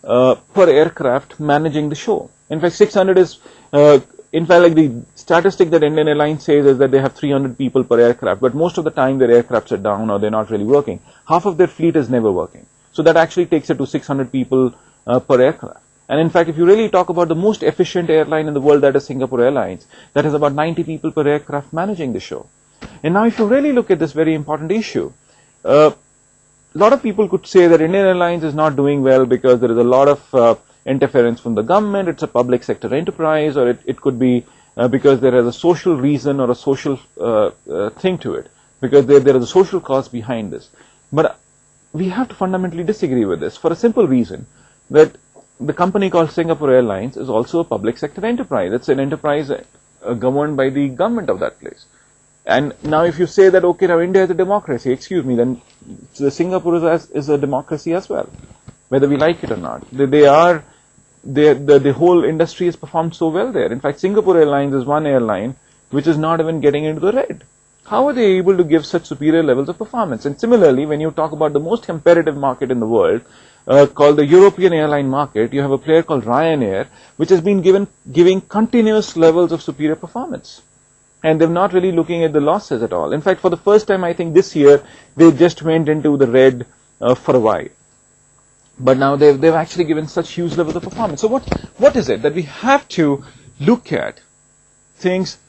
per aircraft managing the show. In fact, 600 is, in fact, like the statistic that Indian Airlines says is that they have 300 people per aircraft, but most of the time their aircrafts are down or they're not really working. Half of their fleet is never working. So that actually takes it to 600 people per aircraft. And in fact, if you really talk about the most efficient airline in the world, that is Singapore Airlines, that has about 90 people per aircraft managing the show. And now if you really look at this very important issue, a lot of people could say that Indian Airlines is not doing well because there is a lot of interference from the government, it's a public sector enterprise, or it could be because there is a social reason or a social thing to it, because there is a social cause behind this. But we have to fundamentally disagree with this for a simple reason, that the company called Singapore Airlines is also a public sector enterprise. It's an enterprise governed by the government of that place. And now if you say that, okay, now India is a democracy, excuse me, then Singapore is a democracy as well, whether we like it or not. The whole industry has performed so well there. In fact, Singapore Airlines is one airline which is not even getting into the red. How are they able to give such superior levels of performance? And similarly, when you talk about the most competitive market in the world, called the European airline market, you have a player called Ryanair, which has been giving continuous levels of superior performance. And they're not really looking at the losses at all. In fact, for the first time, I think this year, they just went into the red for a while. But now they've actually given such huge levels of performance. So what is it that we have to look at things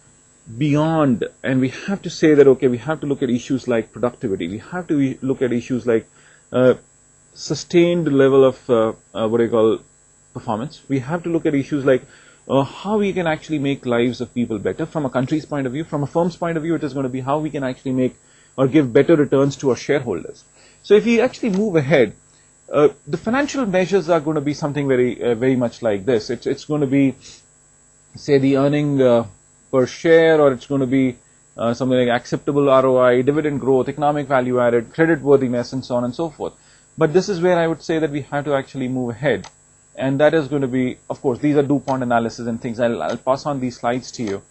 beyond, and we have to say that, okay, we have to look at issues like productivity. We have to look at issues like sustained level of performance. We have to look at issues like how we can actually make lives of people better from a country's point of view. From a firm's point of view, it is going to be how we can actually make or give better returns to our shareholders. So if we actually move ahead, the financial measures are going to be something very much like this. It's going to be, say, the earning per share, or it's going to be something like acceptable ROI, dividend growth, economic value added, credit worthiness, and so on and so forth. But this is where I would say that we have to actually move ahead. And that is going to be, of course, these are DuPont analysis and things. I'll pass on these slides to you.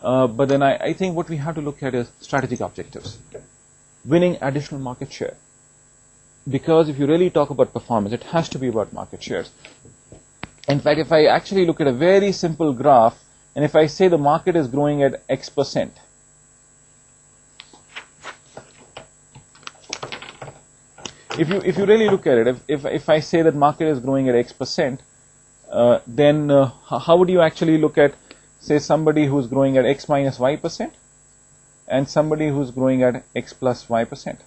But then I think what we have to look at is strategic objectives. Winning additional market share. Because if you really talk about performance, it has to be about market shares. In fact, if I actually look at a very simple graph, and if I say the market is growing at X%, if you really look at it, if I say that market is growing at X%, then how would you actually look at, say, somebody who's growing at X minus Y% and somebody who's growing at X plus Y%?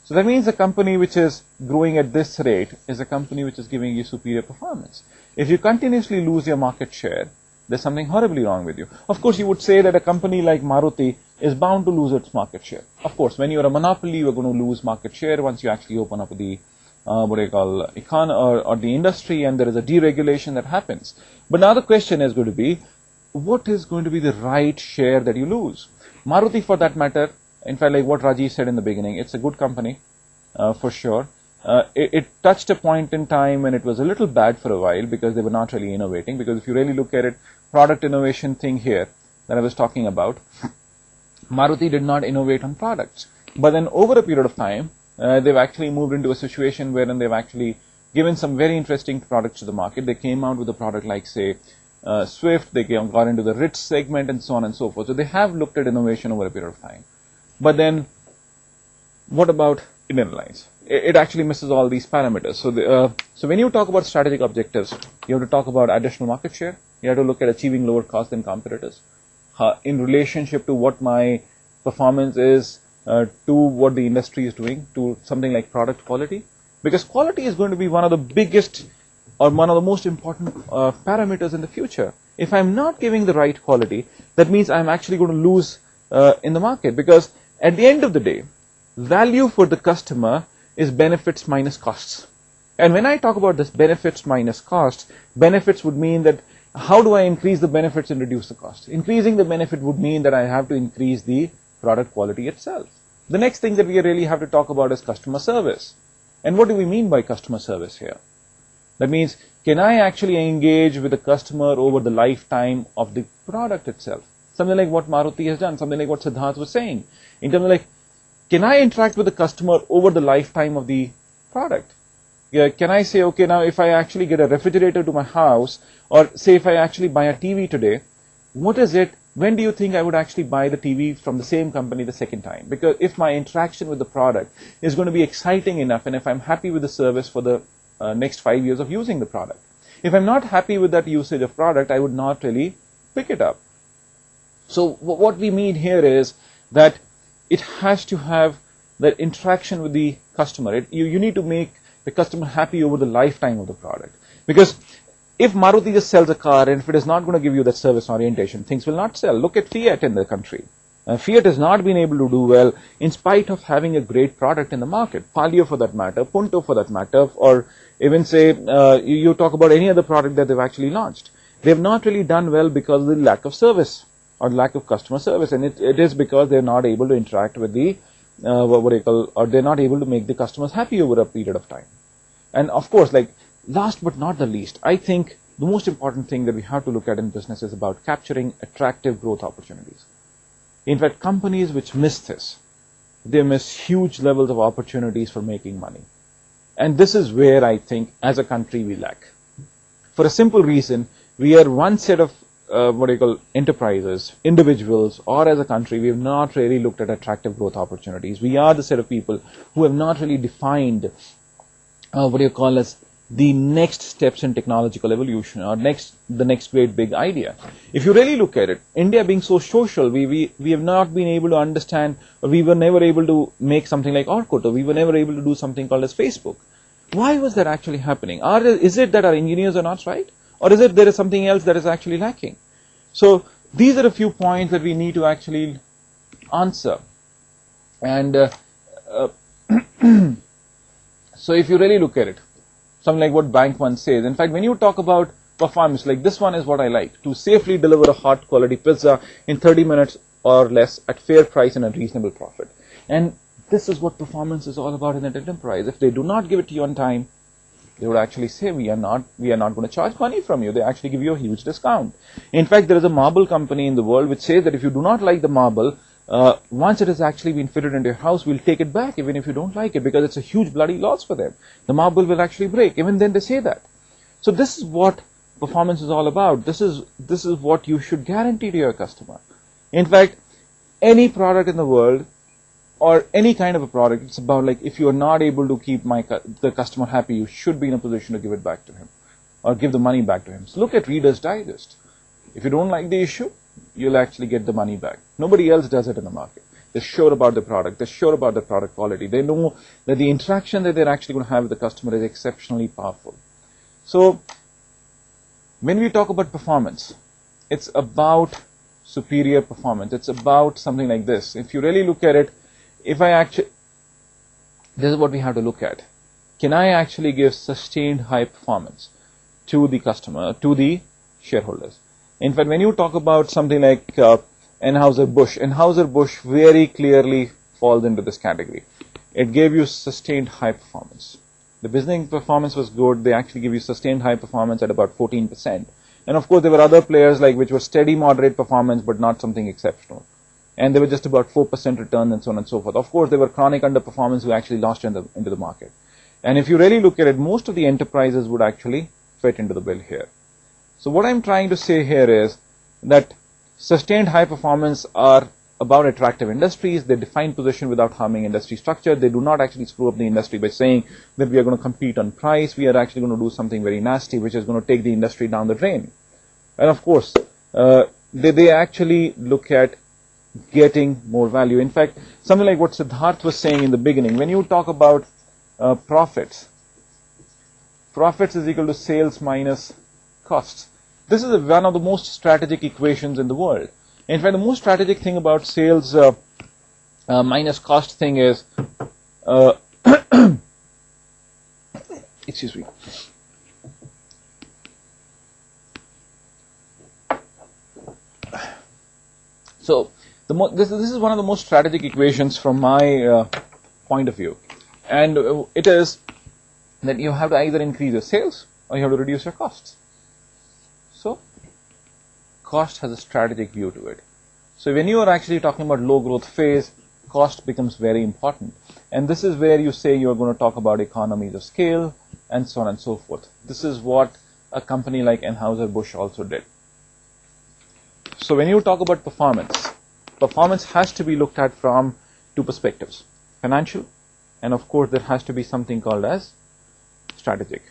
So that means a company which is growing at this rate is a company which is giving you superior performance. If you continuously lose your market share, there's something horribly wrong with you. Of course, you would say that a company like Maruti is bound to lose its market share. Of course, when you're a monopoly, you're going to lose market share once you actually open up the what do you call or the industry, and there is a deregulation that happens. But now the question is going to be, what is going to be the right share that you lose? Maruti, for that matter, in fact, like what Rajiv said in the beginning, it's a good company for sure. It touched a point in time when it was a little bad for a while because they were not really innovating. Because if you really look at it, product innovation thing here that I was talking about, Maruti did not innovate on products. But then over a period of time, they've actually moved into a situation wherein they've actually given some very interesting products to the market. They came out with a product like, say, Swift. They got into the rich segment and so on and so forth. So they have looked at innovation over a period of time. But then, what about Indian Airlines? It actually misses all these parameters. So when you talk about strategic objectives, you have to talk about additional market share. You have to look at achieving lower cost than competitors in relationship to what my performance is to what the industry is doing, to something like product quality. Because quality is going to be one of the biggest or one of the most important parameters in the future. If I'm not giving the right quality, that means I'm actually going to lose in the market. Because at the end of the day, value for the customer is benefits minus costs. And when I talk about this benefits minus costs, benefits would mean that how do I increase the benefits and reduce the cost? Increasing the benefit would mean that I have to increase the product quality itself. The next thing that we really have to talk about is customer service. And what do we mean by customer service here? That means, can I actually engage with the customer over the lifetime of the product itself? Something like what Maruti has done, something like what Siddharth was saying. In terms of like, can I interact with the customer over the lifetime of the product? Can I say, okay, now if I actually get a refrigerator to my house, or say if I actually buy a TV today, what is it, when do you think I would actually buy the TV from the same company the second time? Because if my interaction with the product is going to be exciting enough, and if I'm happy with the service for the next 5 years of using the product. If I'm not happy with that usage of product, I would not really pick it up. So what we mean here is that it has to have that interaction with the customer. You need to make the customer happy over the lifetime of the product. Because if Maruti just sells a car and if it is not going to give you that service orientation, things will not sell. Look at Fiat in the country. Fiat has not been able to do well in spite of having a great product in the market. Palio for that matter, Punto for that matter, or even say you talk about any other product that they've actually launched. They have not really done well because of the lack of service or lack of customer service, and it is because they're not able to interact with the or they're not able to make the customers happy over a period of time. And of course, like last but not the least, I think the most important thing that we have to look at in business is about capturing attractive growth opportunities. In fact, companies which miss this, they miss huge levels of opportunities for making money. And this is where I think as a country we lack. For a simple reason, we are one set of enterprises, individuals, or as a country, we have not really looked at attractive growth opportunities. We are the set of people who have not really defined as the next steps in technological evolution, or the next great big idea. If you really look at it, India being so social, we have not been able to understand, or we were never able to make something like Orkut, or we were never able to do something called as Facebook. Why was that actually happening? Is it that our engineers are not right? Or is it there is something else that is actually lacking? So these are a few points that we need to actually answer. And so if you really look at it, something like what Bank One says, in fact, when you talk about performance, like this one is what I like, to safely deliver a hot quality pizza in 30 minutes or less at fair price and a reasonable profit. And this is what performance is all about in an enterprise. If they do not give it to you on time, they would actually say, we are not going to charge money from you. They actually give you a huge discount. In fact, there is a marble company in the world which says that if you do not like the marble, once it has actually been fitted into your house, we'll take it back even if you don't like it, because it's a huge bloody loss for them. The marble will actually break. Even then they say that. So this is what performance is all about. This is what you should guarantee to your customer. In fact, any product in the world or any kind of a product, it's about like, if you are not able to keep the customer happy, you should be in a position to give it back to him or give the money back to him. So look at Reader's Digest. If you don't like the issue, you'll actually get the money back. Nobody else does it in the market. They're sure about the product. They're sure about the product quality. They know that the interaction that they're actually going to have with the customer is exceptionally powerful. So when we talk about performance, it's about superior performance. It's about something like this. If you really look at it, this is what we have to look at. Can I actually give sustained high performance to the customer, to the shareholders? In fact, when you talk about something like Anheuser-Busch very clearly falls into this category. It gave you sustained high performance. The business performance was good. They actually give you sustained high performance at about 14%. And of course, there were other players which were steady, moderate performance, but not something exceptional. And they were just about 4% return and so on and so forth. Of course, there were chronic underperformance who actually lost into the market. And if you really look at it, most of the enterprises would actually fit into the bill here. So what I'm trying to say here is that sustained high performance are about attractive industries. They define position without harming industry structure. They do not actually screw up the industry by saying that we are going to compete on price. We are actually going to do something very nasty, which is going to take the industry down the drain. And of course, they actually look at getting more value. In fact, something like what Siddharth was saying in the beginning, when you talk about profits is equal to sales minus costs. This is one of the most strategic equations in the world. In fact, the most strategic thing about sales minus cost thing is, excuse me. So this is one of the most strategic equations from my point of view, and it is that you have to either increase your sales or you have to reduce your costs. So cost has a strategic view to it. So when you are actually talking about low growth phase, cost becomes very important, and this is where you say you are going to talk about economies of scale and so on and so forth. This is what a company like Anheuser-Busch also did. So when you talk about performance has to be looked at from two perspectives: financial, and of course there has to be something called as strategic.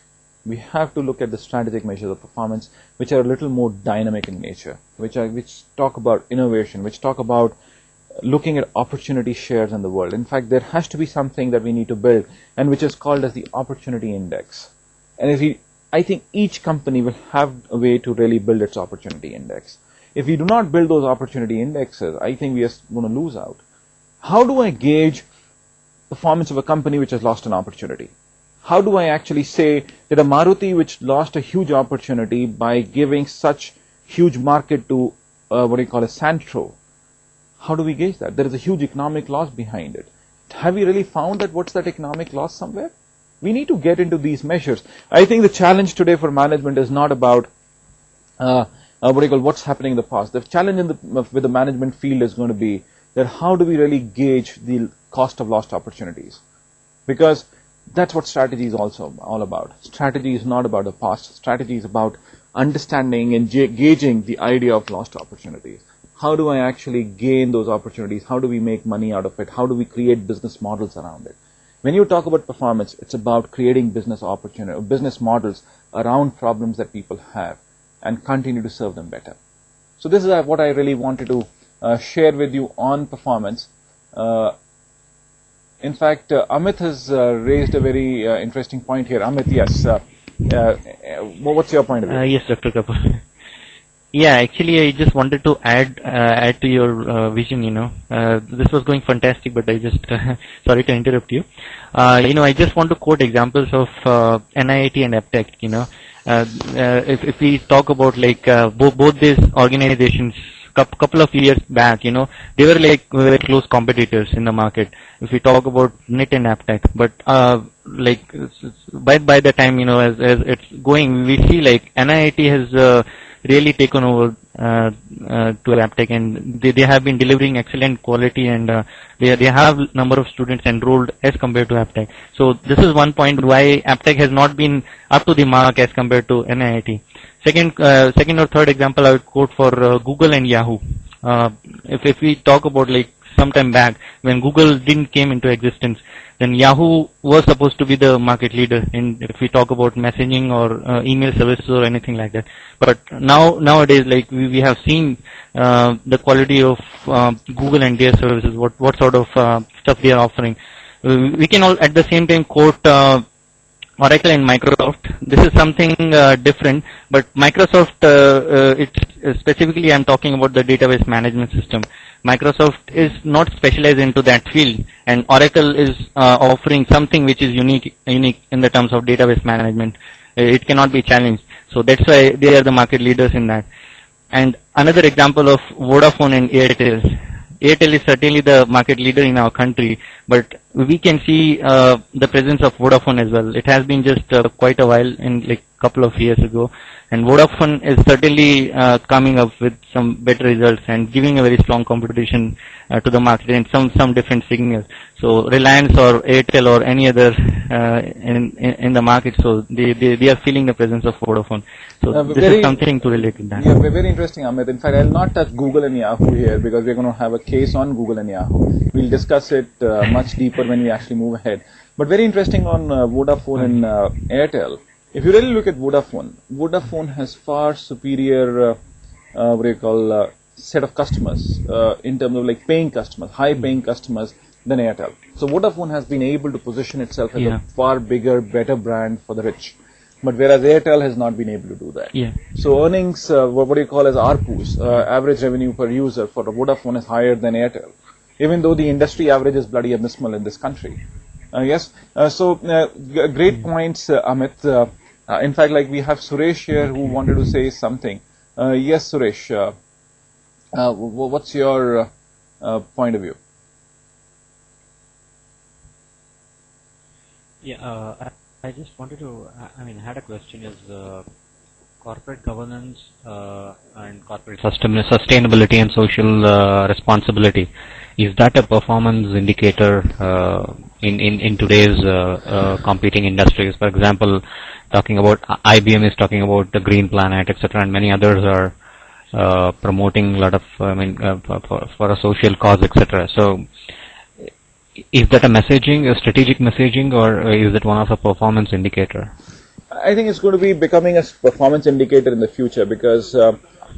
We have to look at the strategic measures of performance, which are a little more dynamic in nature, which talk about innovation, which talk about looking at opportunity shares in the world. In fact, there has to be something that we need to build, and which is called as the opportunity index. And I think each company will have a way to really build its opportunity index. If we do not build those opportunity indexes, I think we are going to lose out. How do I gauge performance of a company which has lost an opportunity? How do I actually say that a Maruti which lost a huge opportunity by giving such huge market to Santro? How do we gauge that? There is a huge economic loss behind it. Have we really found that what's that economic loss somewhere? We need to get into these measures. I think the challenge today for management is not about what's happening in the past. The challenge with the management field is going to be that how do we really gauge the cost of lost opportunities? Because that's what strategy is also all about. Strategy is not about the past. Strategy is about understanding and gauging the idea of lost opportunities. How do I actually gain those opportunities? How do we make money out of it? How do we create business models around it? When you talk about performance, it's about creating business models around problems that people have and continue to serve them better. So this is what I really wanted to share with you on performance. In fact, Amit has raised a very interesting point here. Amit, yes. What's your point of view? Yes, Dr. Kapoor. Yeah, actually, I just wanted to add to your vision. This was going fantastic, but I just sorry to interrupt you. I just want to quote examples of NIIT and EPTEC. If we talk about both these organizations couple of years back, they were like very close competitors in the market. If we talk about NIT and Aptech, but by the time, as it's going, we see like NIIT has really taken over to Aptech, and they have been delivering excellent quality, and they have number of students enrolled as compared to Aptech. So this is one point why Aptech has not been up to the mark as compared to NIIT. Second or third example I would quote for Google and Yahoo. If we talk about like sometime back when Google didn't came into existence, then Yahoo was supposed to be the market leader in, if we talk about messaging or email services or anything like that. But nowadays, like we have seen the quality of Google and their services, what sort of stuff they are offering. We can all at the same time quote Oracle and Microsoft. This is something different, but Microsoft, it's specifically I'm talking about the database management system. Microsoft is not specialized into that field, and Oracle is offering something which is unique in the terms of database management. It cannot be challenged. So that's why they are the market leaders in that. And another example of Vodafone and Airtel. Airtel is certainly the market leader in our country, but we can see the presence of Vodafone as well. It has been just quite a while, in like couple of years ago, and Vodafone is certainly coming up with some better results and giving a very strong competition to the market in some different signals. So Reliance or Airtel or any other in the market, so they are feeling the presence of Vodafone. So this is something to relate to that. Yeah, very interesting, Amit. In fact, I'll not touch Google and Yahoo here because we're going to have a case on Google and Yahoo. We'll discuss it much deeper when we actually move ahead. But very interesting on Vodafone and Airtel. If you really look at Vodafone has far superior, set of customers in terms of like paying customers, high paying customers than Airtel. So Vodafone has been able to position itself as a far bigger, better brand for the rich. But whereas Airtel has not been able to do that. Yeah. So earnings, what do you call as ARPUs, average revenue per user for Vodafone is higher than Airtel, even though the industry average is bloody abysmal in this country. Great points, Amit. In fact, like we have Suresh here who wanted to say something. Yes, Suresh. What's your point of view? Yeah, I just wanted to, I had a question is corporate governance and corporate sustainability and social responsibility. Is that a performance indicator in today's competing industries? For example, talking about IBM is talking about the Green Planet, etc., and many others are promoting a lot of, for a social cause, etc. So, is that a messaging, a strategic messaging, or is it one of a performance indicator? I think it's going to be becoming a performance indicator in the future because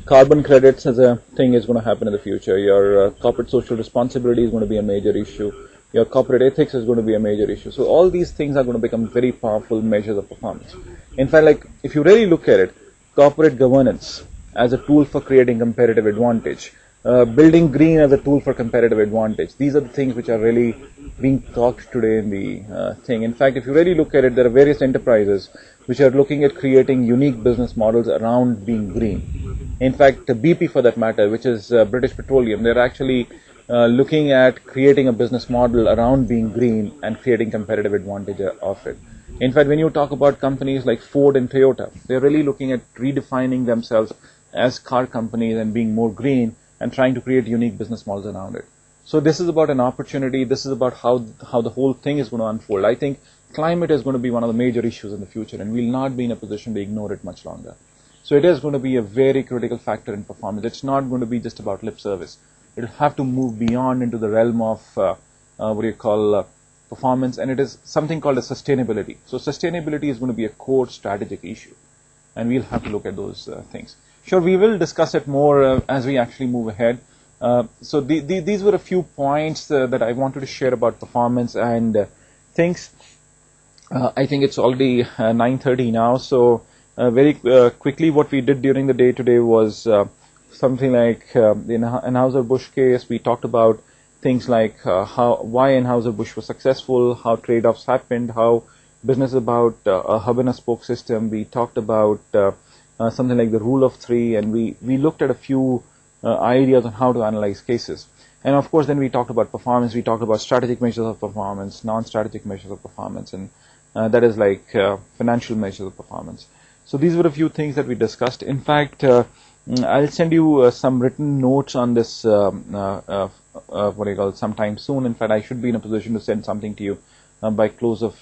carbon credits as a thing is going to happen in the future. Your corporate social responsibility is going to be a major issue. Your corporate ethics is going to be a major issue. So all these things are going to become very powerful measures of performance. In fact, like if you really look at it, corporate governance as a tool for creating competitive advantage, building green as a tool for competitive advantage. These are the things which are really being talked today in the thing. In fact, if you really look at it, there are various enterprises which are looking at creating unique business models around being green. In fact, BP for that matter, which is British Petroleum, they're actually looking at creating a business model around being green and creating competitive advantage of it. In fact, when you talk about companies like Ford and Toyota, they're really looking at redefining themselves as car companies and being more green and trying to create unique business models around it. So this is about an opportunity. This is about how the whole thing is going to unfold. I think climate is going to be one of the major issues in the future, and we'll not be in a position to ignore it much longer. So it is going to be a very critical factor in performance. It's not going to be just about lip service. It'll have to move beyond into the realm of performance, and it is something called a sustainability. So sustainability is going to be a core strategic issue, and we'll have to look at those things. Sure, we will discuss it more as we actually move ahead. So these were a few points that I wanted to share about performance and things. I think it's already 9:30 now, so very quickly what we did during the day today was something like the Anheuser-Busch case. We talked about things like why Anheuser-Busch was successful, how trade-offs happened, how business about a hub and a spoke system. We talked about something like the rule of three, and we looked at a few ideas on how to analyze cases. And of course, then we talked about performance. We talked about strategic measures of performance, non-strategic measures of performance, and that is like financial measures of performance. So these were a few things that we discussed. In fact, I'll send you some written notes on this, what do you call it, sometime soon. In fact, I should be in a position to send something to you by close of,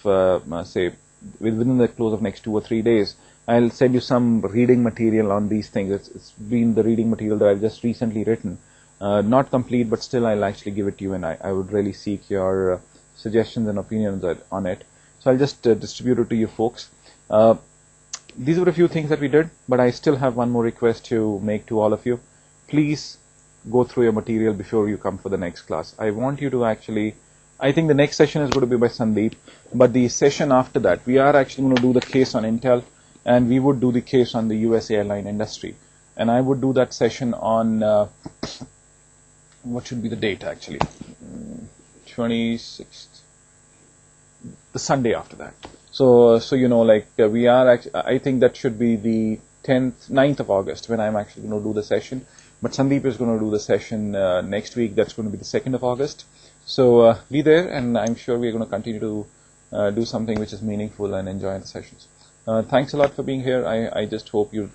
say, within the close of next 2 or 3 days. I'll send you some reading material on these things. It's been the reading material that I've just recently written. Not complete, but still I'll actually give it to you, and I would really seek your suggestions and opinions on it. So I'll just distribute it to you folks. These were a few things that we did, but I still have one more request to make to all of you. Please go through your material before you come for the next class. I want you to actually, I think the next session is going to be by Sandeep, but the session after that, we are actually going to do the case on Intel, and we would do the case on the US airline industry. And I would do that session on, what should be the date actually? 26th, the Sunday after that. So you know, like we are actually, I think that should be the 9th of August when I'm actually going to do the session. But Sandeep is going to do the session next week. That's going to be the 2nd of August. So be there, and I'm sure we're going to continue to do something which is meaningful and enjoy the sessions. Thanks a lot for being here. I just hope you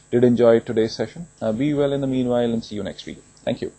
did enjoy today's session. Be well in the meanwhile, and see you next week. Thank you.